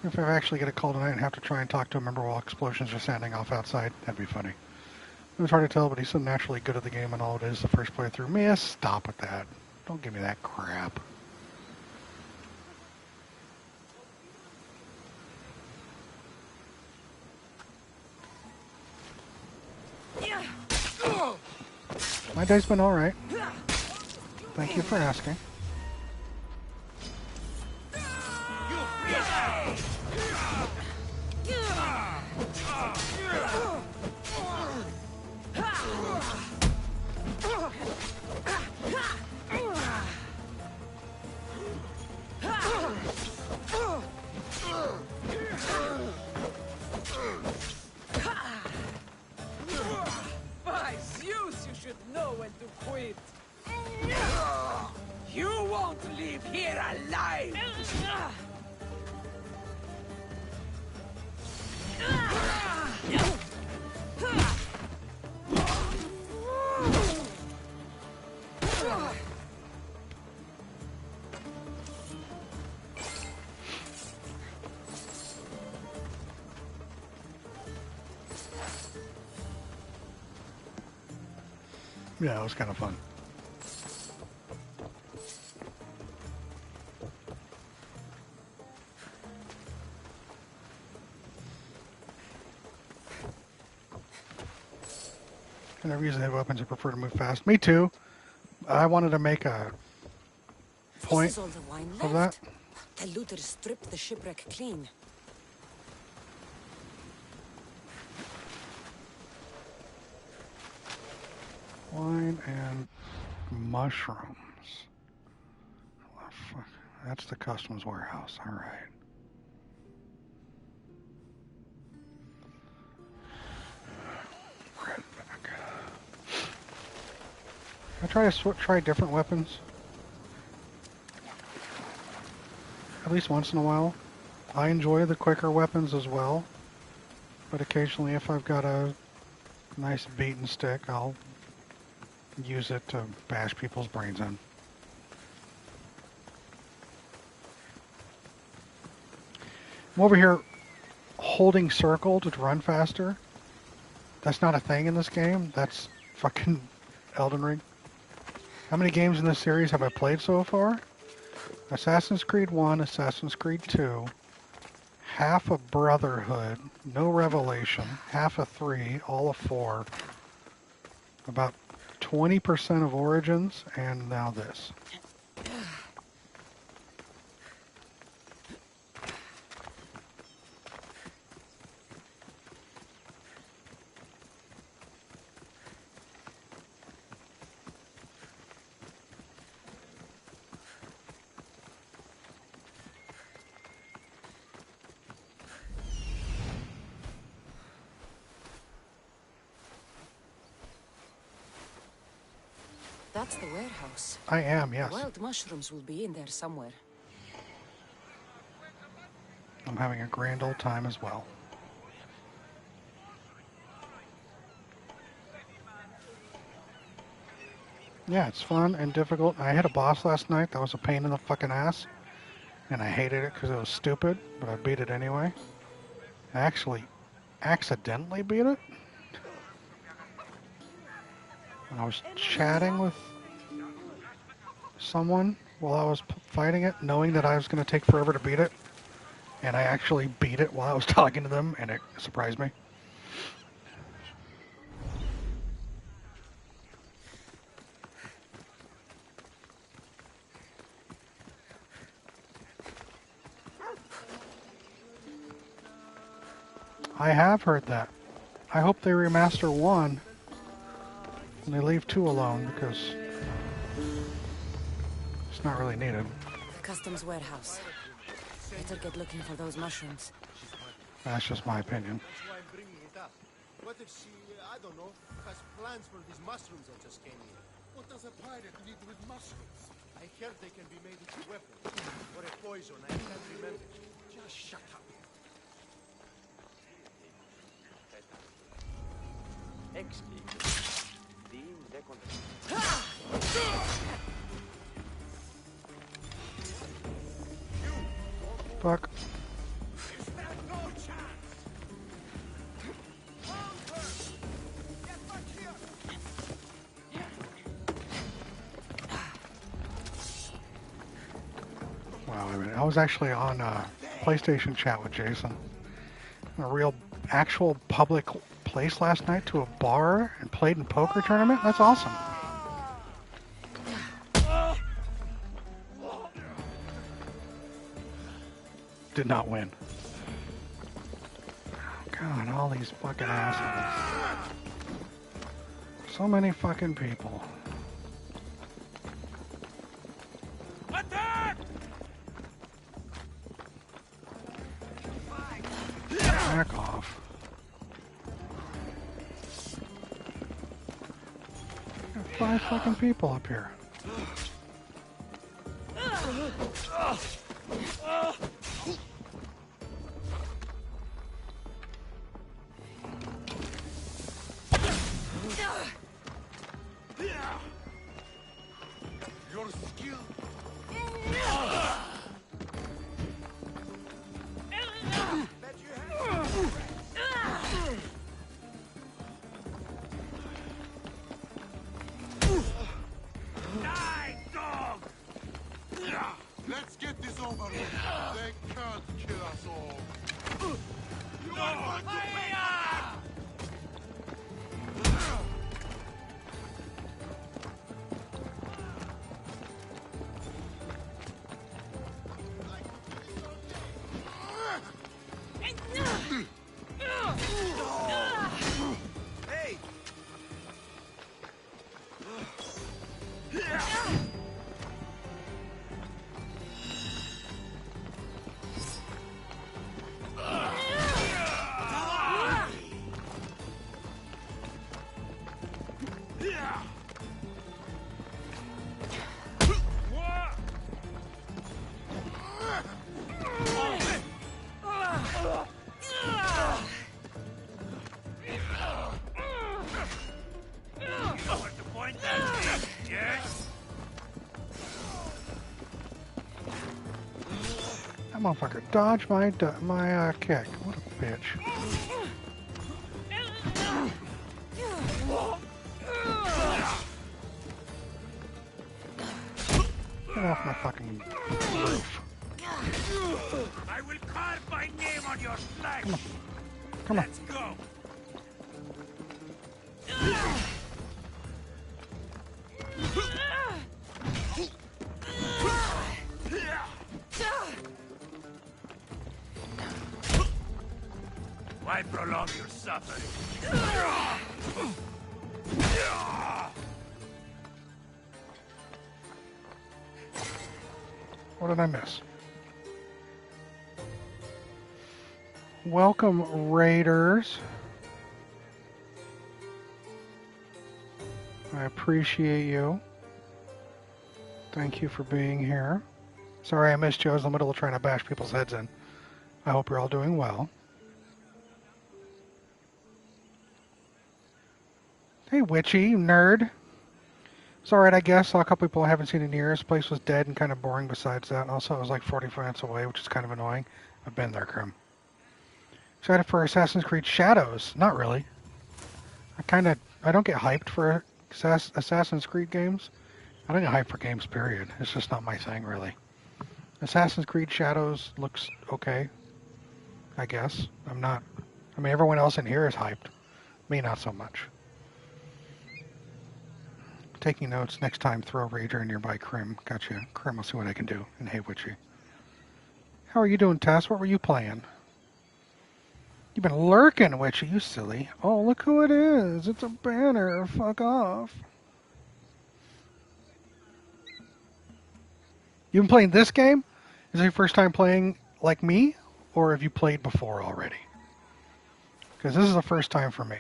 If I actually get a call tonight and have to try and talk to a member while explosions are sounding off outside, that'd be funny. It was hard to tell, but he's so naturally good at the game and all it is the first playthrough. Mia, stop with that. Don't give me that crap. My day's been alright. Thank you for asking. By Zeus, you should know when to quit. You Yeah, it was kind of fun. I never use the heavy weapons. I prefer to move fast. Me too. I wanted to make a point This is all the wine of left. that. The looters stripped the shipwreck clean. Wine and mushrooms. Oh, fuck. That's the customs warehouse. All right. Red back. I try to try different weapons. At least once in a while. I enjoy the quicker weapons as well. But occasionally if I've got a nice beaten stick, I'll use it to bash people's brains in. I'm over here holding circle to run faster. That's not a thing in this game. That's fucking Elden Ring. How many games in this series have I played so far? Assassin's Creed 1, Assassin's Creed 2, half of Brotherhood, no Revelation, half of 3, all of 4, about 20% of Origins, and now this. That's the warehouse. I am, yes. The wild mushrooms will be in there somewhere. I'm having a grand old time as well. Yeah, it's fun and difficult. I hit a boss last night that was a pain in the fucking ass. And I hated it because it was stupid, but I beat it anyway. I actually accidentally beat it. And I was chatting with someone while I was fighting it, knowing that I was going to take forever to beat it. And I actually beat it while I was talking to them, and it surprised me. I have heard that. I hope they remaster 1 and they leave 2 alone because it's not really needed. The customs warehouse. Better get looking for those mushrooms. That's just my opinion. That's why I'm bringing it up. What if she, I don't know, has plans for these mushrooms that just came in? What does a pirate need with mushrooms? I heard they can be made into weapons. Or a poison, I can't remember. Just shut up. Fuck. Wow, I was actually on PlayStation chat with Jason. A real, actual public place last night to a bar and played in a poker tournament. That's awesome. Did not win. God, all these fucking assholes. So many fucking people. Back off. Got 5 fucking people up here. Your skill. Hey! That motherfucker dodged my kick. What a bitch. Get off my fucking roof. I will carve my name on your flag. Come on. Let's go. Why prolong your suffering? What did I miss? Welcome, Raiders. I appreciate you. Thank you for being here. Sorry I missed you. I was in the middle of trying to bash people's heads in. I hope you're all doing well. Hey, Witchy, you nerd. It's alright, I guess. Saw a couple people I haven't seen in years. The place was dead and kind of boring besides that. And also, it was like 45 minutes away, which is kind of annoying. I've been there, Krim. Excited for Assassin's Creed Shadows. Not really. I don't get hyped for Assassin's Creed games. I don't get hyped for games, period. It's just not my thing, really. Assassin's Creed Shadows looks okay, I guess. I mean, everyone else in here is hyped. Me, not so much. Taking notes. Next time, throw Rager nearby Krim. Gotcha. Krim, I'll see what I can do. And hey, Witchy. How are you doing, Tess? What were you playing? You've been lurking, Witchy, you silly. Oh, look who it is. It's a banner. Fuck off. You've been playing this game? Is it your first time playing like me? Or have you played before already? Because this is the first time for me.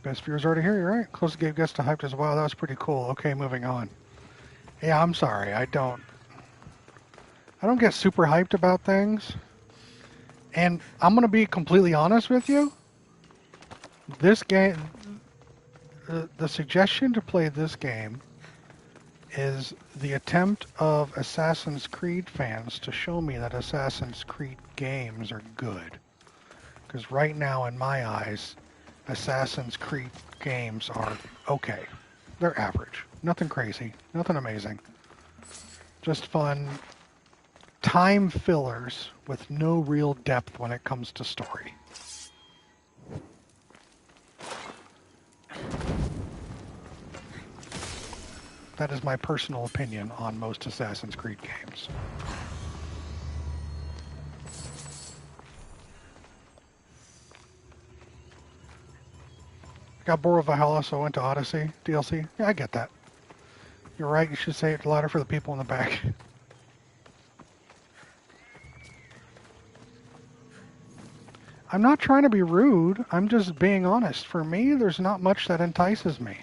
Best viewers already here, you're right. Close to gave guests to hyped as well. That was pretty cool. Okay, moving on. Yeah, I'm sorry. I don't get super hyped about things. And I'm going to be completely honest with you. This game, the suggestion to play this game is the attempt of Assassin's Creed fans to show me that Assassin's Creed games are good. Because right now, in my eyes, Assassin's Creed games are okay. They're average. Nothing crazy. Nothing amazing. Just fun time fillers with no real depth when it comes to story. That is my personal opinion on most Assassin's Creed games. I got bored of Valhalla, so I went to Odyssey DLC. Yeah, I get that. You're right, you should say it louder for the people in the back. I'm not trying to be rude, I'm just being honest. For me, there's not much that entices me.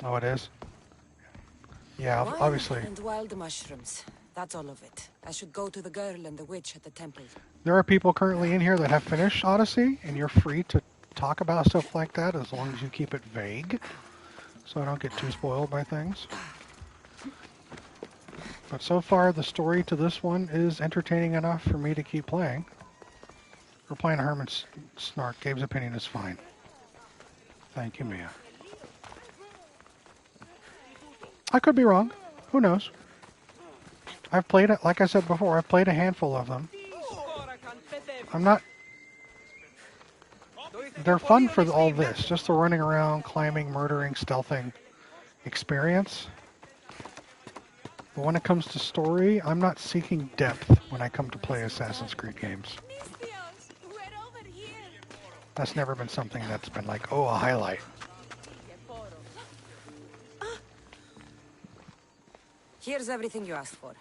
Oh, it is? Yeah, Wine obviously. and wild mushrooms. That's all of it. I should go to the girl and the witch at the temple. There are people currently in here that have finished Odyssey, and you're free to talk about stuff like that as long as you keep it vague, so I don't get too spoiled by things. But so far, the story to this one is entertaining enough for me to keep playing. We're playing Herman's Snark. Gabe's opinion is fine. Thank you, Mia. I could be wrong. Who knows? I've played it, like I said before, I've played a handful of them. I'm not... They're fun for all this, just the running around, climbing, murdering, stealthing experience. But when it comes to story, I'm not seeking depth when I come to play Assassin's Creed games. That's never been something that's been like, oh, a highlight. Here's everything you asked for.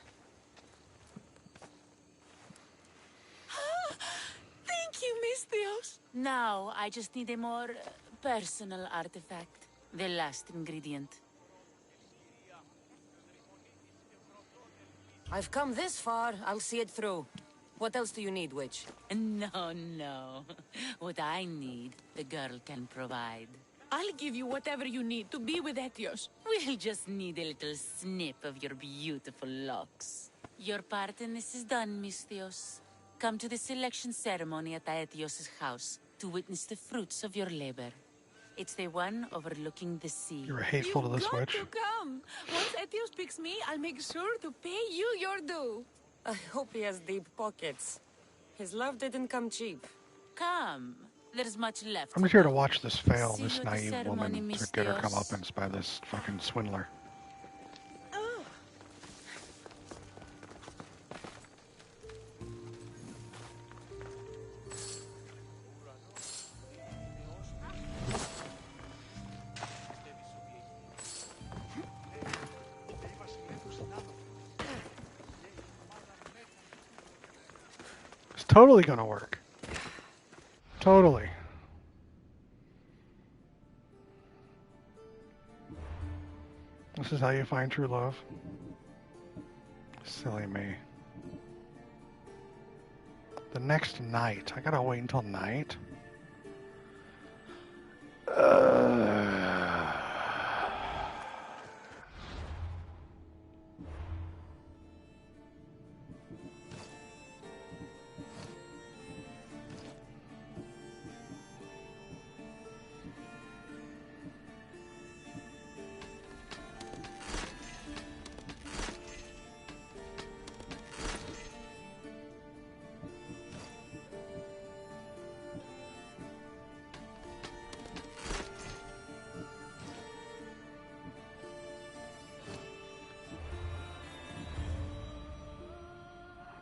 Thank you, Miss Theos. Now, I just need a more personal artifact. The last ingredient. I've come this far, I'll see it through. What else do you need, witch? No, no. What I need, the girl can provide. I'll give you whatever you need to be with Etios. We'll just need a little snip of your beautiful locks. Your part in this is done, Miss Theos. Come to the selection ceremony at Aetios' house to witness the fruits of your labor. It's the one overlooking the sea. You're hateful to this witch. You come. Once Etios picks me, I'll make sure to pay you your due. I hope he has deep pockets. His love didn't come cheap. Come. There's much left. I'm just here to watch this fail, See this you at the naive ceremony, woman, Miss to get her Theos. comeuppance by this fucking swindler. It's totally gonna work. Totally. This is how you find true love. Silly me. The next night. I gotta wait until night.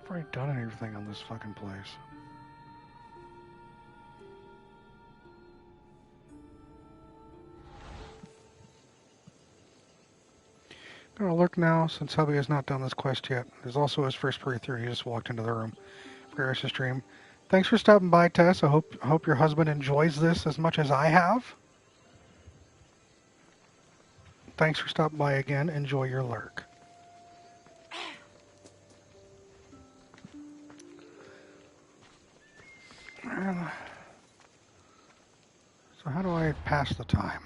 I've already done everything on this fucking place. I'm gonna look now, since hubby has not done this quest yet. There's also his first playthrough. He just walked into the room for your stream. Thanks for stopping by, Tess. I hope your husband enjoys this as much as I have. Thanks for stopping by again. Enjoy your lurk. So how do I pass the time?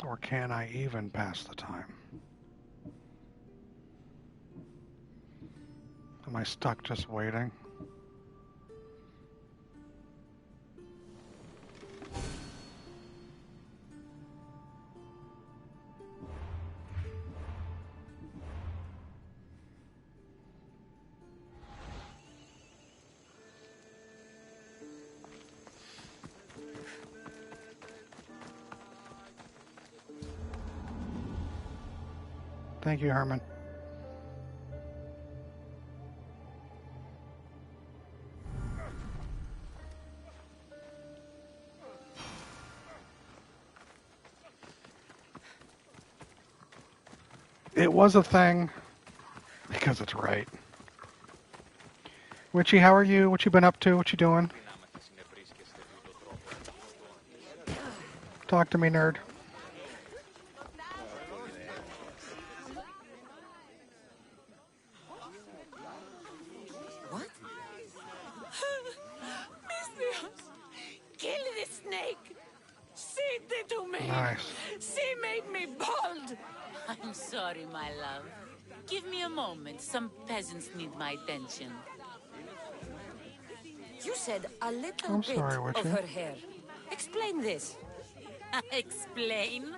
Or can I even pass the time? Am I stuck just waiting? Thank you, Herman. It was a thing. Because it's right. Witchy, how are you? What you been up to? What you doing? Talk to me, nerd. What? Misthios! Kill the snake! She did to me! Nice. She made me bald! I'm sorry, my love. Give me a moment. Some peasants need my attention. You said a little I'm bit sorry, of Witchy. her hair. Explain this. Explain?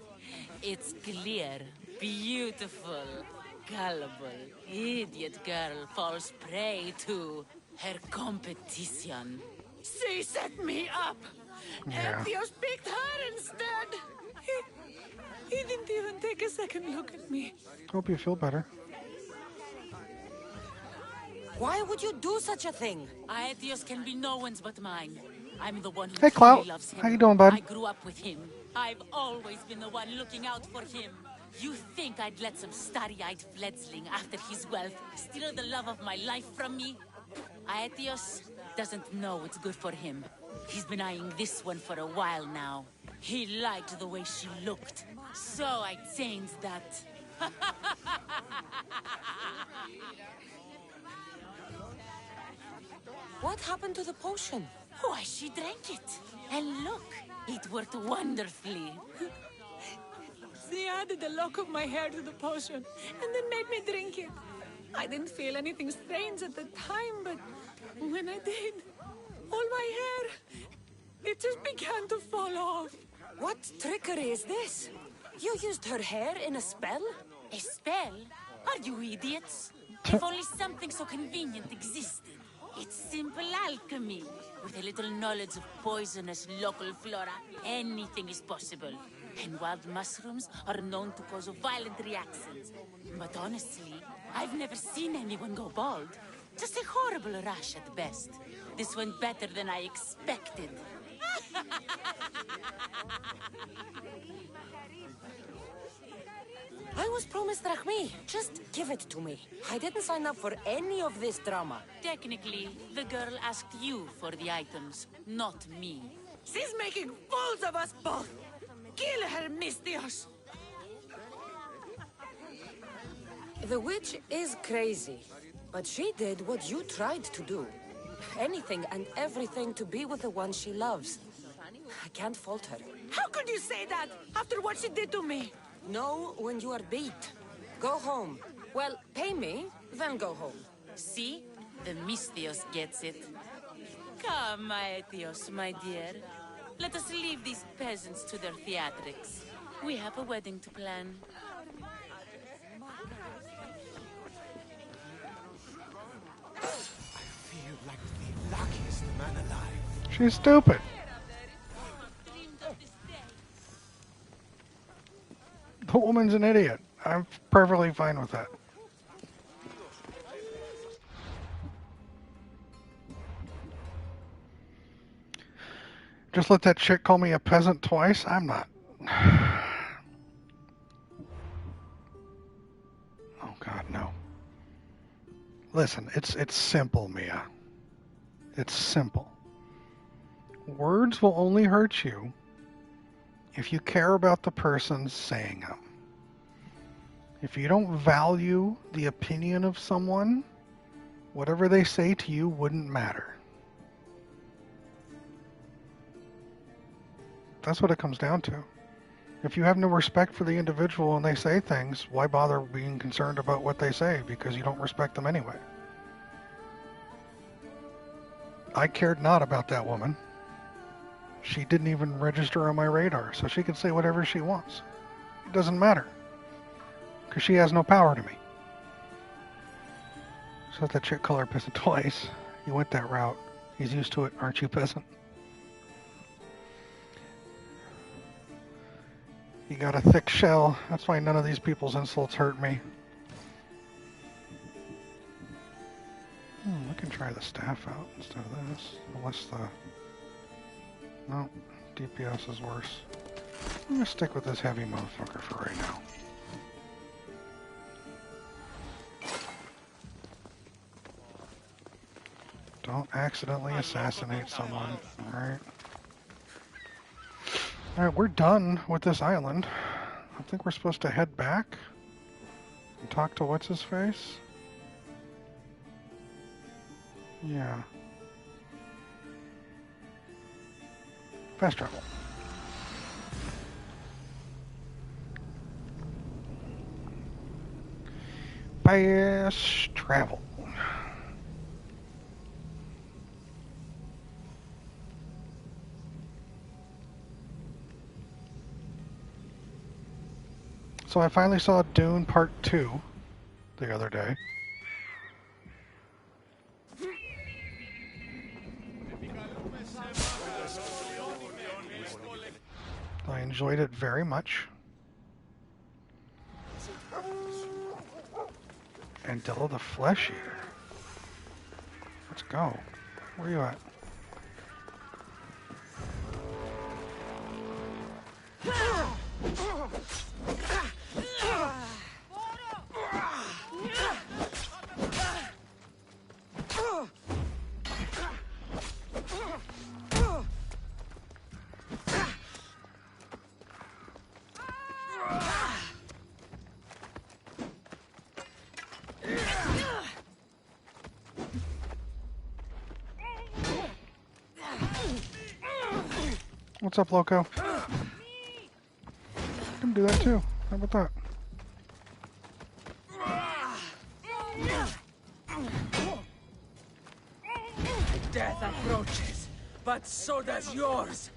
It's clear, beautiful, gullible, idiot girl falls prey to her competition. She set me up! Yeah. Ethios picked her instead! He didn't even take a second look at me. Hope you feel better. Why would you do such a thing? Aetios can be no one's but mine. I'm the one who Hey, truly Clout. loves him. How you doing, bud? I grew up with him. I've always been the one looking out for him. You think I'd let some starry-eyed fledgling after his wealth steal the love of my life from me? Aetios doesn't know what's good for him. He's been eyeing this one for a while now. He liked the way she looked, so I changed that. What happened to the potion? Why, she drank it. And look, it worked wonderfully. She added a lock of my hair to the potion, and then made me drink it. I didn't feel anything strange at the time, but when I did, all my hair, it just began to fall off. What trickery is this? You used her hair in a spell? A spell? Are you idiots? If only something so convenient existed. It's simple alchemy. With a little knowledge of poisonous local flora, anything is possible. And wild mushrooms are known to cause violent reactions. But honestly, I've never seen anyone go bald. Just a horrible rash at best. This went better than I expected. I was promised Drachmi. Just give it to me. I didn't sign up for any of this drama. Technically, the girl asked you for the items, not me. She's making fools of us both. Kill her, Misthios. The witch is crazy, but she did what you tried to do. Anything and everything to be with the one she loves. I can't fault her. How could you say that after what she did to me? Know when you are beat. Go home. Well, pay me, then go home. See? The Misthios gets it. Come, Aetios, my dear. Let us leave these peasants to their theatrics. We have a wedding to plan. I feel like the luckiest man alive. She's stupid. The woman's an idiot. I'm perfectly fine with that. Just let that chick call me a peasant twice? I'm not. Oh God, no. Listen, it's simple, Mia. It's simple. Words will only hurt you if you care about the person saying them. If you don't value the opinion of someone, whatever they say to you wouldn't matter. That's what it comes down to. If you have no respect for the individual and they say things, why bother being concerned about what they say? Because you don't respect them anyway. I cared not about that woman. She didn't even register on my radar, so she can say whatever she wants. It doesn't matter. Because she has no power to me. So let that chick call her peasant twice. You went that route. He's used to it, aren't you, peasant? You got a thick shell. That's why none of these people's insults hurt me. I can try the staff out instead of this. Unless the... No, DPS is worse. I'm going to stick with this heavy motherfucker for right now. Don't accidentally assassinate someone. Alright. Alright, we're done with this island. I think we're supposed to head back and talk to what's-his-face. Yeah. Fast travel. Fast travel. So I finally saw Dune Part 2 the other day. I enjoyed it very much. And Dilla the Flesh Eater. Let's go. Where are you at? What's up, Loco? I can do that too. How about that? Death approaches, but so does yours.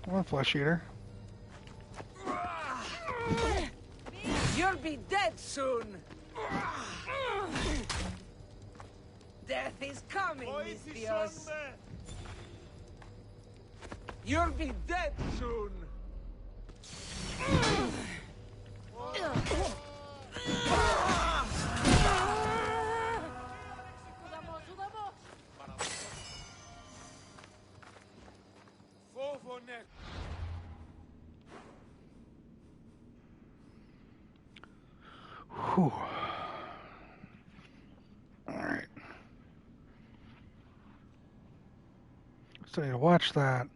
One Flesh Eater. You'll be dead soon. Death is coming, Mistios. You'll be dead soon. Whew. Alright. Still need to watch that.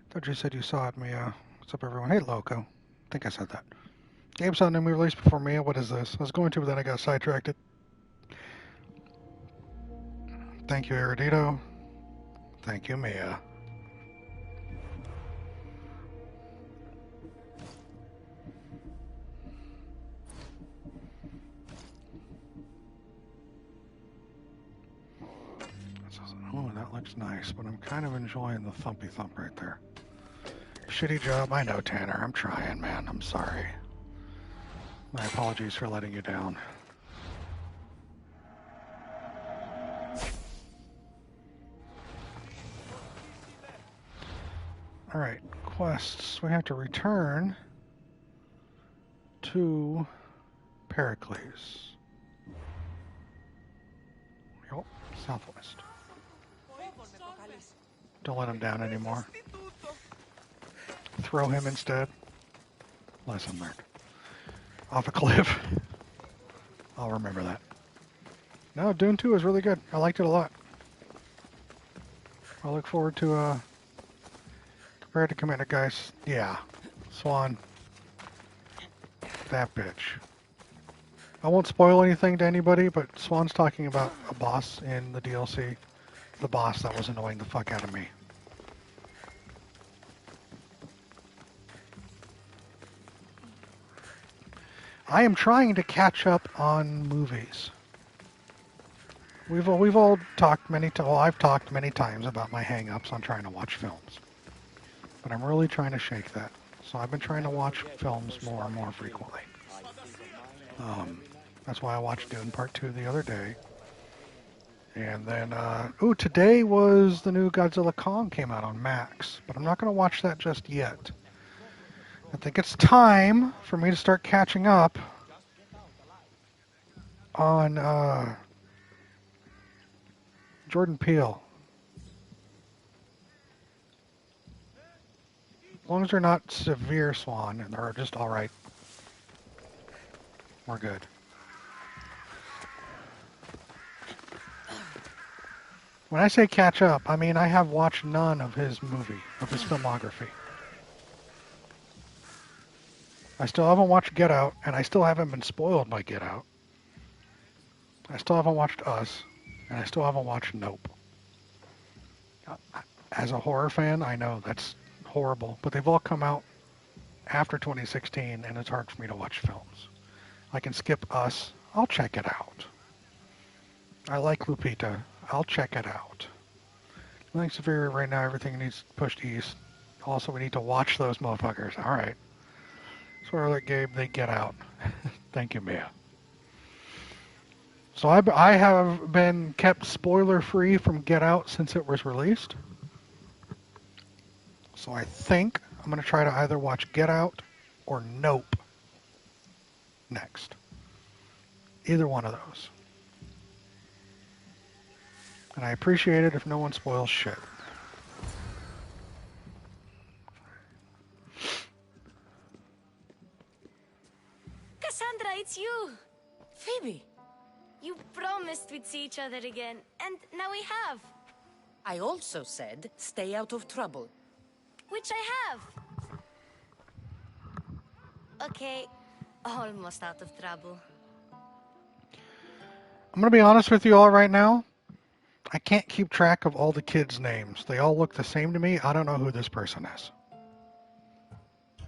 Thought you said you saw it, Mia. What's up, everyone? Hey, Loco. I think I said that. Game saw a new movie released before Mia. What is this? I was going to, but then I got sidetracked. Thank you, Erudito. Thank you, Mia. Oh, that looks nice, but I'm kind of enjoying the thumpy thump right there. Shitty job. I know, Tanner. I'm trying, man. I'm sorry. My apologies for letting you down. Alright, quests. We have to return to Pericles. Yup, southwest. Don't let him down anymore. Throw him instead. Lesson learned. Off a cliff. I'll remember that. No, Dune 2 is really good. I liked it a lot. I look forward to, compared to Commander Guys, yeah. Swan. That bitch. I won't spoil anything to anybody, but Swan's talking about a boss in the DLC. The boss that was annoying the fuck out of me. I am trying to catch up on movies. We've all talked many times. Well, I've talked many times about my hang-ups on trying to watch films, but I'm really trying to shake that. So I've been trying to watch films more and more frequently. That's why I watched Dune Part 2 the other day, And then, today was the new Godzilla Kong came out on Max, but I'm not going to watch that just yet. I think it's time for me to start catching up on Jordan Peele. As long as they're not severe Swan and they're just all right, we're good. When I say catch up, I mean I have watched none of his filmography. I still haven't watched Get Out, and I still haven't been spoiled by Get Out. I still haven't watched Us, and I still haven't watched Nope. As a horror fan, I know that's horrible, but they've all come out after 2016, and it's hard for me to watch films. I can skip Us. I'll check it out. I like Lupita. I'll check it out. I think Severe right now, everything needs pushed east. Also, we need to watch those motherfuckers. All right. Swear like Gabe, they Get Out. Thank you, Mia. So I have been kept spoiler-free from Get Out since it was released. So I think I'm going to try to either watch Get Out or Nope next. Either one of those. And I appreciate it if no one spoils shit. Cassandra, it's you! Phoebe! You promised we'd see each other again, and now we have. I also said, stay out of trouble. Which I have. Okay, almost out of trouble. I'm going to be honest with you all right now. I can't keep track of all the kids' names. They all look the same to me. I don't know who this person is.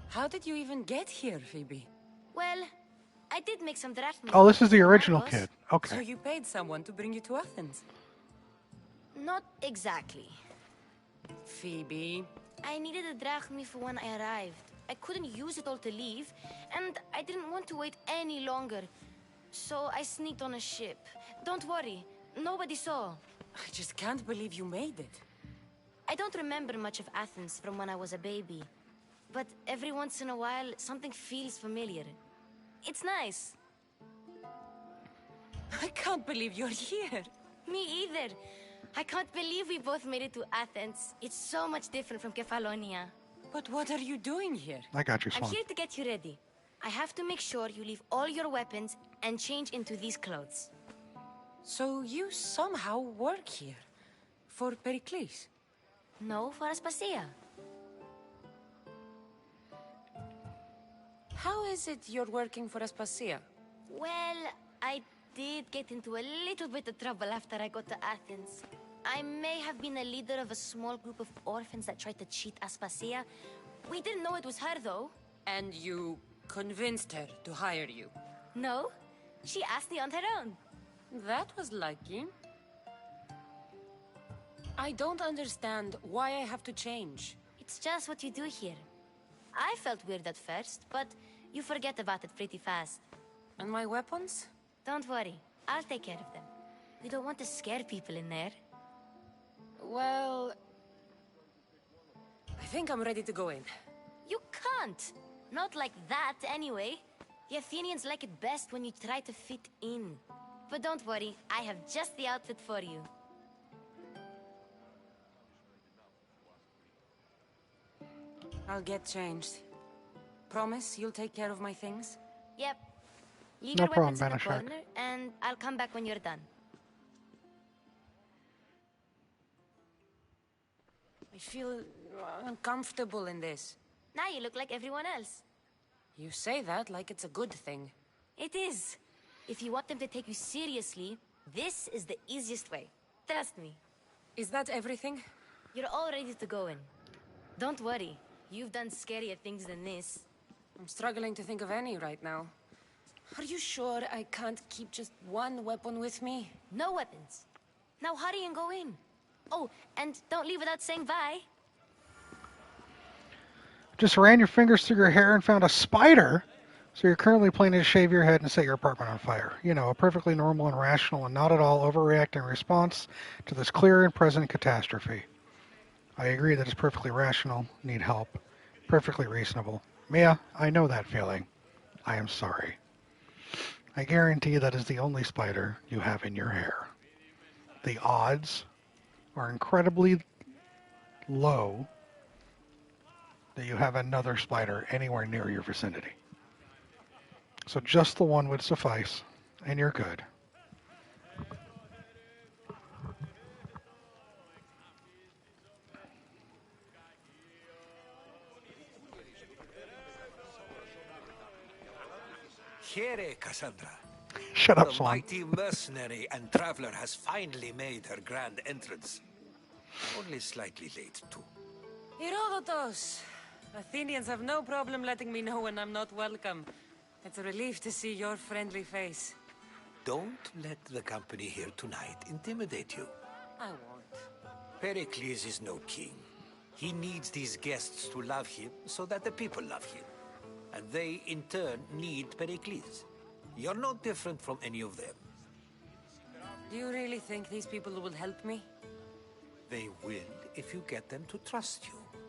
How did you even get here, Phoebe? Well, I did make some drachma. Oh, this is the original kid. Okay. So you paid someone to bring you to Athens? Not exactly. Phoebe. I needed a drachma for when I arrived. I couldn't use it all to leave, and I didn't want to wait any longer. So I sneaked on a ship. Don't worry, nobody saw. I just can't believe you made it. I don't remember much of Athens from when I was a baby. But every once in a while, something feels familiar. It's nice. I can't believe you're here. Me either. I can't believe we both made it to Athens. It's so much different from Kefalonia. But what are you doing here? I got you, Swan. I'm here to get you ready. I have to make sure you leave all your weapons and change into these clothes. So you somehow work here? For Pericles? No, for Aspasia. How is it you're working for Aspasia? Well, I did get into a little bit of trouble after I got to Athens. I may have been a leader of a small group of orphans that tried to cheat Aspasia. We didn't know it was her, though. And you convinced her to hire you? No, she asked me on her own. That was lucky. I don't understand why I have to change. It's just what you do here. I felt weird at first, but you forget about it pretty fast. And my weapons? Don't worry, I'll take care of them. We don't want to scare people in there. Well, I think I'm ready to go in. You can't. Not like that, anyway. The Athenians like it best when you try to fit in. But don't worry, I have just the outfit for you. I'll get changed. Promise you'll take care of my things? Yep. Leave No your problem, weapons in the Banishak. corner, and I'll come back when you're done. I feel uncomfortable in this. Now you look like everyone else. You say that like it's a good thing. It is. If you want them to take you seriously, this is the easiest way. Trust me. Is that everything? You're all ready to go in. Don't worry. You've done scarier things than this. I'm struggling to think of any right now. Are you sure I can't keep just one weapon with me? No weapons. Now hurry and go in. Oh, and don't leave without saying bye. Just ran your fingers through your hair and found a spider? So you're currently planning to shave your head and set your apartment on fire. You know, a perfectly normal and rational and not at all overreacting response to this clear and present catastrophe. I agree that it's perfectly rational, need help, perfectly reasonable. Mia, I know that feeling. I am sorry. I guarantee that is the only spider you have in your hair. The odds are incredibly low that you have another spider anywhere near your vicinity. So just the one would suffice, and you're good. Here, Cassandra. Shut up, The Swan. mighty mercenary and traveler has finally made her grand entrance. Only slightly late, too. Herodotus! Athenians have no problem letting me know when I'm not welcome. It's a relief to see your friendly face. Don't let the company here tonight intimidate you. I won't. Pericles is no king. He needs these guests to love him so that the people love him. And they, in turn, need Pericles. You're no different from any of them. Do you really think these people will help me? They will if you get them to trust you.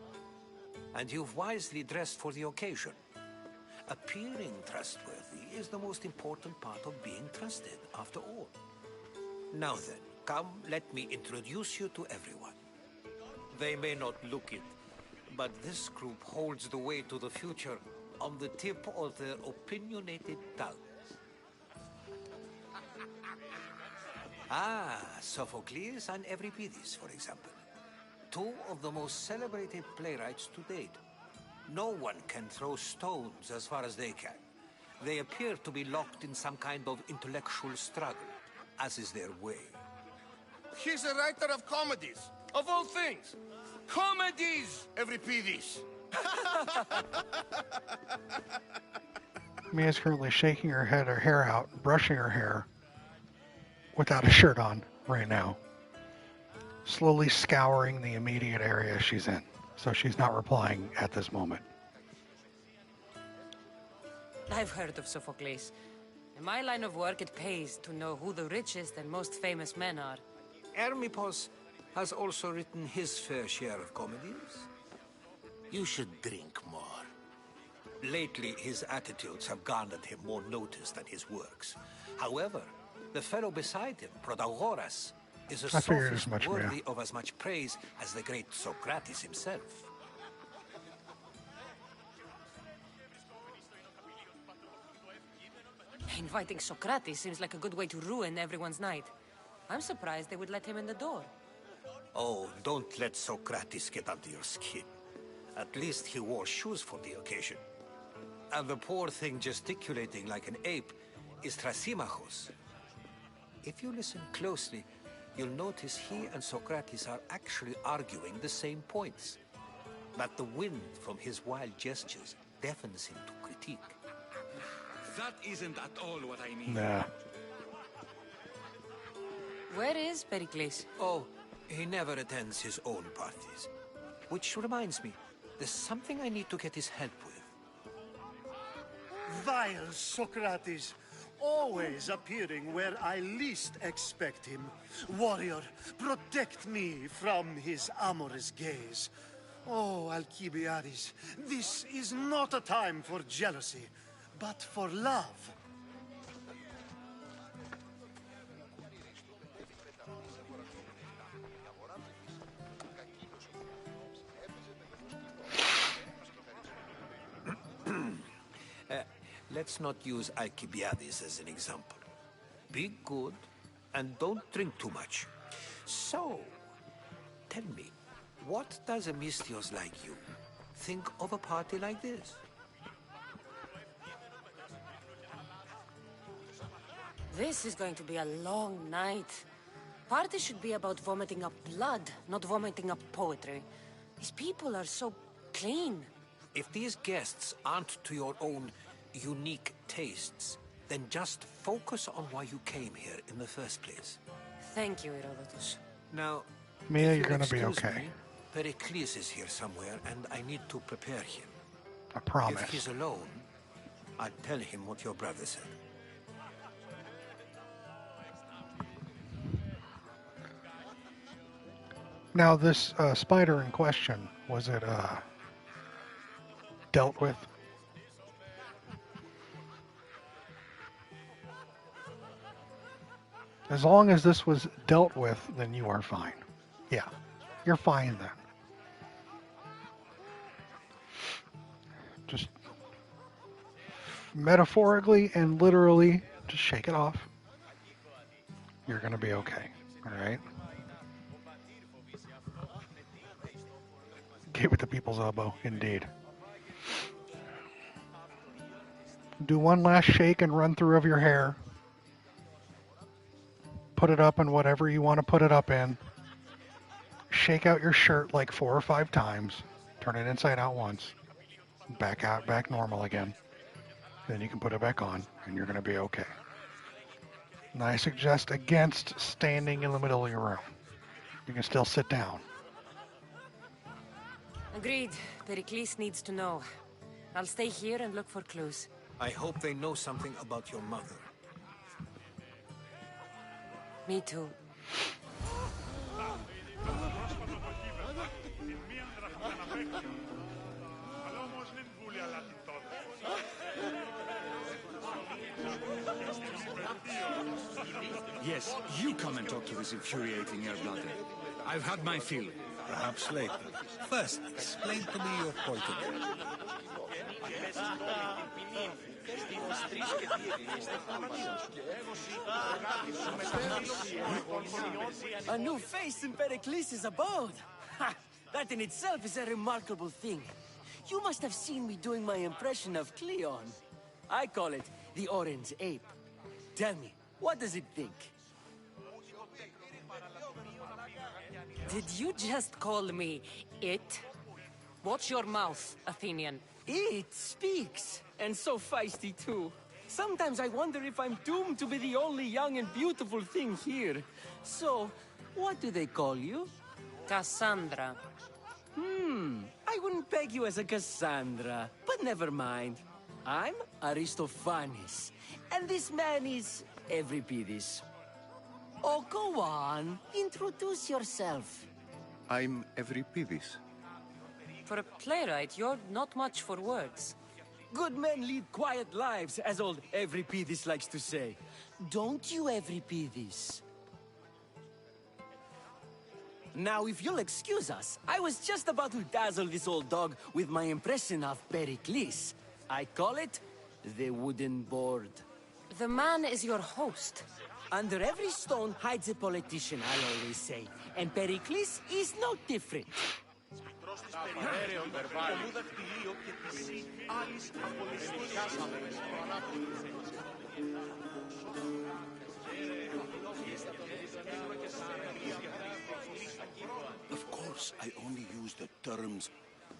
And you've wisely dressed for the occasion. Appearing trustworthy is the most important part of being trusted, after all. Now then, come, let me introduce you to everyone. They may not look it, but this group holds the way to the future on the tip of their opinionated tongues. Sophocles and Euripides, for example. Two of the most celebrated playwrights to date. No one can throw stones as far as they can. They appear to be locked in some kind of intellectual struggle, as is their way. He's a writer of comedies, of all things. Comedies, Euripides. Mia's currently shaking her head, her hair out, brushing her hair without a shirt on right now. Slowly scouring the immediate area she's in. So she's not replying at this moment. I've heard of Sophocles. In my line of work, it pays to know who the richest and most famous men are. Hermippos has also written his fair share of comedies. You should drink more. Lately, his attitudes have garnered him more notice than his works. However, the fellow beside him, Protagoras, is a sophist worthy of as much praise as the great Socrates himself. Inviting Socrates seems like a good way to ruin everyone's night. I'm surprised they would let him in the door. Oh, don't let Socrates get under your skin. At least he wore shoes for the occasion. And the poor thing gesticulating like an ape is Thrasymachos. If you listen closely, you'll notice he and Socrates are actually arguing the same points. But the wind from his wild gestures deafens him to critique. That isn't at all what I mean. Nah. Where is Pericles? Oh, he never attends his own parties. Which reminds me, there's something I need to get his help with. Vile Socrates, always appearing where I least expect him. Warrior, protect me from his amorous gaze. Oh, Alcibiades, this is not a time for jealousy, but for love. Let's not use Alcibiades as an example. Be good, and don't drink too much. So, tell me, what does a Mystios like you think of a party like this? This is going to be a long night. Party should be about vomiting up blood, not vomiting up poetry. These people are so clean. If these guests aren't to your own unique tastes, then just focus on why you came here in the first place. Thank you, Herodotus. Now, Mia, if you're gonna be excuse okay. me, Pericles is here somewhere, and I need to prepare him. I promise. If he's alone, I'll tell him what your brother said. Now, this spider in question, was it dealt with? As long as this was dealt with, then you are fine. Yeah, you're fine then. Just metaphorically and literally, just shake it off. You're going to be okay, all right? Gave it the people's elbow, indeed. Do one last shake and run through of your hair. Put it up in whatever you want to put it up in. Shake out your shirt like 4 or 5 times. Turn it inside out once. Back out, back normal again. Then you can put it back on, and you're going to be okay. And I suggest against standing in the middle of your room. You can still sit down. Agreed. Pericles needs to know. I'll stay here and look for clues. I hope they know something about your mother. Me too. Yes, you come and talk to this infuriating air-blooded. I've had my fill. Perhaps later. First, explain to me your point of view. A new face in Pericles' abode. Ha! That in itself is a remarkable thing. You must have seen me doing my impression of Cleon. I call it the Orange Ape. Tell me, what does it think? Did you just call me it? Watch your mouth, Athenian. It speaks, and so feisty too. Sometimes I wonder if I'm doomed to be the only young and beautiful thing here. So, what do they call you? Cassandra. I wouldn't peg you as a Cassandra, but never mind. I'm Aristophanes, and this man is Euripides. Oh, go on. Introduce yourself. I'm Euripides. For a playwright, you're not much for words. Good men lead quiet lives, as old Euripides likes to say. Don't you, Euripides? Now, if you'll excuse us, I was just about to dazzle this old dog with my impression of Pericles. I call it the wooden board. The man is your host. Under every stone hides a politician, I'll always say. And Pericles is no different. Of course, I only use the terms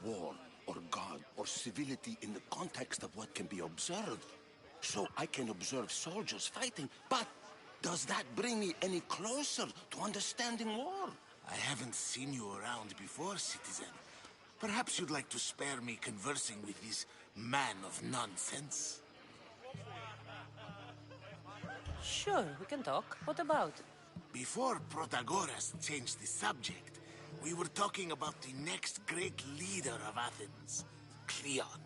war or God or civility in the context of what can be observed. So I can observe soldiers fighting, but does that bring me any closer to understanding war? I haven't seen you around before, citizen. Perhaps you'd like to spare me conversing with this man of nonsense? Sure, we can talk. What about? Before Protagoras changed the subject, we were talking about the next great leader of Athens, Cleon.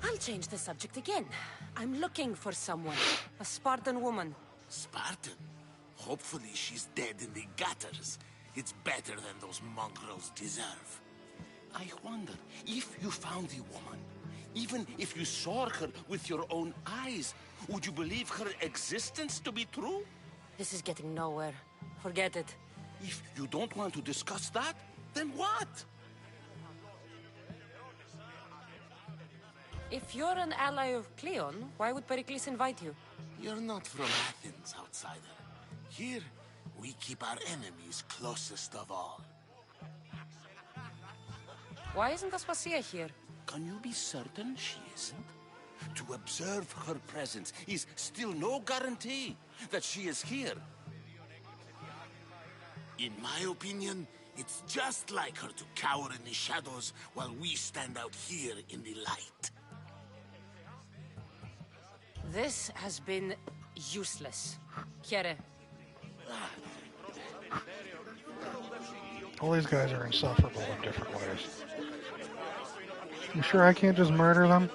I'll change the subject again. I'm looking for someone. A Spartan woman. Spartan? Hopefully she's dead in the gutters. It's better than those mongrels deserve. I wonder if you found the woman, even if you saw her with your own eyes, would you believe her existence to be true? This is getting nowhere. Forget it. If you don't want to discuss that, then what? If you're an ally of Cleon, why would Pericles invite you? You're not from Athens, outsider. Here, we keep our enemies closest of all. Why isn't Aspasia here? Can you be certain she isn't? To observe her presence is still no guarantee that she is here. In my opinion, It's just like her to cower in the shadows while we stand out here in the light. This has been useless. Kjere. All these guys are insufferable in different ways. You sure I can't just murder them?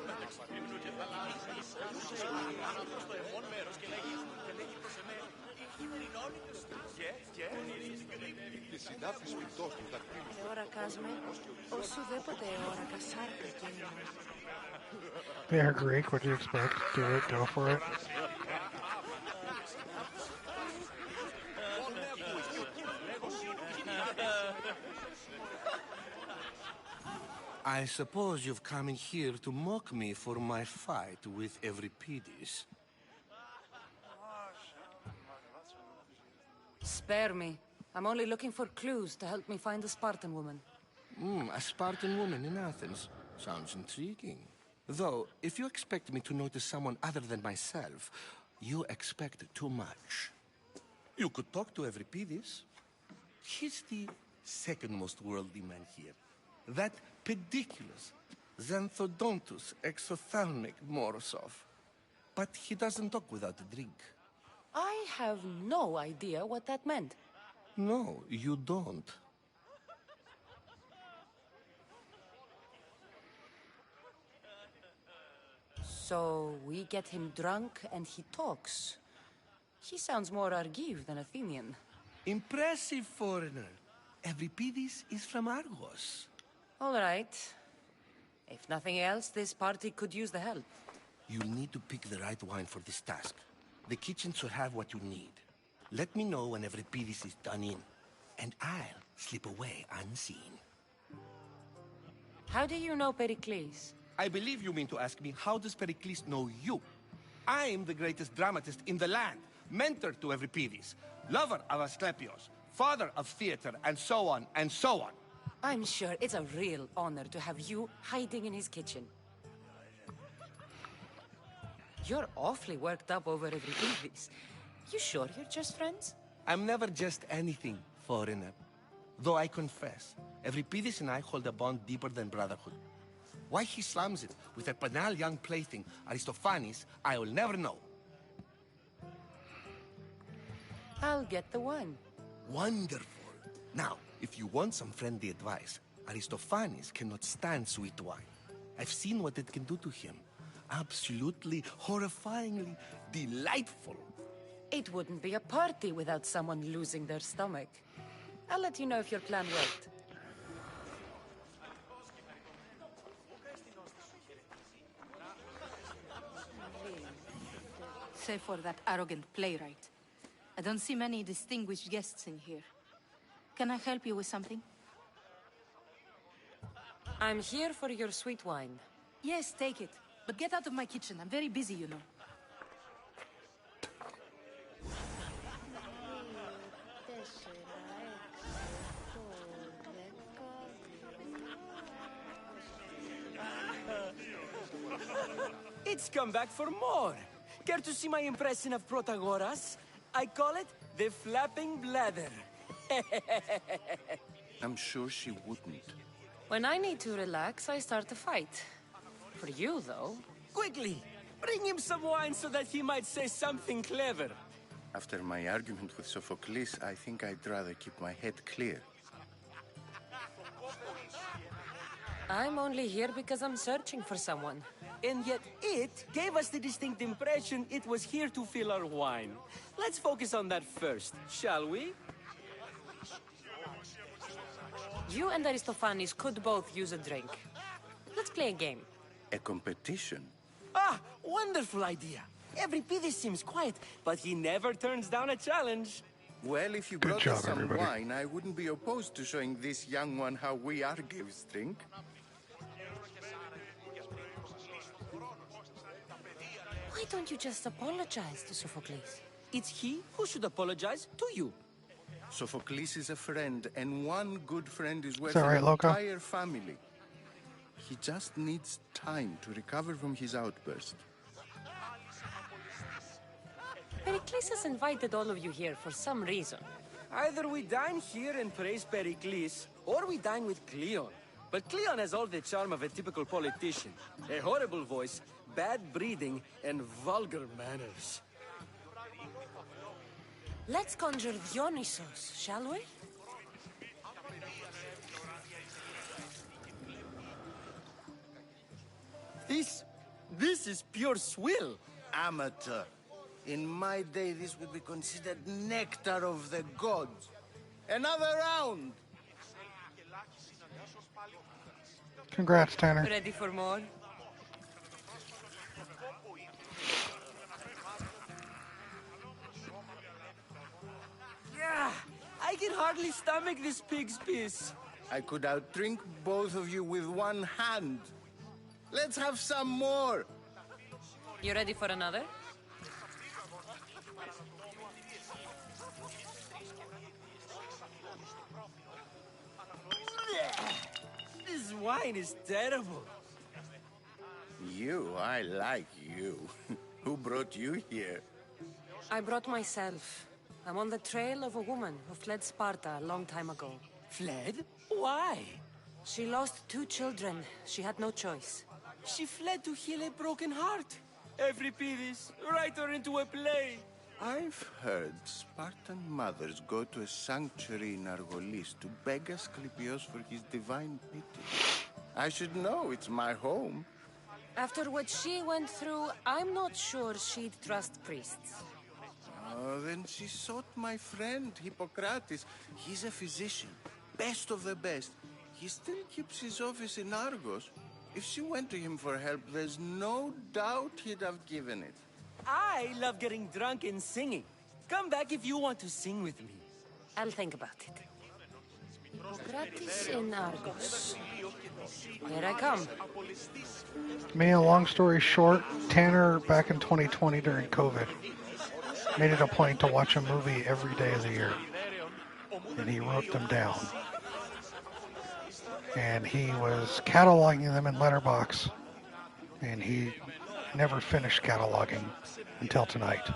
They're Greek, what do you expect? Do it, go for it. I suppose you've come in here to mock me for my fight with Euripides. Spare me. I'm only looking for clues to help me find a Spartan woman. A Spartan woman in Athens. Sounds intriguing. Though, if you expect me to notice someone other than myself, you expect too much. You could talk to Euripides. He's the second most worldly man here. That pediculous, xanthodontus, exophthalmic Morosov. But he doesn't talk without a drink. I have no idea what that meant. No, you don't. So we get him drunk and he talks. He sounds more Argive than Athenian. Impressive, foreigner. Euripides is from Argos. All right. If nothing else, this party could use the help. You'll need to pick the right wine for this task. The kitchen should have what you need. Let me know when Euripides is done in, and I'll slip away unseen. How do you know Pericles? I believe you mean to ask me, how does Pericles know you? I'm the greatest dramatist in the land, mentor to Euripides, lover of Asclepios, father of theater, and so on, and so on. I'm sure it's a real honor to have you hiding in his kitchen. You're awfully worked up over Euripides. You sure you're just friends? I'm never just anything, foreigner. Though I confess, Euripides and I hold a bond deeper than brotherhood. Why he slams it with a banal young plaything, Aristophanes, I will never know. I'll get the wine. Wonderful. Now, if you want some friendly advice, Aristophanes cannot stand sweet wine. I've seen what it can do to him. Absolutely, horrifyingly delightful. It wouldn't be a party without someone losing their stomach. I'll let you know if your plan worked. Save for that arrogant playwright. I don't see many distinguished guests in here. Can I help you with something? I'm here for your sweet wine. Yes, take it. But get out of my kitchen. I'm very busy, you know. It's come back for more. Care to see my impression of Protagoras? I call it the flapping bladder. I'm sure she wouldn't. When I need to relax, I start a fight. For you, though. Quickly! Bring him some wine so that he might say something clever. After my argument with Sophocles, I think I'd rather keep my head clear. I'm only here because I'm searching for someone. And yet it gave us the distinct impression it was here to fill our wine. Let's focus on that first, shall we? You and Aristophanes could both use a drink. Let's play a game. A competition? Ah, wonderful idea. Euripides seems quiet, but he never turns down a challenge. Well, if you brought us some wine, I wouldn't be opposed to showing this young one how we Argives drink. Why don't you just apologize to Sophocles? It's he who should apologize to you. Sophocles is a friend, and one good friend is worth right, an Loco? entire family. He just needs time to recover from his outburst. Pericles has invited all of you here for some reason. Either we dine here and praise Pericles, or we dine with Cleon. But Cleon has all the charm of a typical politician. A horrible voice, bad breeding, and vulgar manners. Let's conjure Dionysos, shall we? This is pure swill. Amateur. In my day, this would be considered nectar of the gods. Another round! Congrats, Tanner. Ready for more? Yeah, I can hardly stomach this pig's piss. I could outdrink both of you with one hand. Let's have some more! You ready for another? This wine is terrible. I like you. Who brought you here? I brought myself. I'm on the trail of a woman who fled Sparta a long time ago. Fled? Why? She lost 2 children. She had no choice. She fled to heal a broken heart. Euripides, write her into a play. I've heard Spartan mothers go to a sanctuary in Argolis to beg Asclepios for his divine pity. I should know, it's my home. After what she went through, I'm not sure she'd trust priests. Oh, then she sought my friend, Hippocrates. He's a physician, best of the best. He still keeps his office in Argos. If she went to him for help, there's no doubt he'd have given it. I love getting drunk and singing. Come back if you want to sing with me. I'll think about it. Hippocrates in Argos. Here I come. Me, a long story short, Tanner, back in 2020 during COVID, made it a point to watch a movie every day of the year. And he wrote them down. And he was cataloging them in Letterboxd. And he never finished cataloging until tonight.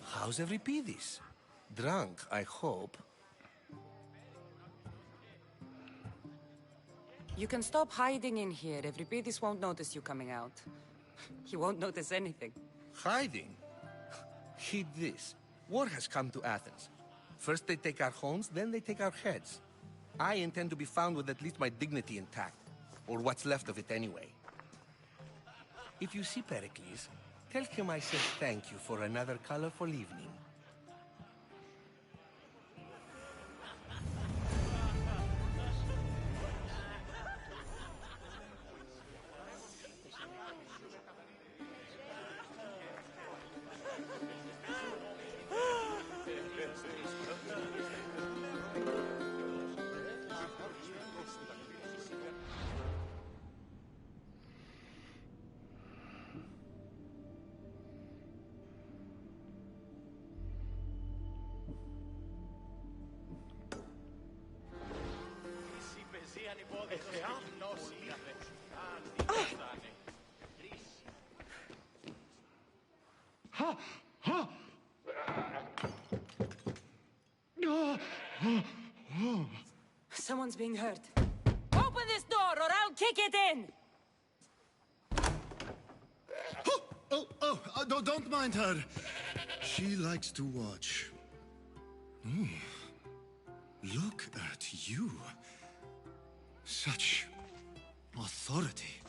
How's Euripides? Drunk, I hope. You can stop hiding in here. Euripides won't notice you coming out. He won't notice anything. Hiding? Heed this. War has come to Athens. First they take our homes, then they take our heads. I intend to be found with at least my dignity intact. Or what's left of it anyway. If you see Pericles, tell him I said thank you for another colorful evening. Someone's being hurt. Open this door or I'll kick it in! Don't mind her. She likes to watch. Ooh. Look at you. Such authority.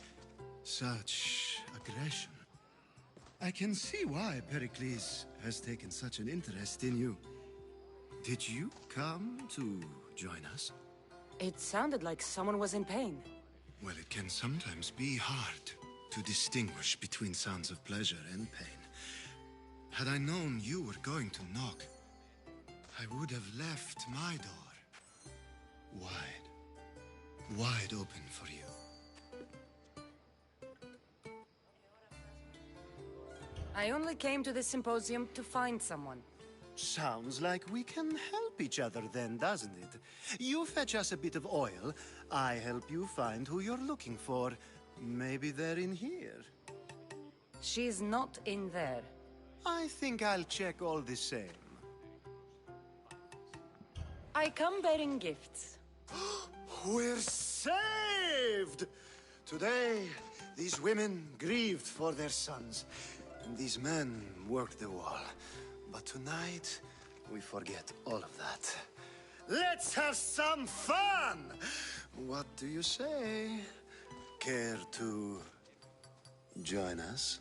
Such aggression. I can see why Pericles has taken such an interest in you. Did you come to join us? It sounded like someone was in pain. Well, it can sometimes be hard to distinguish between sounds of pleasure and pain. Had I known you were going to knock, I would have left my door wide open for you. I only came to this symposium to find someone. Sounds like we can help each other then, doesn't it? You fetch us a bit of oil, I help you find who you're looking for. Maybe they're in here. She's not in there. I think I'll check all the same. I come bearing gifts. We're saved! Today, these women grieved for their sons, and these men worked the wall. But tonight, we forget all of that. Let's have some fun! What do you say? Care to join us?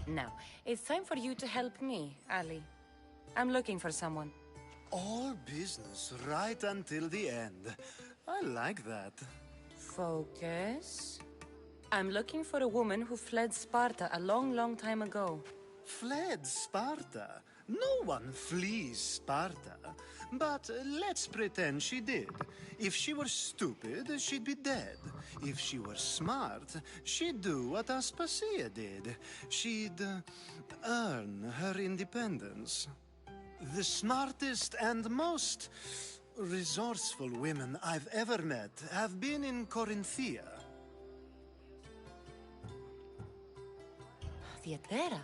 Now, it's time for you to help me, Ali. I'm looking for someone. All business right until the end. I like that. Focus. I'm looking for a woman who fled Sparta a long, long time ago. Fled Sparta? No one flees Sparta. But let's pretend she did. If she were stupid, she'd be dead. If she were smart, she'd do what Aspasia did. She'd earn her independence. The smartest and most resourceful women I've ever met have been in Corinthia. Theatera?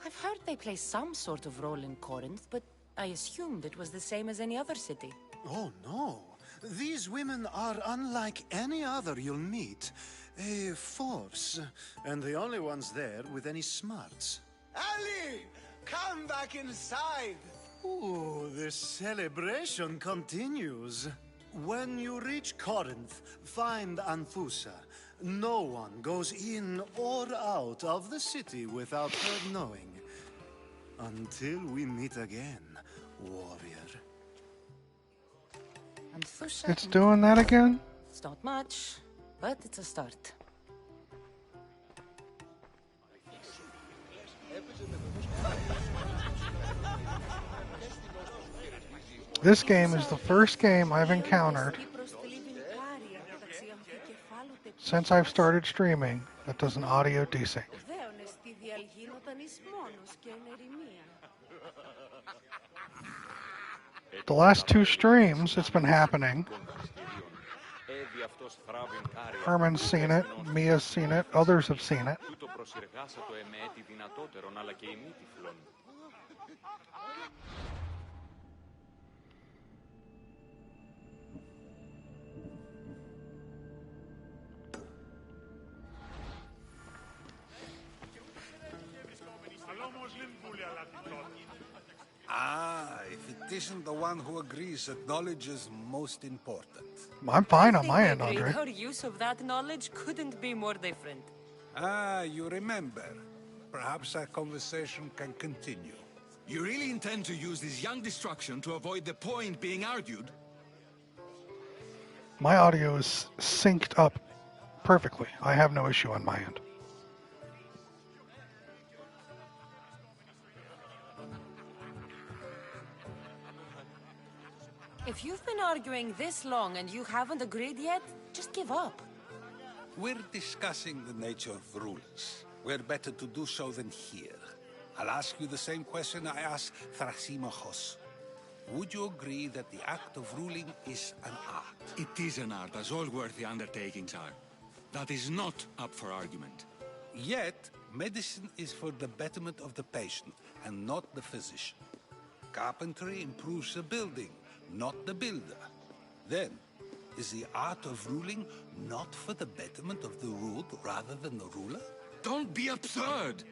I've heard they play some sort of role in Corinth, but I assumed it was the same as any other city. Oh, no. These women are unlike any other you'll meet. A force, and the only ones there with any smarts. Ali! Come back inside! Ooh, the celebration continues. When you reach Corinth, find Anthusa. No one goes in or out of the city without her knowing. Until we meet again, warrior. Anthusa. It's doing that again? It's not much, but it's a start. This game is the first game I've encountered since I've started streaming that does an audio desync. The last two streams it's been happening. Herman's seen it, Mia's seen it, others have seen it. Ah, if it isn't the one who agrees that knowledge is most important. I'm fine on my end, Agreed. Andre. Her use of that knowledge couldn't be more different. Ah, you remember. Perhaps our conversation can continue. You really intend to use this young destruction to avoid the point being argued? My audio is synced up perfectly. I have no issue on my end. If you've been arguing this long and you haven't agreed yet, just give up. We're discussing the nature of rulers. We're better to do so than here. I'll ask you the same question I asked Thrasimachos. Would you agree that the act of ruling is an art? It is an art, as all worthy undertakings are. That is not up for argument. Yet, medicine is for the betterment of the patient, and not the physician. Carpentry improves the building, not the builder. Then, is the art of ruling not for the betterment of the ruled rather than the ruler? Don't be absurd!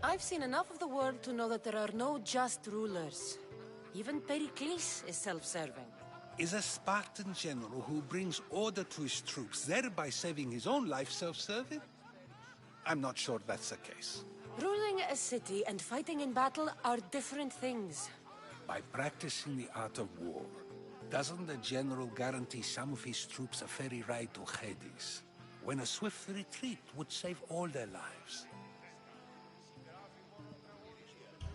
I've seen enough of the world to know that there are no just rulers. Even Pericles is self-serving. Is a Spartan general who brings order to his troops, thereby saving his own life, self-serving? I'm not sure that's the case. Ruling a city and fighting in battle are different things. By practicing the art of war, doesn't the general guarantee some of his troops a ferry ride to Hades, when a swift retreat would save all their lives?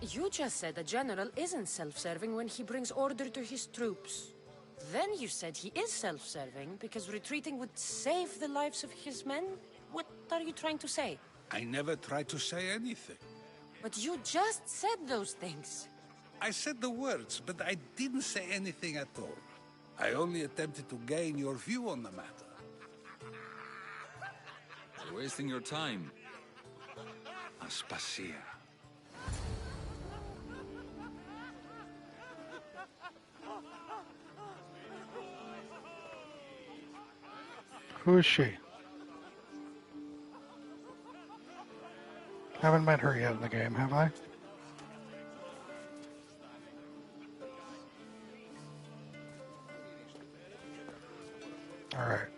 You just said a general isn't self-serving when he brings order to his troops. Then you said he is self-serving because retreating would save the lives of his men? What are you trying to say? I never tried to say anything. But you just said those things. I said the words, but I didn't say anything at all. I only attempted to gain your view on the matter. You're wasting your time. Aspasia. Who is she? Haven't met her yet in the game, have I? Alright.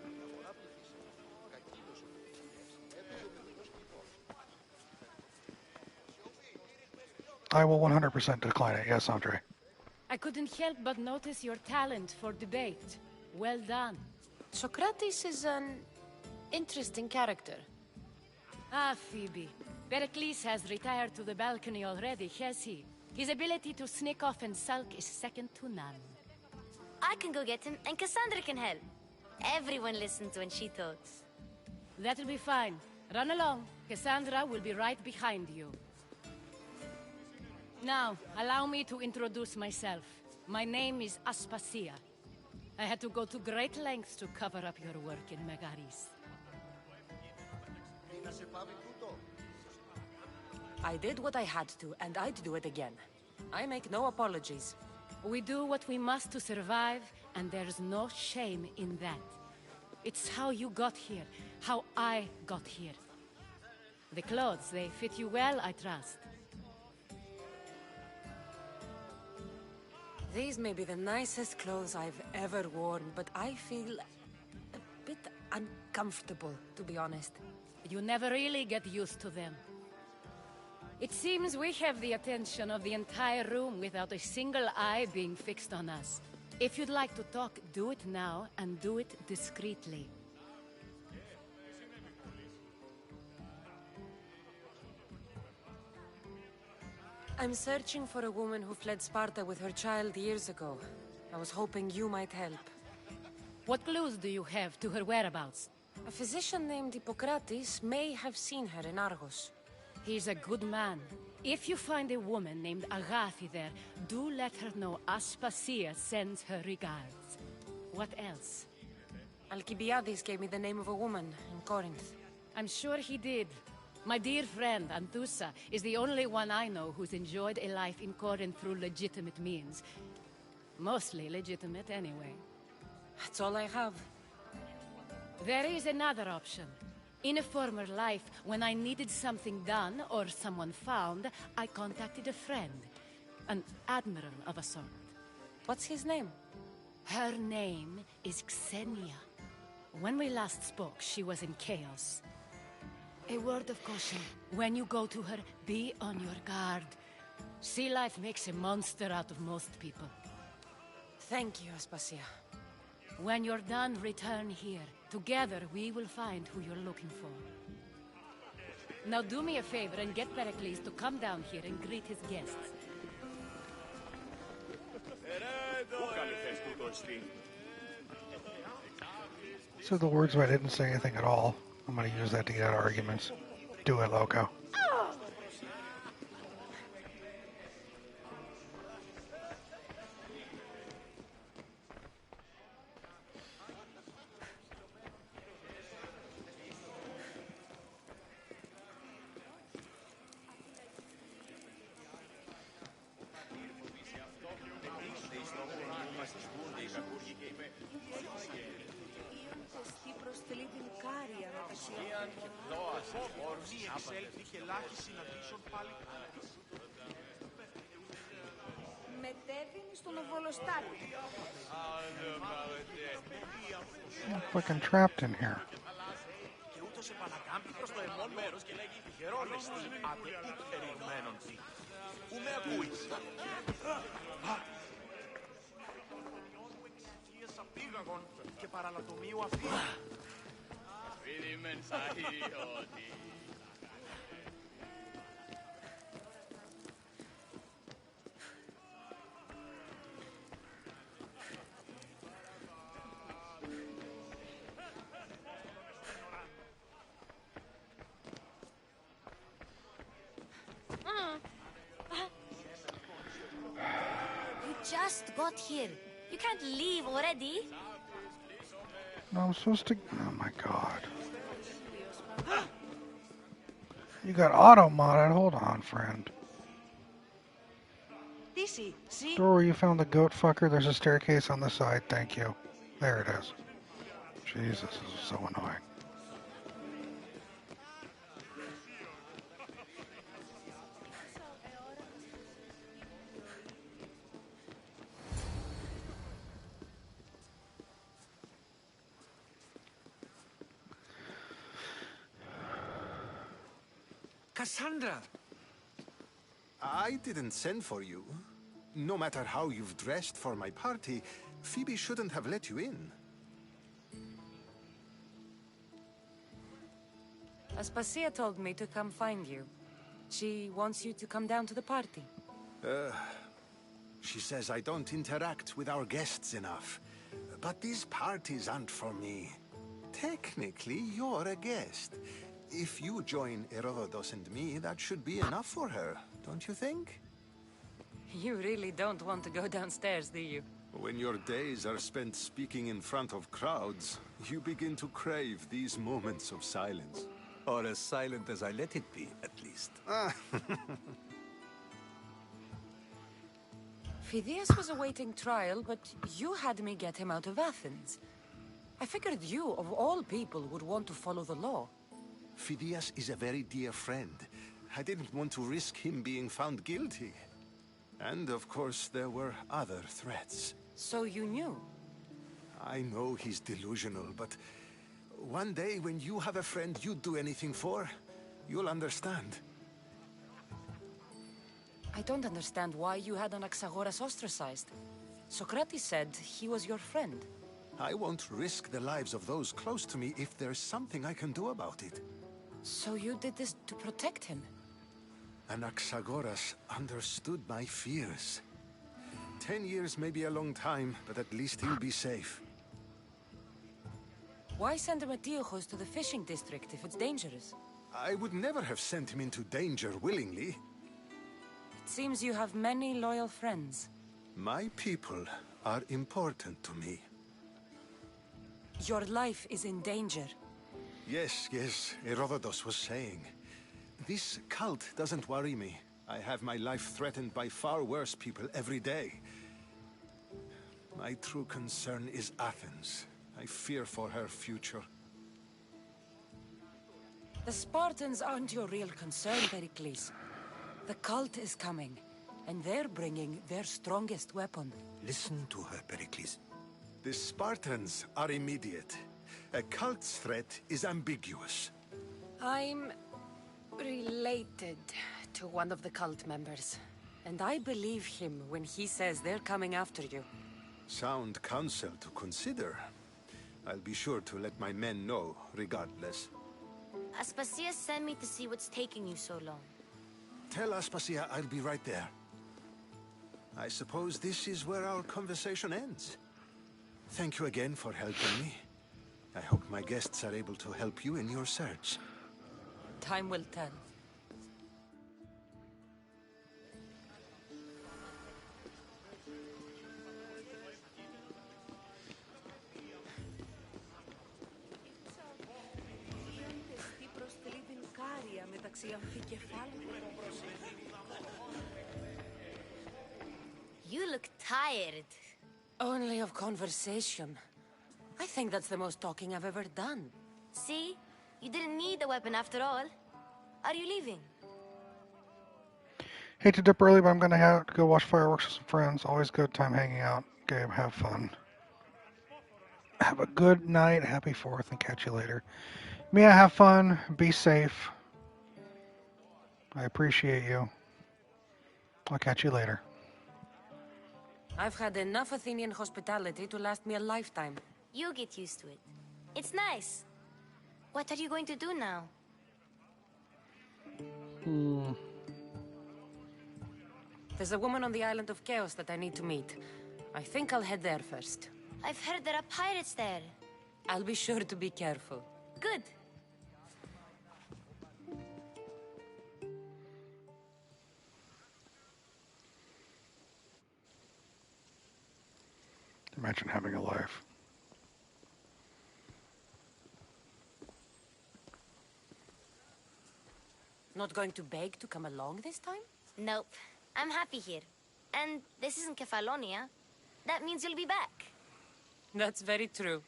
I will 100% decline it. Yes, Andre. I couldn't help but notice your talent for debate. Well done. Socrates is an interesting character. Ah, Phoebe. Pericles has retired to the balcony already, has he? His ability to sneak off and sulk is second to none. I can go get him, and Cassandra can help. Everyone listens when she talks. That'll be fine. Run along. Cassandra will be right behind you. Now, allow me to introduce myself. My name is Aspasia. I had to go to great lengths to cover up your work in Megaris. I did what I had to, and I'd do it again. I make no apologies. We do what we must to survive, and there's no shame in that. It's how you got here, how I got here. The clothes, they fit you well, I trust. These may be the nicest clothes I've ever worn, but I feel a bit uncomfortable, to be honest. You never really get used to them. It seems we have the attention of the entire room without a single eye being fixed on us. If you'd like to talk, do it now, and do it discreetly. I'm searching for a woman who fled Sparta with her child years ago. I was hoping you might help. What clues do you have to her whereabouts? A physician named Hippocrates may have seen her in Argos. He's a good man. If you find a woman named Agathi there, do let her know Aspasia sends her regards. What else? Alcibiades gave me the name of a woman in Corinth. I'm sure he did. My dear friend, Anthusa, is the only one I know who's enjoyed a life in Corinth through legitimate means. Mostly legitimate, anyway. That's all I have. There is another option. In a former life, when I needed something done or someone found, I contacted a friend. An admiral of a sort. What's his name? Her name is Xenia. When we last spoke, she was in chaos. A word of caution. When you go to her, be on your guard. Sea life makes a monster out of most people. Thank you, Aspasia. When you're done, return here. Together, we will find who you're looking for. Now do me a favor and get Pericles to come down here and greet his guests. So the words where I didn't say anything at all. I'm going to use that to get out of arguments. Do it, Loco. I'm fucking trapped in here. just got here. You can't leave already. No, I'm supposed to. Oh my god. You got auto modded. Hold on, friend. Odyssey, see? Door where you found the goat fucker. There's a staircase on the side. Thank you. There it is. Jesus, this is so annoying. Cassandra! I didn't send for you. No matter how you've dressed for my party, Phoebe shouldn't have let you in. Aspasia told me to come find you. She wants you to come down to the party. She says I don't interact with our guests enough. But these parties aren't for me. Technically, you're a guest. If you join Herodotus and me, that should be enough for her, don't you think? You really don't want to go downstairs, do you? When your days are spent speaking in front of crowds, you begin to crave these moments of silence. Or as silent as I let it be, at least. Phidias was awaiting trial, but you had me get him out of Athens. I figured you, of all people, would want to follow the law. Phidias is a very dear friend. I didn't want to risk him being found guilty. And of course, there were other threats. So you knew? I know he's delusional, but one day when you have a friend you'd do anything for, you'll understand. I don't understand why you had Anaxagoras ostracized. Socrates said he was your friend. I won't risk the lives of those close to me if there's something I can do about it. So you did this to protect him? Anaxagoras understood my fears. 10 years may be a long time, but at least he'll be safe. Why send Metiochos to the fishing district if it's dangerous? I would never have sent him into danger willingly. It seems you have many loyal friends. My people are important to me. Your life is in danger. Yes, Herodotus was saying. This cult doesn't worry me. I have my life threatened by far worse people every day. My true concern is Athens. I fear for her future. The Spartans aren't your real concern, Pericles. The cult is coming, and they're bringing their strongest weapon. Listen to her, Pericles. The Spartans are immediate. A cult's threat is ambiguous. I'm related to one of the cult members. And I believe him when he says they're coming after you. Sound counsel to consider. I'll be sure to let my men know, regardless. Aspasia sent me to see what's taking you so long. Tell Aspasia I'll be right there. I suppose this is where our conversation ends. Thank you again for helping me. I hope my guests are able to help you in your search. Time will tell. You look tired. Only of conversation. I think that's the most talking I've ever done. See? You didn't need the weapon after all. Are you leaving? Hate to dip early, but I'm gonna have to go watch fireworks with some friends. Always good time hanging out. Game, have fun. Have a good night. Happy 4th, and catch you later. Mia, have fun. Be safe. I appreciate you. I'll catch you later. I've had enough Athenian hospitality to last me a lifetime. You get used to it. It's nice. What are you going to do now? There's a woman on the island of Chaos that I need to meet. I think I'll head there first. I've heard there are pirates there. I'll be sure to be careful. Good. imagine having a life. Not going to beg to come along this time? Nope. I'm happy here. And this isn't Kefalonia. That means you'll be back. That's very true.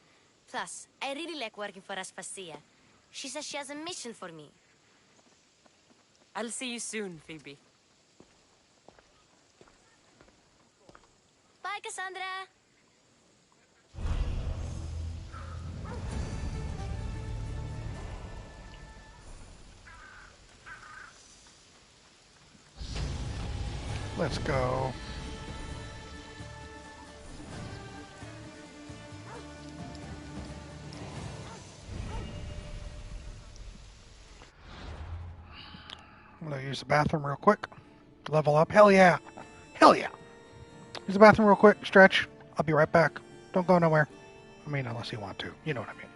Plus, I really like working for Aspasia. She says she has a mission for me. I'll see you soon, Phoebe. Bye, Cassandra. Let's go. I'm gonna use the bathroom real quick. Level up. Hell yeah. Hell yeah. Use the bathroom real quick. Stretch. I'll be right back. Don't go nowhere. I mean, unless you want to. You know what I mean.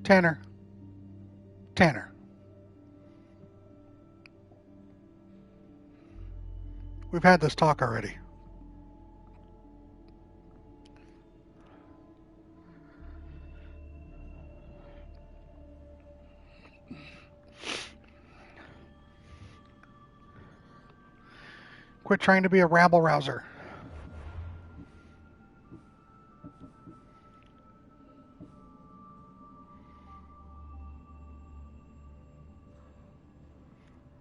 Tanner. Tanner. We've had this talk already. Quit trying to be a rabble rouser.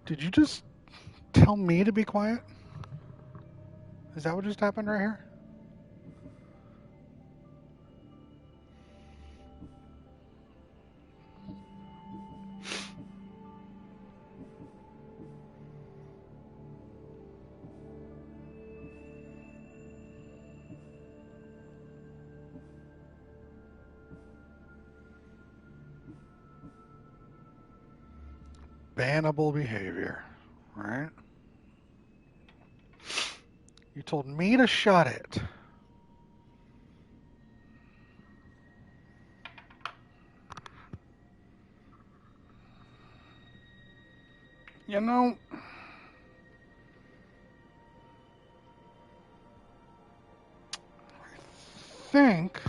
Did you just tell me to be quiet? Is that what just happened right here? Bannable behavior, right? You told me to shut it. You know, I think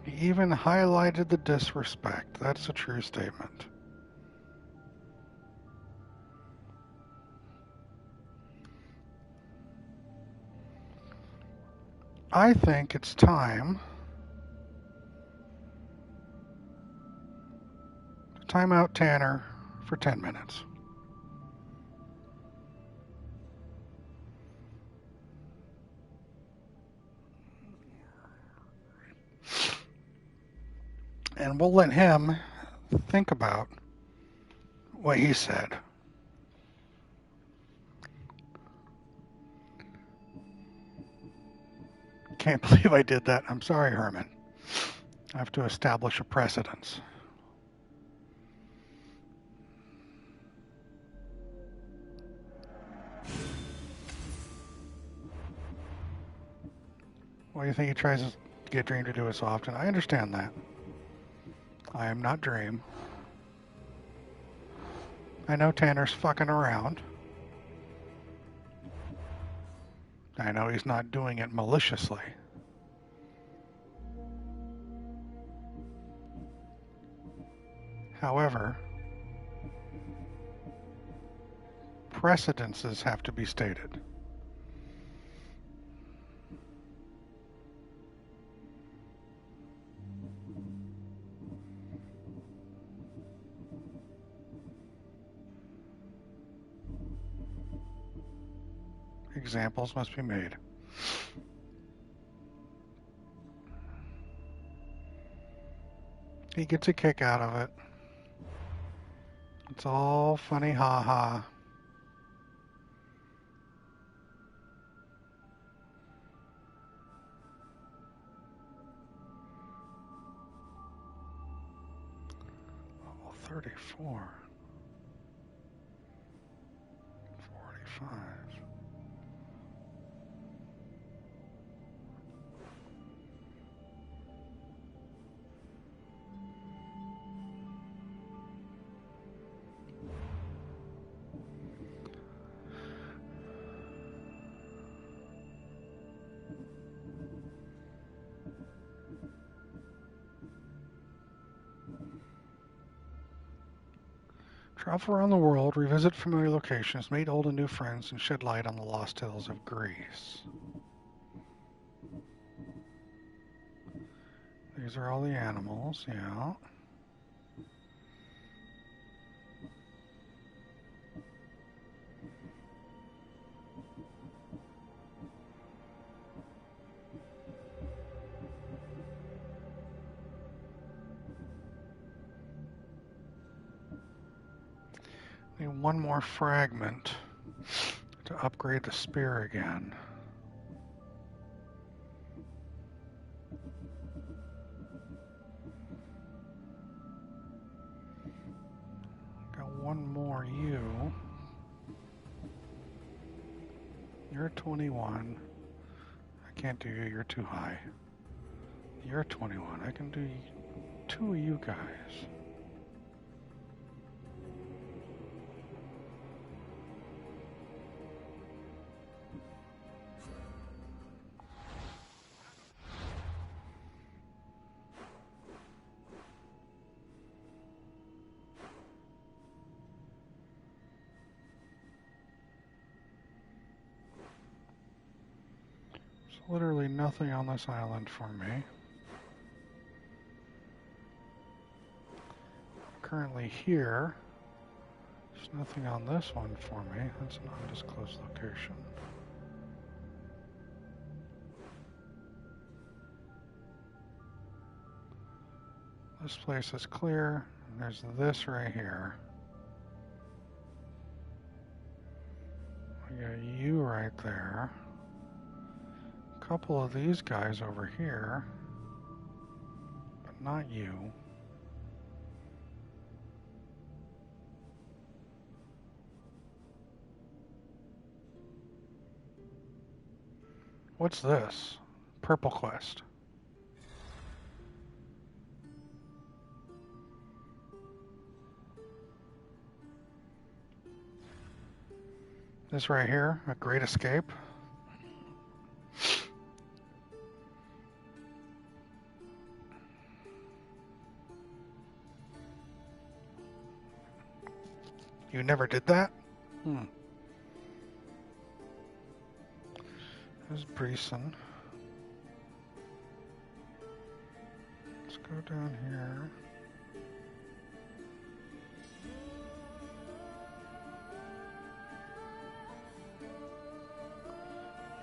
he even highlighted the disrespect. That's a true statement. I think it's time to time out Tanner for 10 minutes. And we'll let him think about what he said. Can't believe I did that. I'm sorry, Herman. I have to establish a precedence. What do you think he tries to get Dream to do it so often? I understand that. I am not Dream. I know Tanner's fucking around. I know he's not doing it maliciously. However, precedences have to be stated. Examples must be made. He gets a kick out of it. It's all funny, ha-ha. Level 34. 45. Travel around the world, revisit familiar locations, meet old and new friends, and shed light on the lost tales of Greece. These are all the animals, yeah. Need one more fragment to upgrade the spear again. Got one more you. You're 21. I can't do you, you're too high. You're 21. I can do two of you guys. Literally nothing on this island for me. Currently here. There's nothing on this one for me. That's an undisclosed location. This place is clear. And there's this right here. We got you right there. A couple of these guys over here. But not you. What's this? Purple quest. This right here, a great escape. You never did that? There's Breeson. Let's go down here.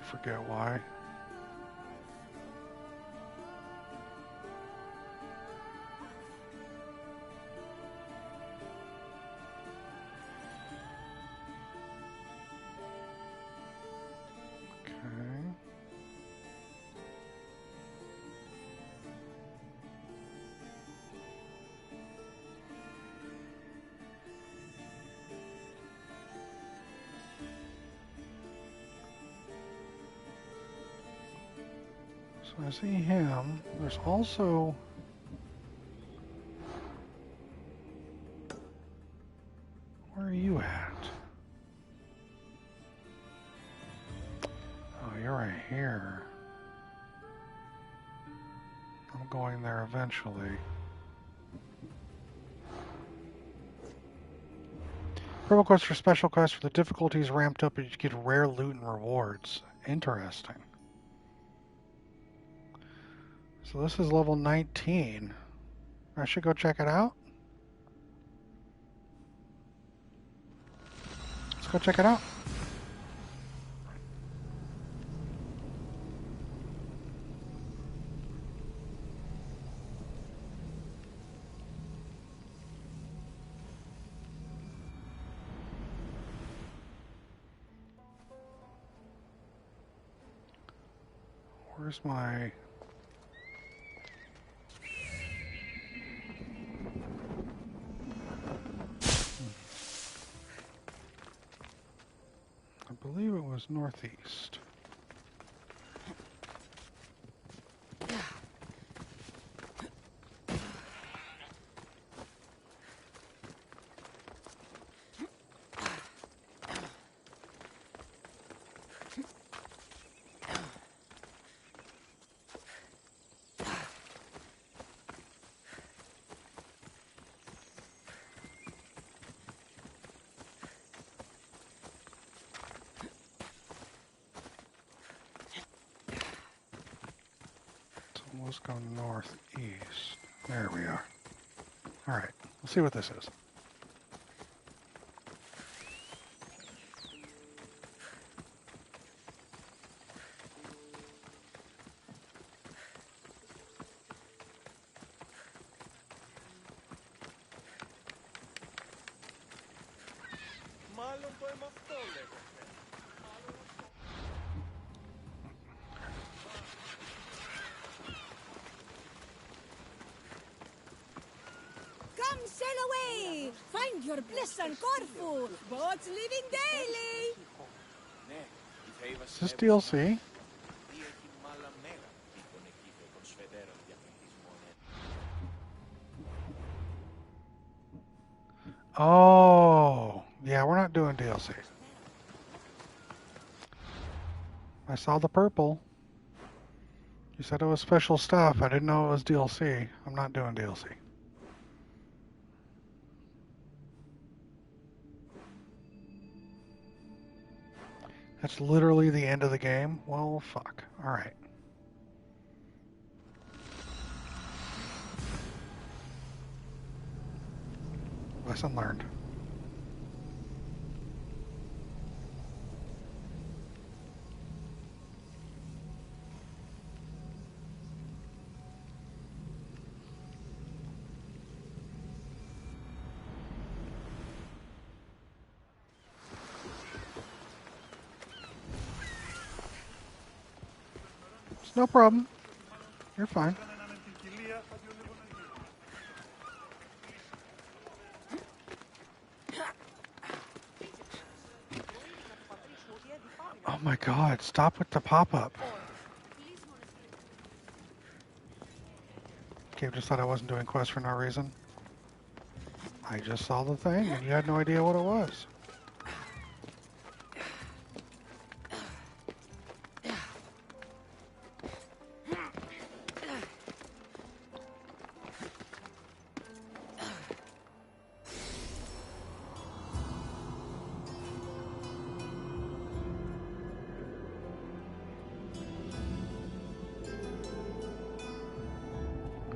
Forget why. So I see him. There's also... Where are you at? Oh, you're right here. I'm going there eventually. Purple quests for special quests for the difficulties ramped up and you get rare loot and rewards. Interesting. So this is level 19. I should go check it out. Let's go check it out. Where's my... I believe it was northeast. Let's go northeast. There we are. Alright, let's see what this is. Come sail away! Find your bliss on Corfu! Boats leaving daily! Is this DLC? Oh, yeah, we're not doing DLC. I saw the purple. You said it was special stuff. I didn't know it was DLC. I'm not doing DLC. That's literally the end of the game? Well, fuck. Alright. Lesson learned. It's no problem. You're fine. Oh my god, stop with the pop-up. Gabe just thought I wasn't doing quests for no reason. I just saw the thing and you had no idea what it was.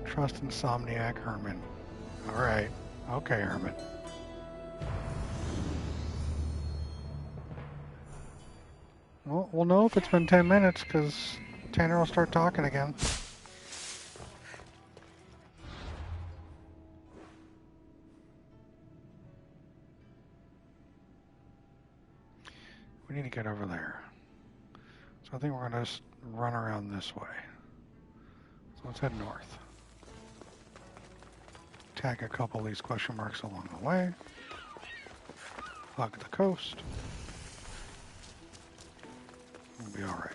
Trust Insomniac Herman. Alright. Okay, Herman. Well, we'll know if it's been 10 minutes, because Tanner will start talking again. We need to get over there. So I think we're going to just run around this way. So let's head north. Tag a couple of these question marks along the way. Hug the coast. We'll be alright.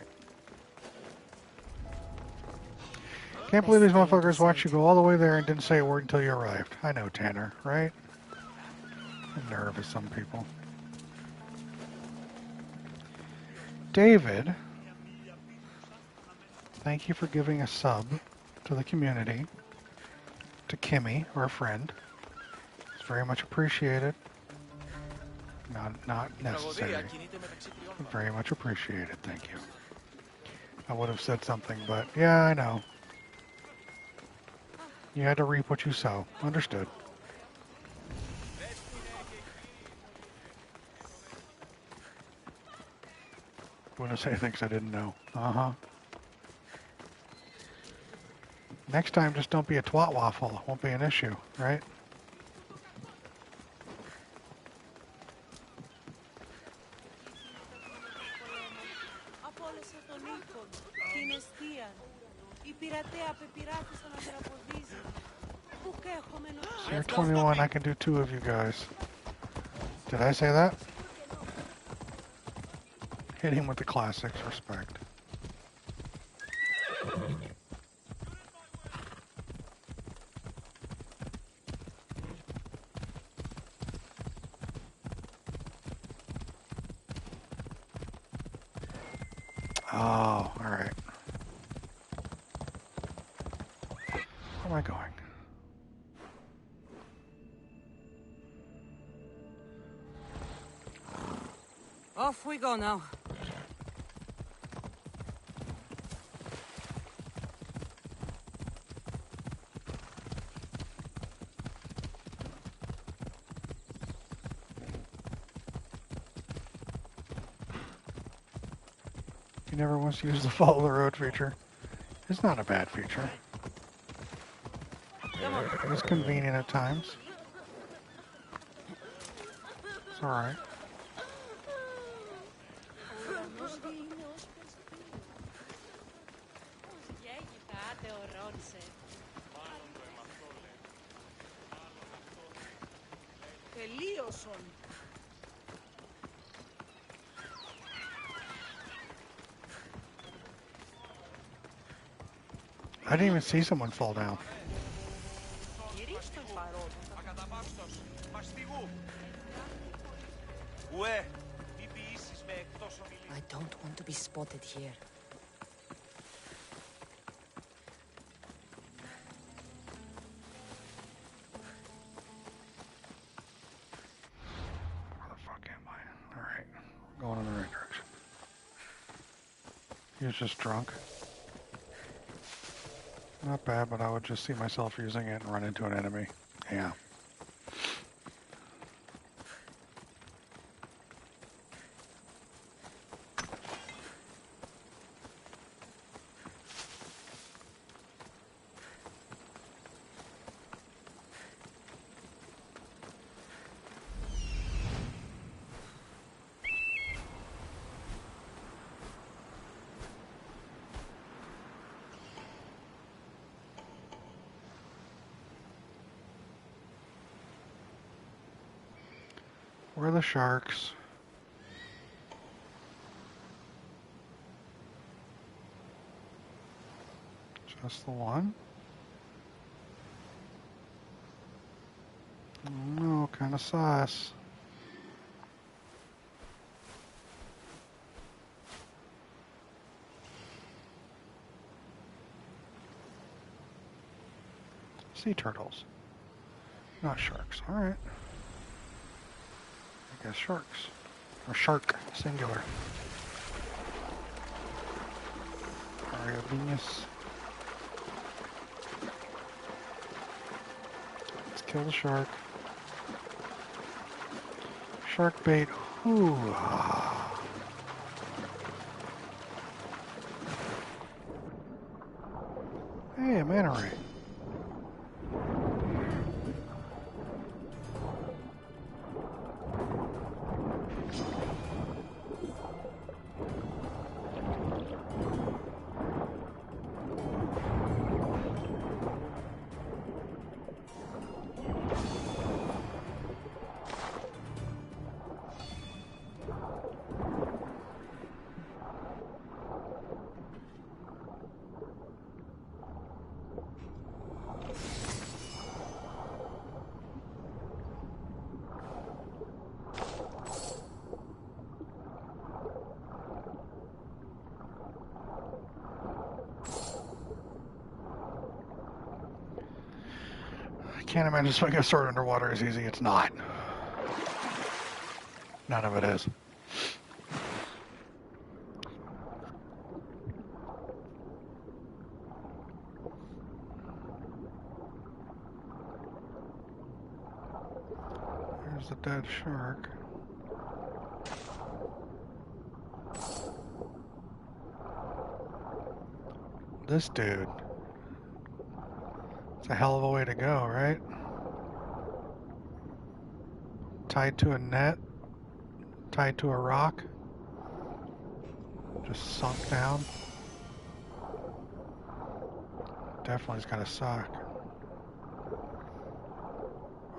Can't believe these motherfuckers watched you go all the way there and didn't say a word until you arrived. I know, Tanner, right? The nerve of some people. David, thank you for giving a sub to the community, to Kimmy, our friend. It's very much appreciated. Not necessary. Very much appreciated, thank you. I would have said something, but yeah, I know. You had to reap what you sow. Understood. Wouldn't say things I didn't know. Uh-huh. Next time, just don't be a twat waffle. It won't be an issue, right? So you're 21, I can do 2 of you guys. Did I say that? Hit him with the classics, respect. Oh, alright. Where am I going? Off we go now. He never wants to use the follow the road feature. It's not a bad feature. It's convenient at times. It's alright. I didn't even see someone fall down. I don't want to be spotted here. Where the fuck am I? Alright. Going in the right direction. He was just drunk. Not bad, but I would just see myself using it and run into an enemy. Yeah. Where are the sharks? Just the one? No, kind of sus. Sea turtles. Not sharks. Alright. I guess sharks. Or shark, singular. Carabinus. Let's kill the shark. Shark bait. Ooh. Hey, a manta ray. Can't imagine swinging a sword underwater is easy. It's not. None of it is. There's a dead shark. This dude. It's a hell of a way to go, right? Tied to a net, tied to a rock, just sunk down. Definitely is gonna suck.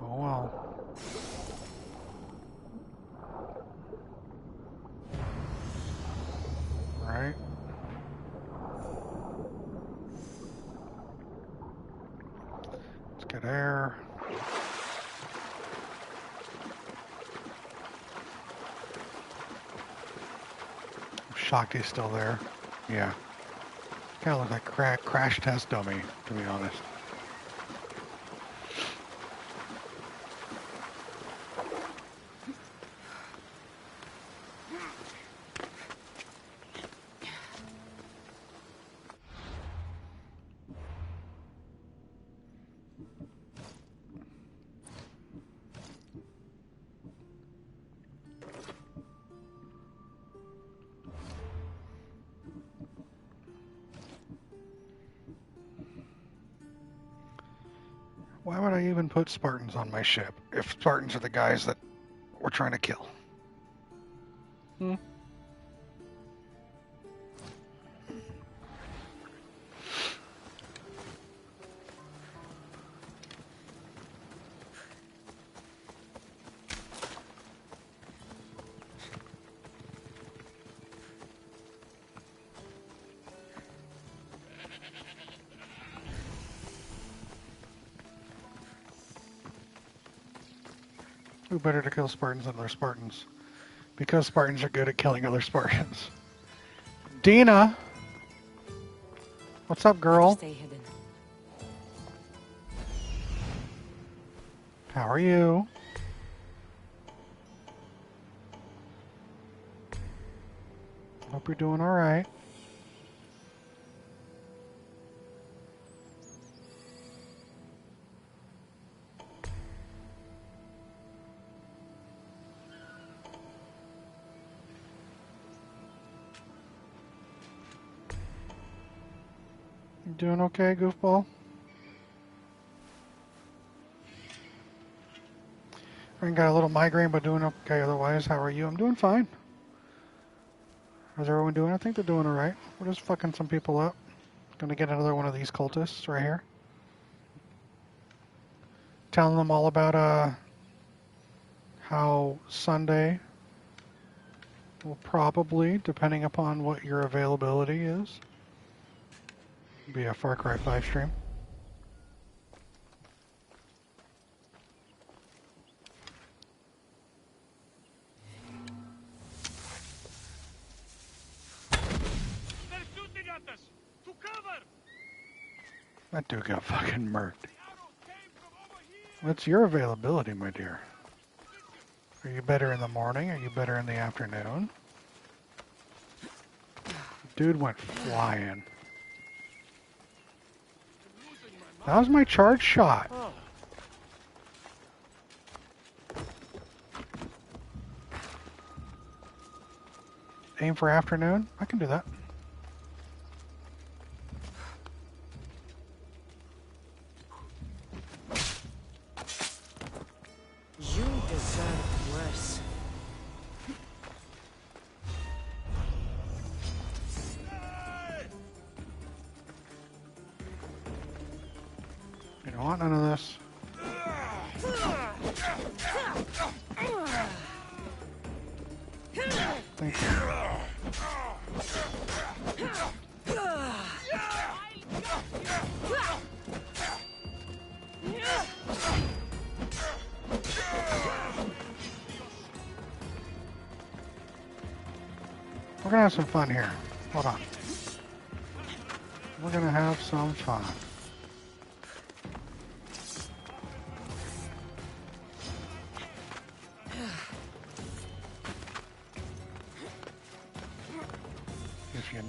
Oh well. Right? Let's get air. I'm shocked he's still there. Yeah. Kind of looks like crash test dummy, to be honest. Why would I even put Spartans on my ship if Spartans are the guys that we're trying to kill? Hmm. Who better to kill Spartans than other Spartans? Because Spartans are good at killing other Spartans. Dina! What's up, girl? Stay hidden. How are you? Hope you're doing alright. You doing okay, goofball? I got a little migraine, but doing okay otherwise. How are you? I'm doing fine. How's everyone doing? I think they're doing alright. We're just fucking some people up. Gonna get another one of these cultists right here. Telling them all about how Sunday will probably, depending upon what your availability is, be a Far Cry 5 stream. They're shooting at us! To cover! That dude got fucking murked. What's your availability, my dear? Are you better in the morning? Are you better in the afternoon? Dude went flying. That was my charge shot. Aim for afternoon? I can do that. You deserve worse. You don't want none of this. Thank you. We're gonna have some fun here. Hold on. We're gonna have some fun.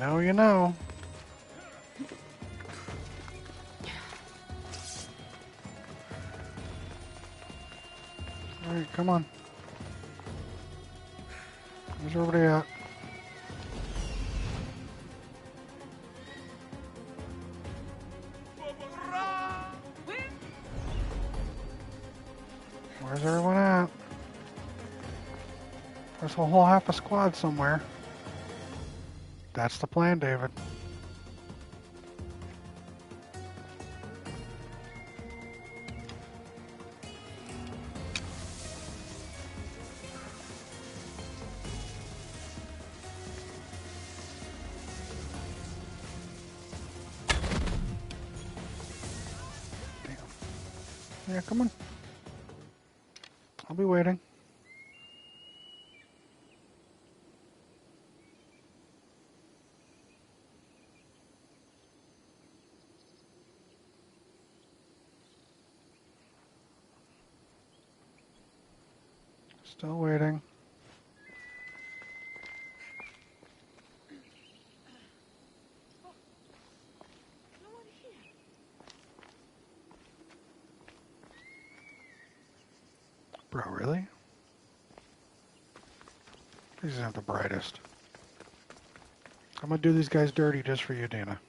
know, you know. Alright, come on. Where's everybody at? Where's everyone at? There's a whole half a squad somewhere. That's the plan, David. Yeah, come on. I'll be waiting. Still waiting. Bro, really? These aren't the brightest. I'm gonna do these guys dirty just for you, Dana.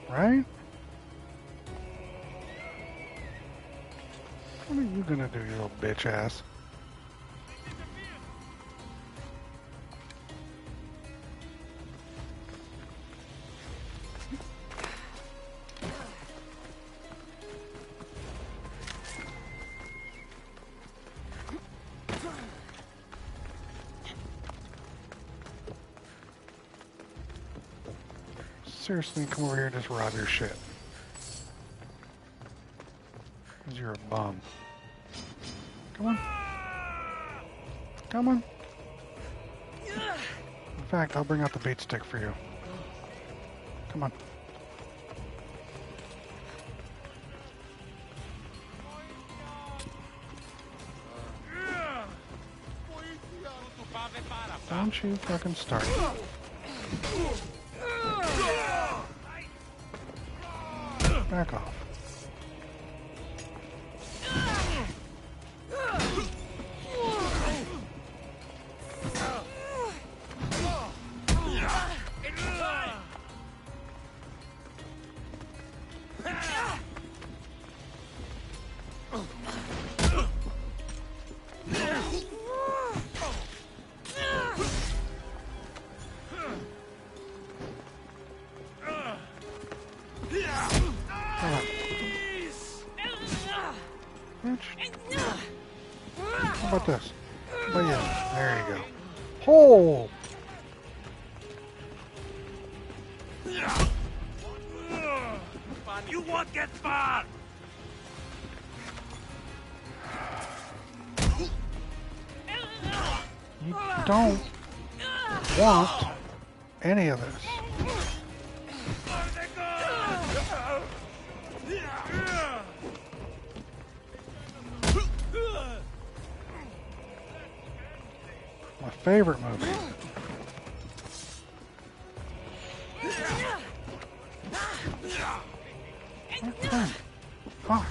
Right? What are you gonna do, you little bitch ass? Seriously, come over here and just rob your shit. Because you're a bum. Come on. Come on. In fact, I'll bring out the bait stick for you. Come on. Don't you fucking start. Back off. How about this? How about you? There you go. Oh! You won't get far! You don't want any of this. My favorite movie. Okay. Fuck.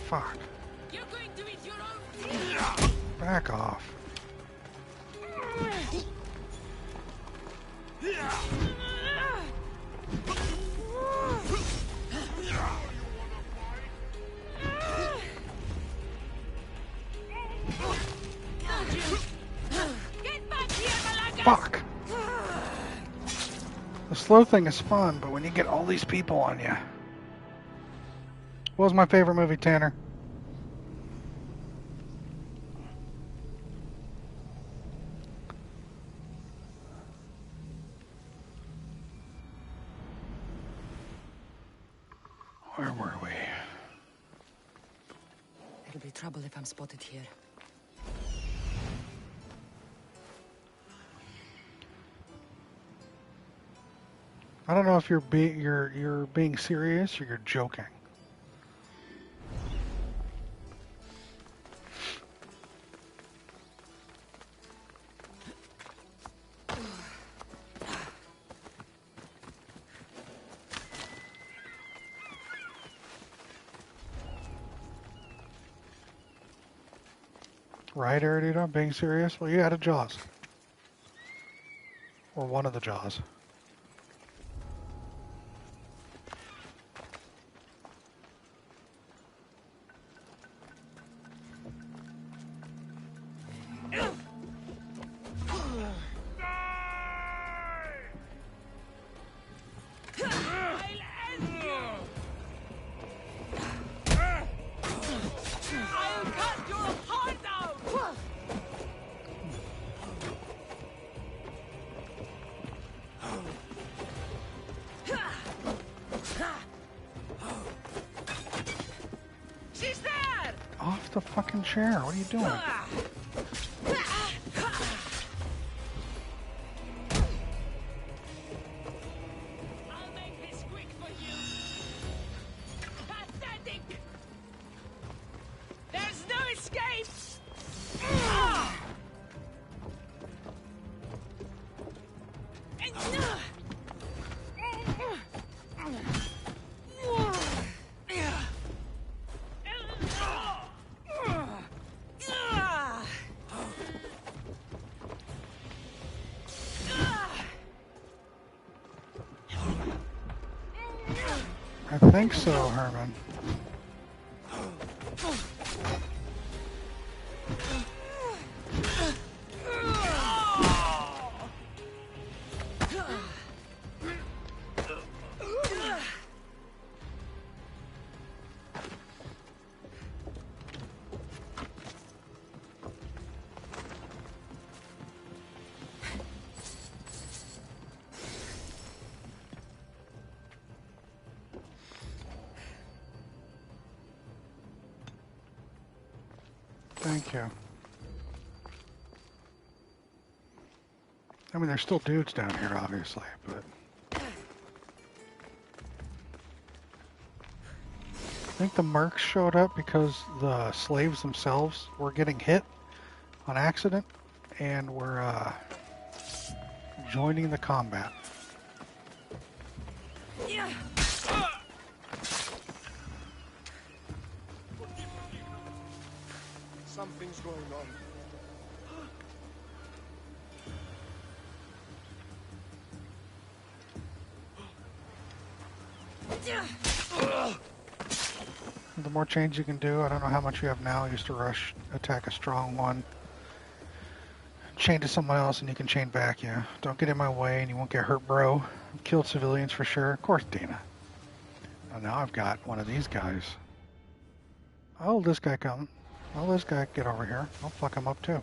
Fuck. Back off. Fuck. The slow thing is fun, but when you get all these people on you. What was my favorite movie, Tanner? Where were we? It'll be trouble if I'm spotted here. I don't know if you're being serious or you're joking. Right, Erdita? Being serious? Well, you had a Jaws. Or one of the Jaws. Off the fucking chair. What are you doing? There's no escape! I think so, Herman. Thank you. I mean, there's still dudes down here, obviously, but... I think the mercs showed up because the slaves themselves were getting hit on accident and were joining the combat. Something's going on. The more change you can do, I don't know how much you have now. I used to rush, attack a strong one, chain to someone else, and you can chain back, yeah. Don't get in my way and you won't get hurt, bro. I've killed civilians for sure. Of course, Dana. And now I've got one of these guys. Oh, this guy come. Well, this guy get over here. I'll fuck him up too.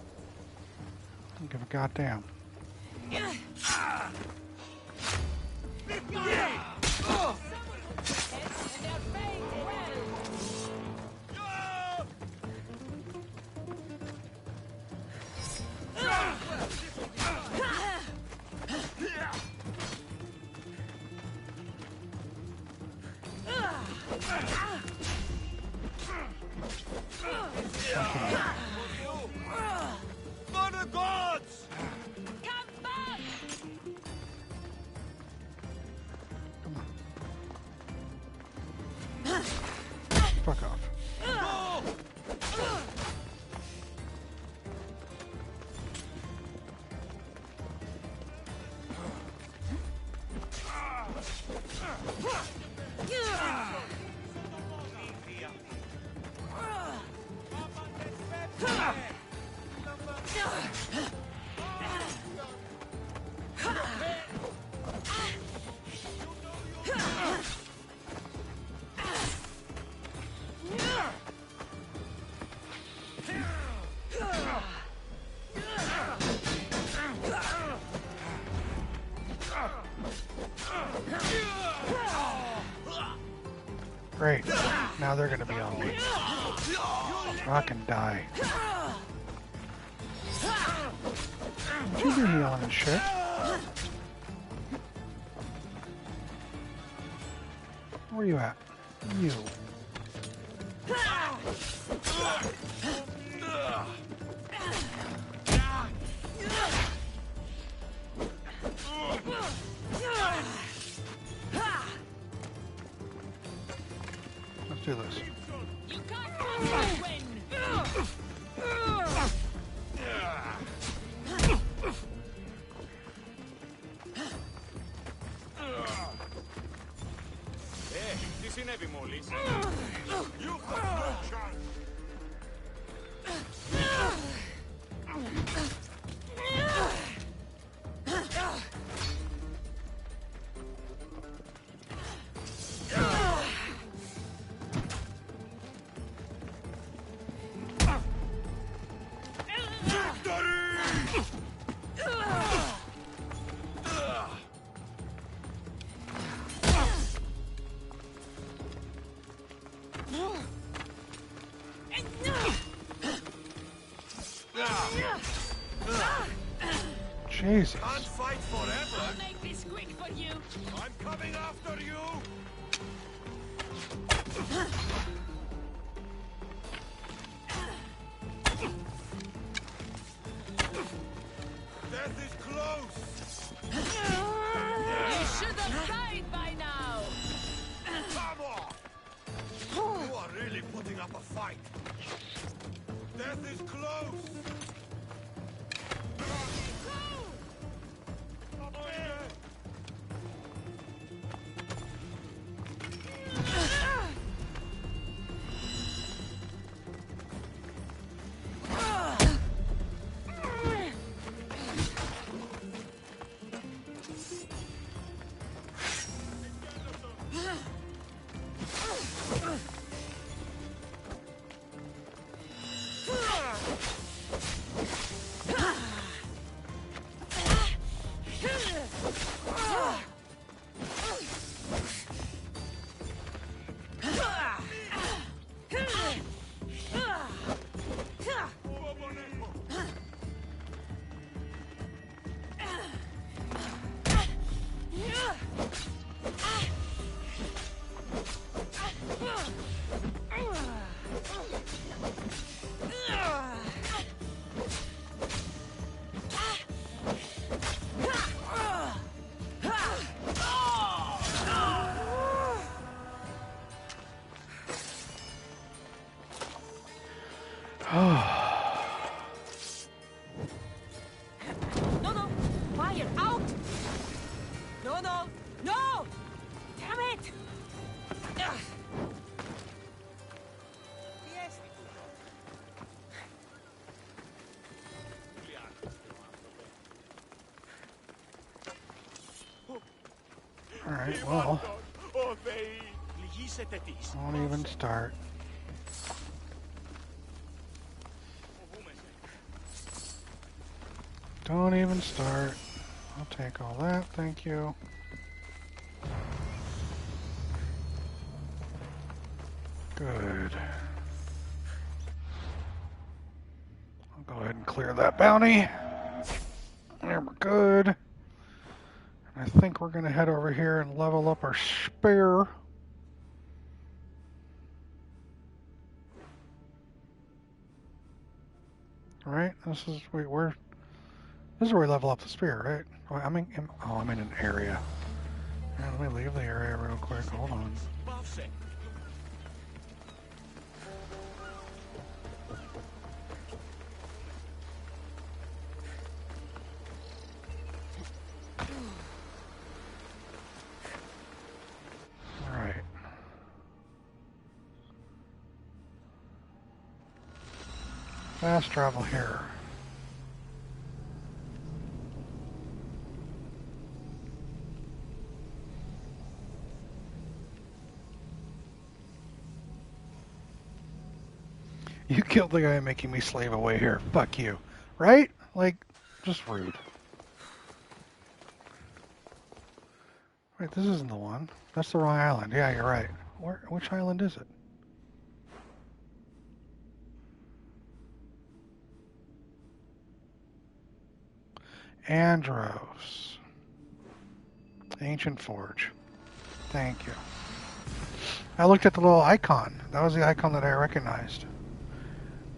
Don't give a goddamn. For the gods! Fuck off. Great. Now they're gonna be on me. Fucking die. You be healing and shit. Where you at? You. Let's do this. You can't win. Τι συνέβη μόλις? You have no chance. Jesus. Can't fight forever. I'll make this quick for you. I'm coming after you. Death is close. You should have died by now. Come on. You are really putting up a fight. Death is close. No, no. Fire out. No, no. No. Damn it. Ugh. Yes. Alright, well. Won't even start. Don't even start. I'll take all that, thank you. Good. I'll go ahead and clear that bounty. There, we're good. I think we're going to head over here and level up our spear. Right? This is wait, where? This is where we level up the spear, right? Oh, I'm in an area. Yeah, let me leave the area real quick. Hold on. All right. Fast travel here. You killed the guy making me slave away here. Fuck you. Right? Like, just rude. Wait, this isn't the one. That's the wrong island. Yeah, you're right. Which island is it? Andros. Ancient Forge. Thank you. I looked at the little icon. That was the icon that I recognized.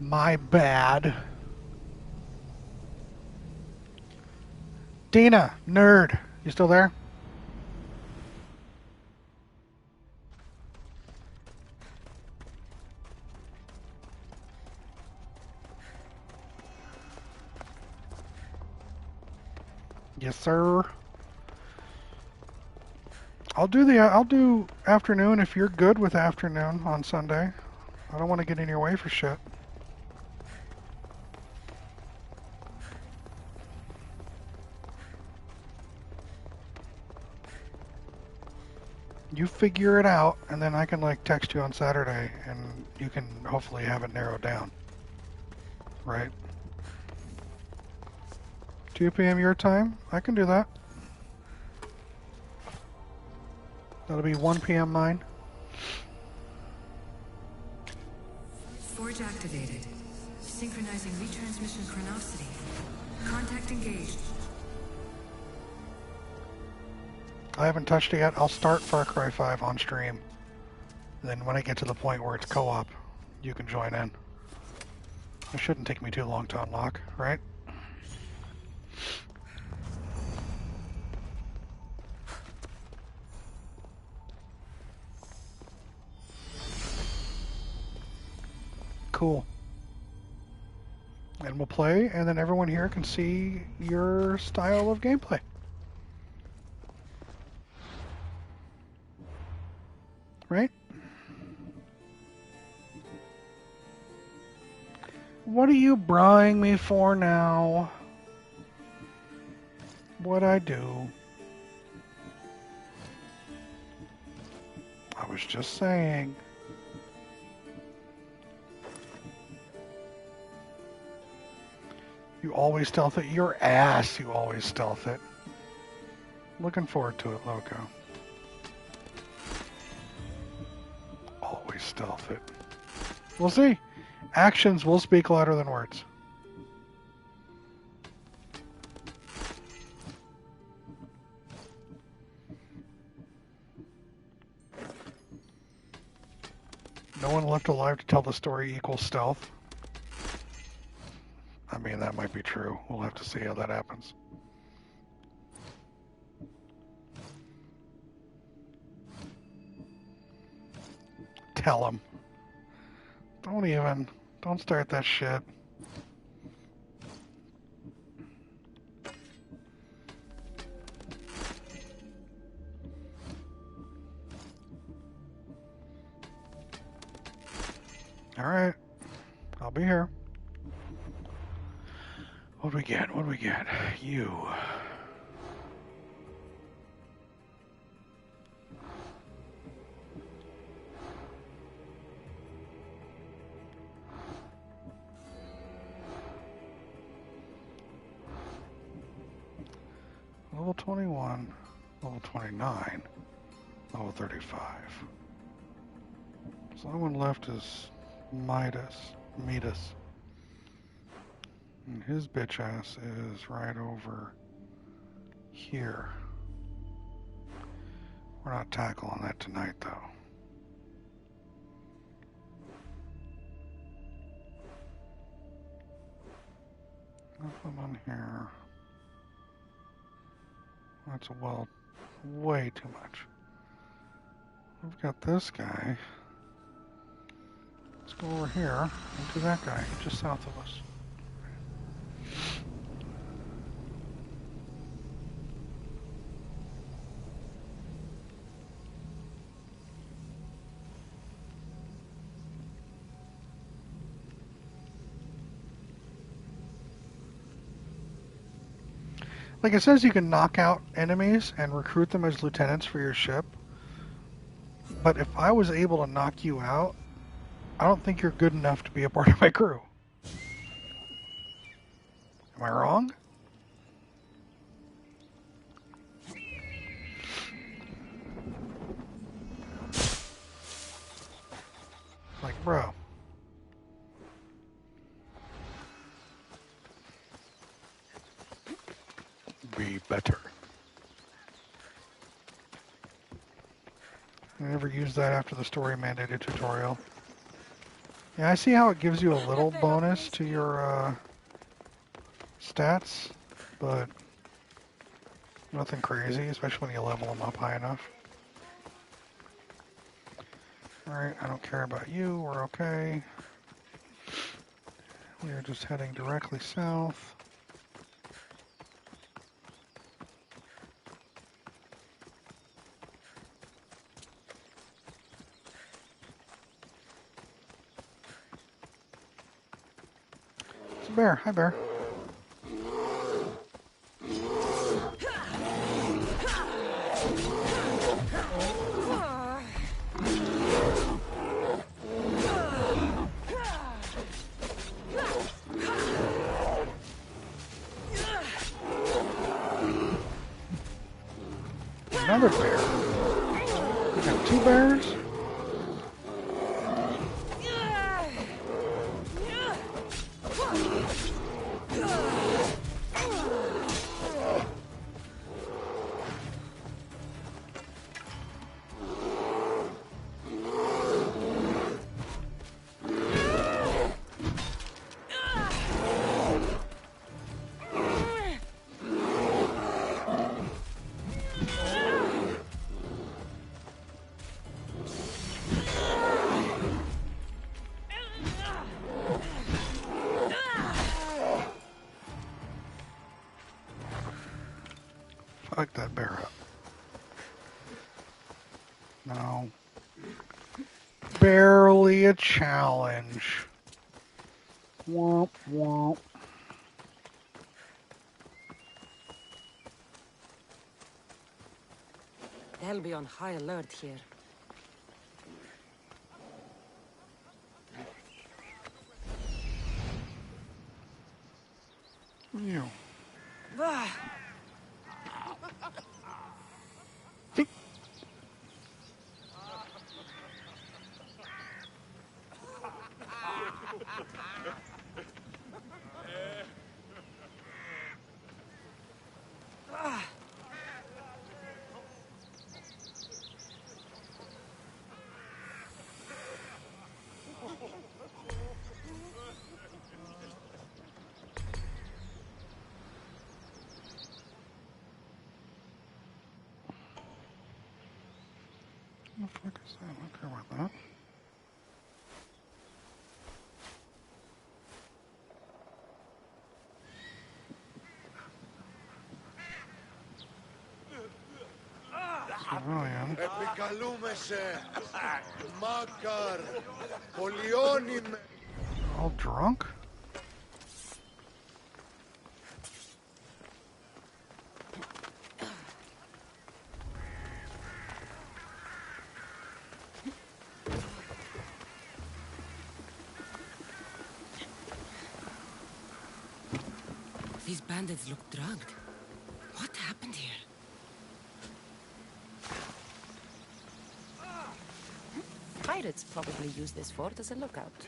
My bad. Dina, nerd. You still there? Yes, sir. I'll do afternoon if you're good with afternoon on Sunday. I don't want to get in your way for shit. You figure it out, and then I can like text you on Saturday, and you can hopefully have it narrowed down. Right? 2 p.m. your time? I can do that. That'll be 1 p.m. mine. Forge activated. Synchronizing retransmission chronicity. Contact engaged. I haven't touched it yet. I'll start Far Cry 5 on stream. Then when I get to the point where it's co-op, you can join in. It shouldn't take me too long to unlock, right? Cool. And we'll play, and then everyone here can see your style of gameplay. Right? What are you brawling me for now? What'd I do? I was just saying. You always stealth it. Your ass, you always stealth it. Looking forward to it, Loco. Always stealth it. We'll see. Actions will speak louder than words. No one left alive to tell the story equals stealth. I mean, that might be true. We'll have to see how that happens. Tell him. Don't start that shit. Alright. I'll be here. What do we get? What do we get? You. Level 21, level 29, level 35. So the only one left is Midas. And his bitch ass is right over here. We're not tackling that tonight, though. Nothing on here. That's way too much. We've got this guy. Let's go over here and do that guy, just south of us. Like it says you can knock out enemies and recruit them as lieutenants for your ship. But if I was able to knock you out, I don't think you're good enough to be a part of my crew. Am I wrong? be better. I never used that after the story mandated tutorial. Yeah, I see how it gives you a little bonus to your stats, but nothing crazy, especially when you level them up high enough. Alright, I don't care about you, we're okay. We are just heading directly south. It's a bear. Hi, bear. Another bear. We got 2 bears. Fuck that bear up. No. Barely a challenge. Womp womp. They'll be on high alert here. You. What the fuck is that? I don't care about that. Civilian. Επικαλούμεσαι, Μάκαρ, Πολιώνυμε. All drunk? These bandits look drugged. What happened here? Pirates probably use this fort as a lookout.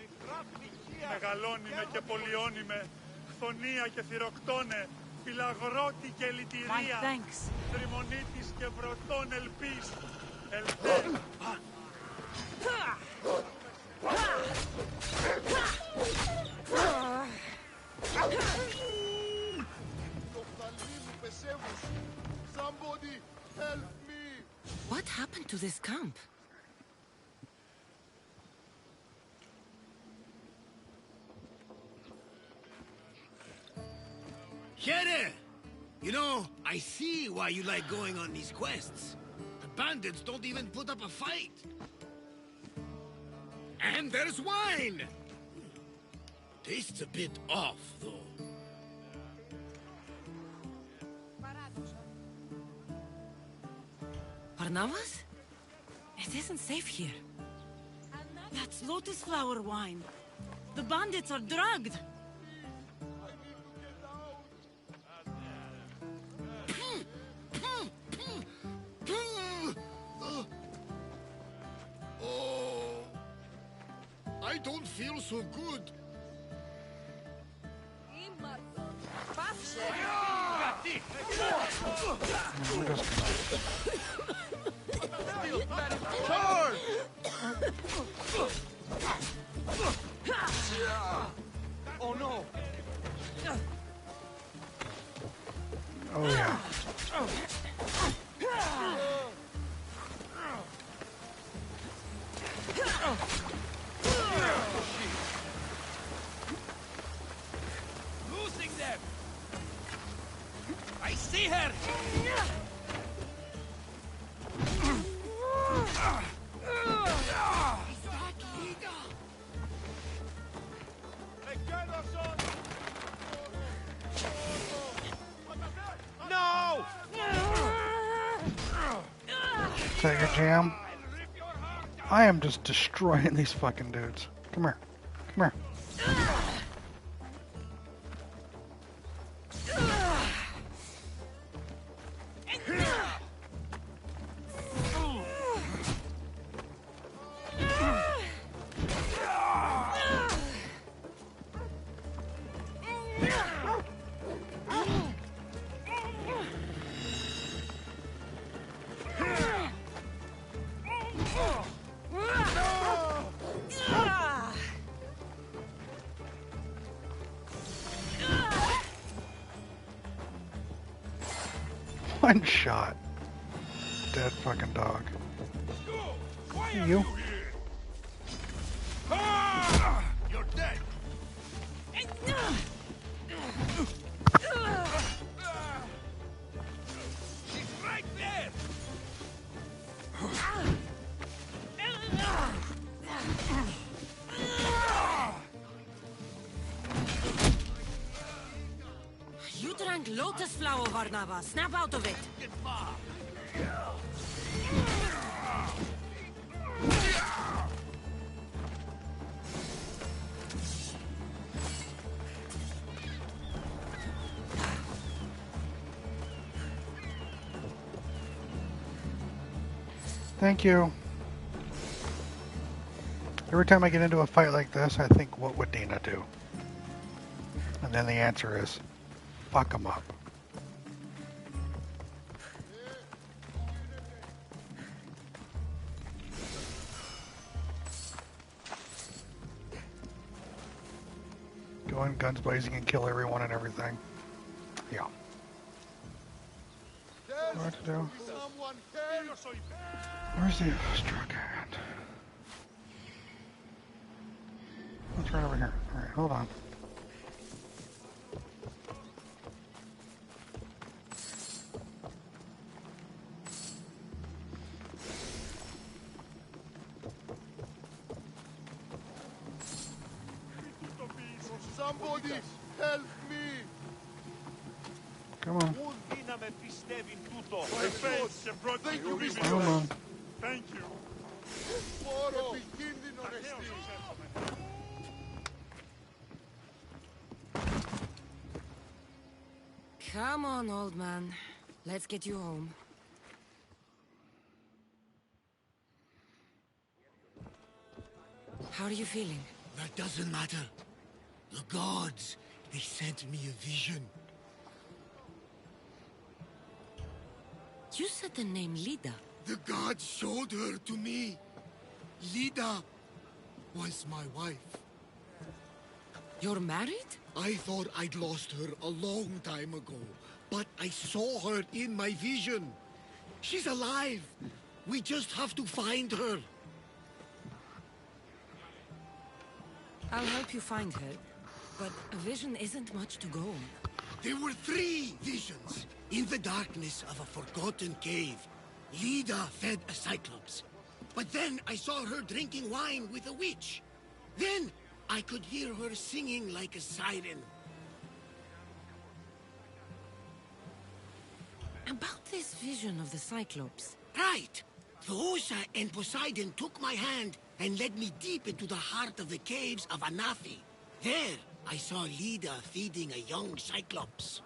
Μεγαλώνυμε και πολιώνυμε, χθονία και θυροκτώνε, φυλαγρώτη και λυτηρία, τριμονίτης και βρωτών ελπίς, ελπέ. Somebody help me! What happened to this camp? Here! You know, I see why you like going on these quests. The bandits don't even put up a fight. And there's wine! Tastes a bit off, though. Barnabas? It isn't safe here. That's lotus flower wine. The bandits are drugged. Oh, I don't feel so good. We're just Oh no! Oh yeah. Losing them! I see her! No! Is that your jam? I am just destroying these fucking dudes. Come here. Come here. One shot. Dead fucking dog. You? You're dead. She's right there! You drank lotus flower, Varnava. Snap out of it. Thank you. Every time I get into a fight like this, I think, what would Dina do? And then the answer is, fuck him up. Go in guns blazing and kill everyone and everything. Yeah. What to do? Where's the struck hand? Let's run over here. Alright, hold on. Somebody help me! Come on. Thank you, Mr. Come on. Thank you. Come on, old man. Let's get you home. How are you feeling? That doesn't matter. The gods, they sent me a vision. You said the name Lida. The gods showed her to me. Lida was my wife. You're married? I thought I'd lost her a long time ago, but I saw her in my vision. She's alive. We just have to find her. I'll help you find her, but a vision isn't much to go on. There were 3 visions. In the darkness of a forgotten cave, Lida fed a cyclops. But then I saw her drinking wine with a witch. Then I could hear her singing like a siren. About this vision of the Cyclops. Right. Theosa and Poseidon took my hand and led me deep into the heart of the caves of Anafi. There, I saw Lida feeding a young Cyclops.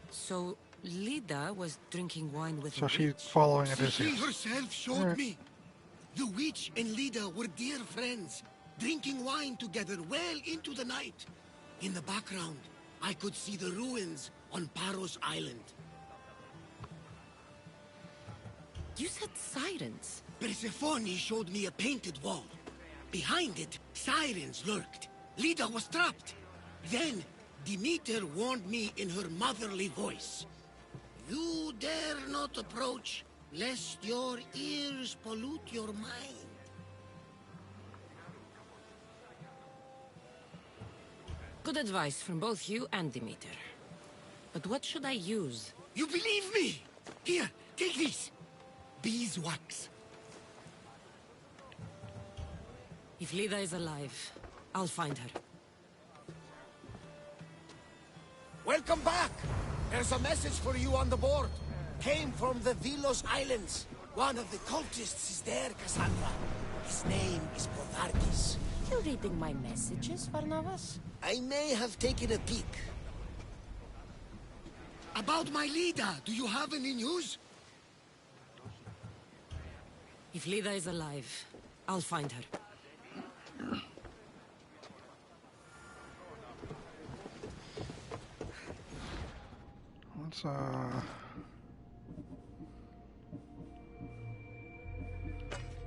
So, Lida was drinking wine with So a she's witch. following She Odysseus. herself showed me. The witch and Lida were dear friends, drinking wine together well into the night. In the background, I could see the ruins on Paros Island. You said sirens. Persephone showed me a painted wall. Behind it, sirens lurked. Leda was trapped. Then, Demeter warned me in her motherly voice. You dare not approach, lest your ears pollute your mind. Good advice from both you and Demeter. But what should I use? You believe me? Here, take this. Beeswax. If Leda is alive, I'll find her. Welcome back! There's a message for you on the board. Came from the Vilos Islands. One of the cultists is there, Cassandra. His name is Bovardis. You reading my messages, Barnabas? I may have taken a peek. About my Leda, do you have any news? If Leda is alive, I'll find her. Let's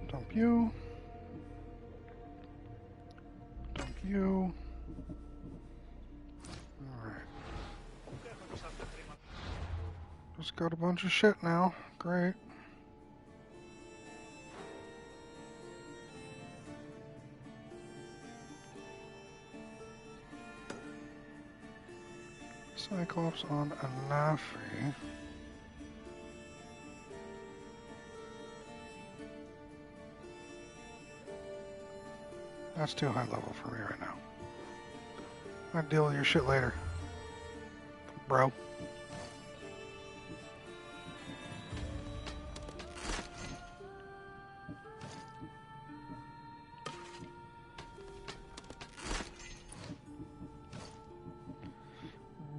dump you. Dump you. Alright. Just got a bunch of shit now. Great. Cyclops on Anafi. That's too high level for me right now. I'll deal with your shit later, bro.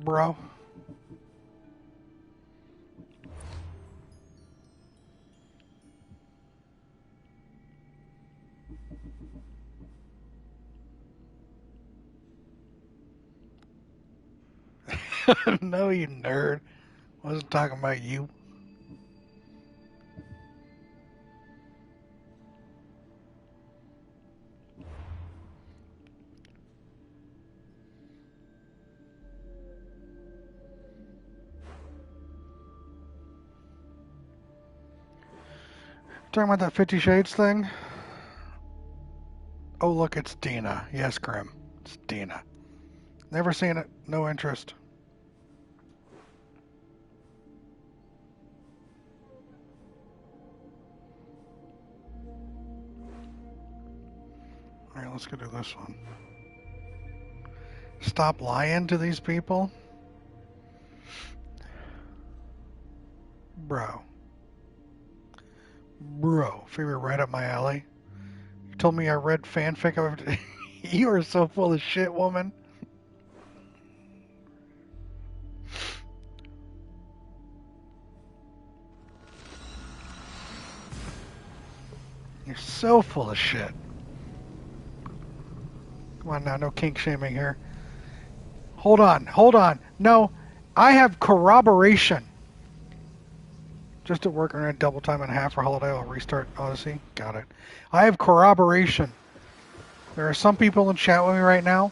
Bro. No, you nerd. Wasn't talking about you. Talking about that 50 Shades thing? Oh, look, it's Dina. Yes, Grim. It's Dina. Never seen it. No interest. Alright, let's go do this one. Stop lying to these people? Bro. Bro, figure right up my alley. You told me I read fanfic of it. You are so full of shit, woman. You're so full of shit. Come on now, no kink shaming here. Hold on. No, I have corroboration. Just at work, I'm going to double time and a half for holiday. I'll restart Odyssey. Got it. I have corroboration. There are some people in chat with me right now.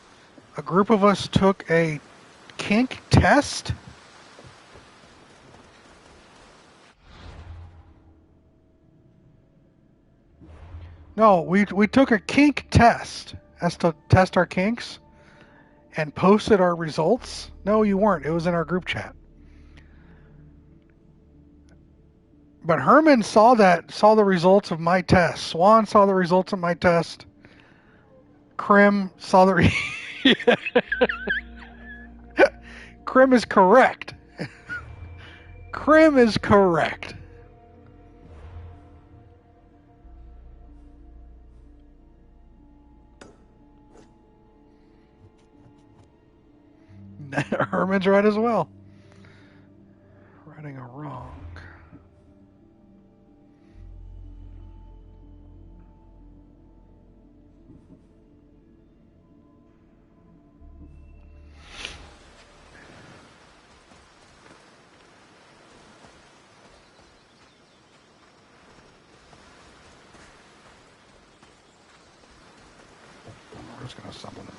A group of us took a kink test. No, we took a kink test as to test our kinks and posted our results. No, you weren't. It was in our group chat. But Herman saw the results of my test. Swan saw the results of my test. Krim saw the Krim is correct. Krim is correct. Herman's right as well. Writing a wrong.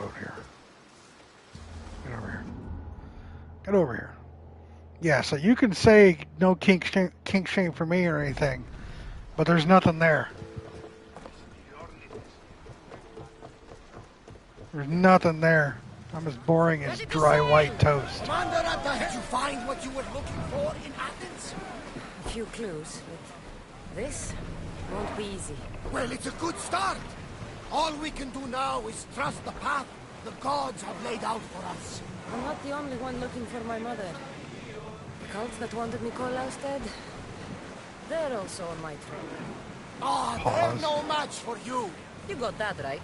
boat here. Get over here. Get over here. Yeah, so you can say no kink shame for me or anything, but there's nothing there. There's nothing there. I'm as boring as dry white toast. Commander, did you find what you were looking for in Athens? A few clues, but this won't be easy. Well, it's a good start. All we can do now is trust the path the gods have laid out for us. I'm not the only one looking for my mother. The cults that wanted Nicole ousted, they're also on my trail. Ah, they're no match for you. You got that right.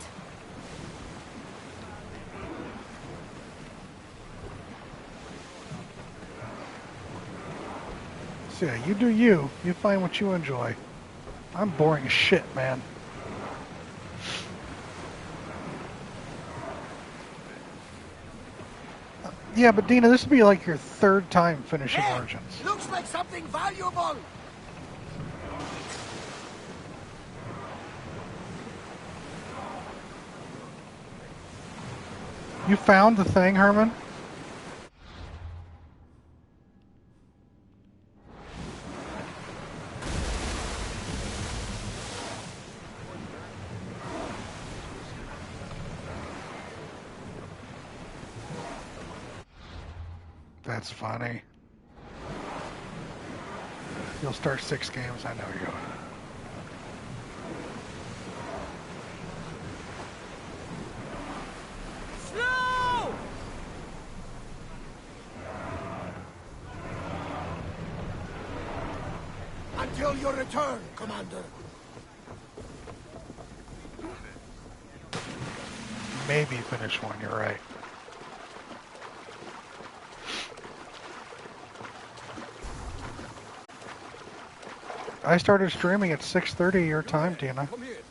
So yeah, you do you. You find what you enjoy. I'm boring as shit, man. Yeah, but Dina, this would be like your third time finishing Origins. Looks like something valuable. You found the thing, Herman? That's funny. You'll start 6 games, I know you. Slow! Until your return, Commander. Maybe finish one, you're right. I started streaming at 6:30 your time, Tina. Come here.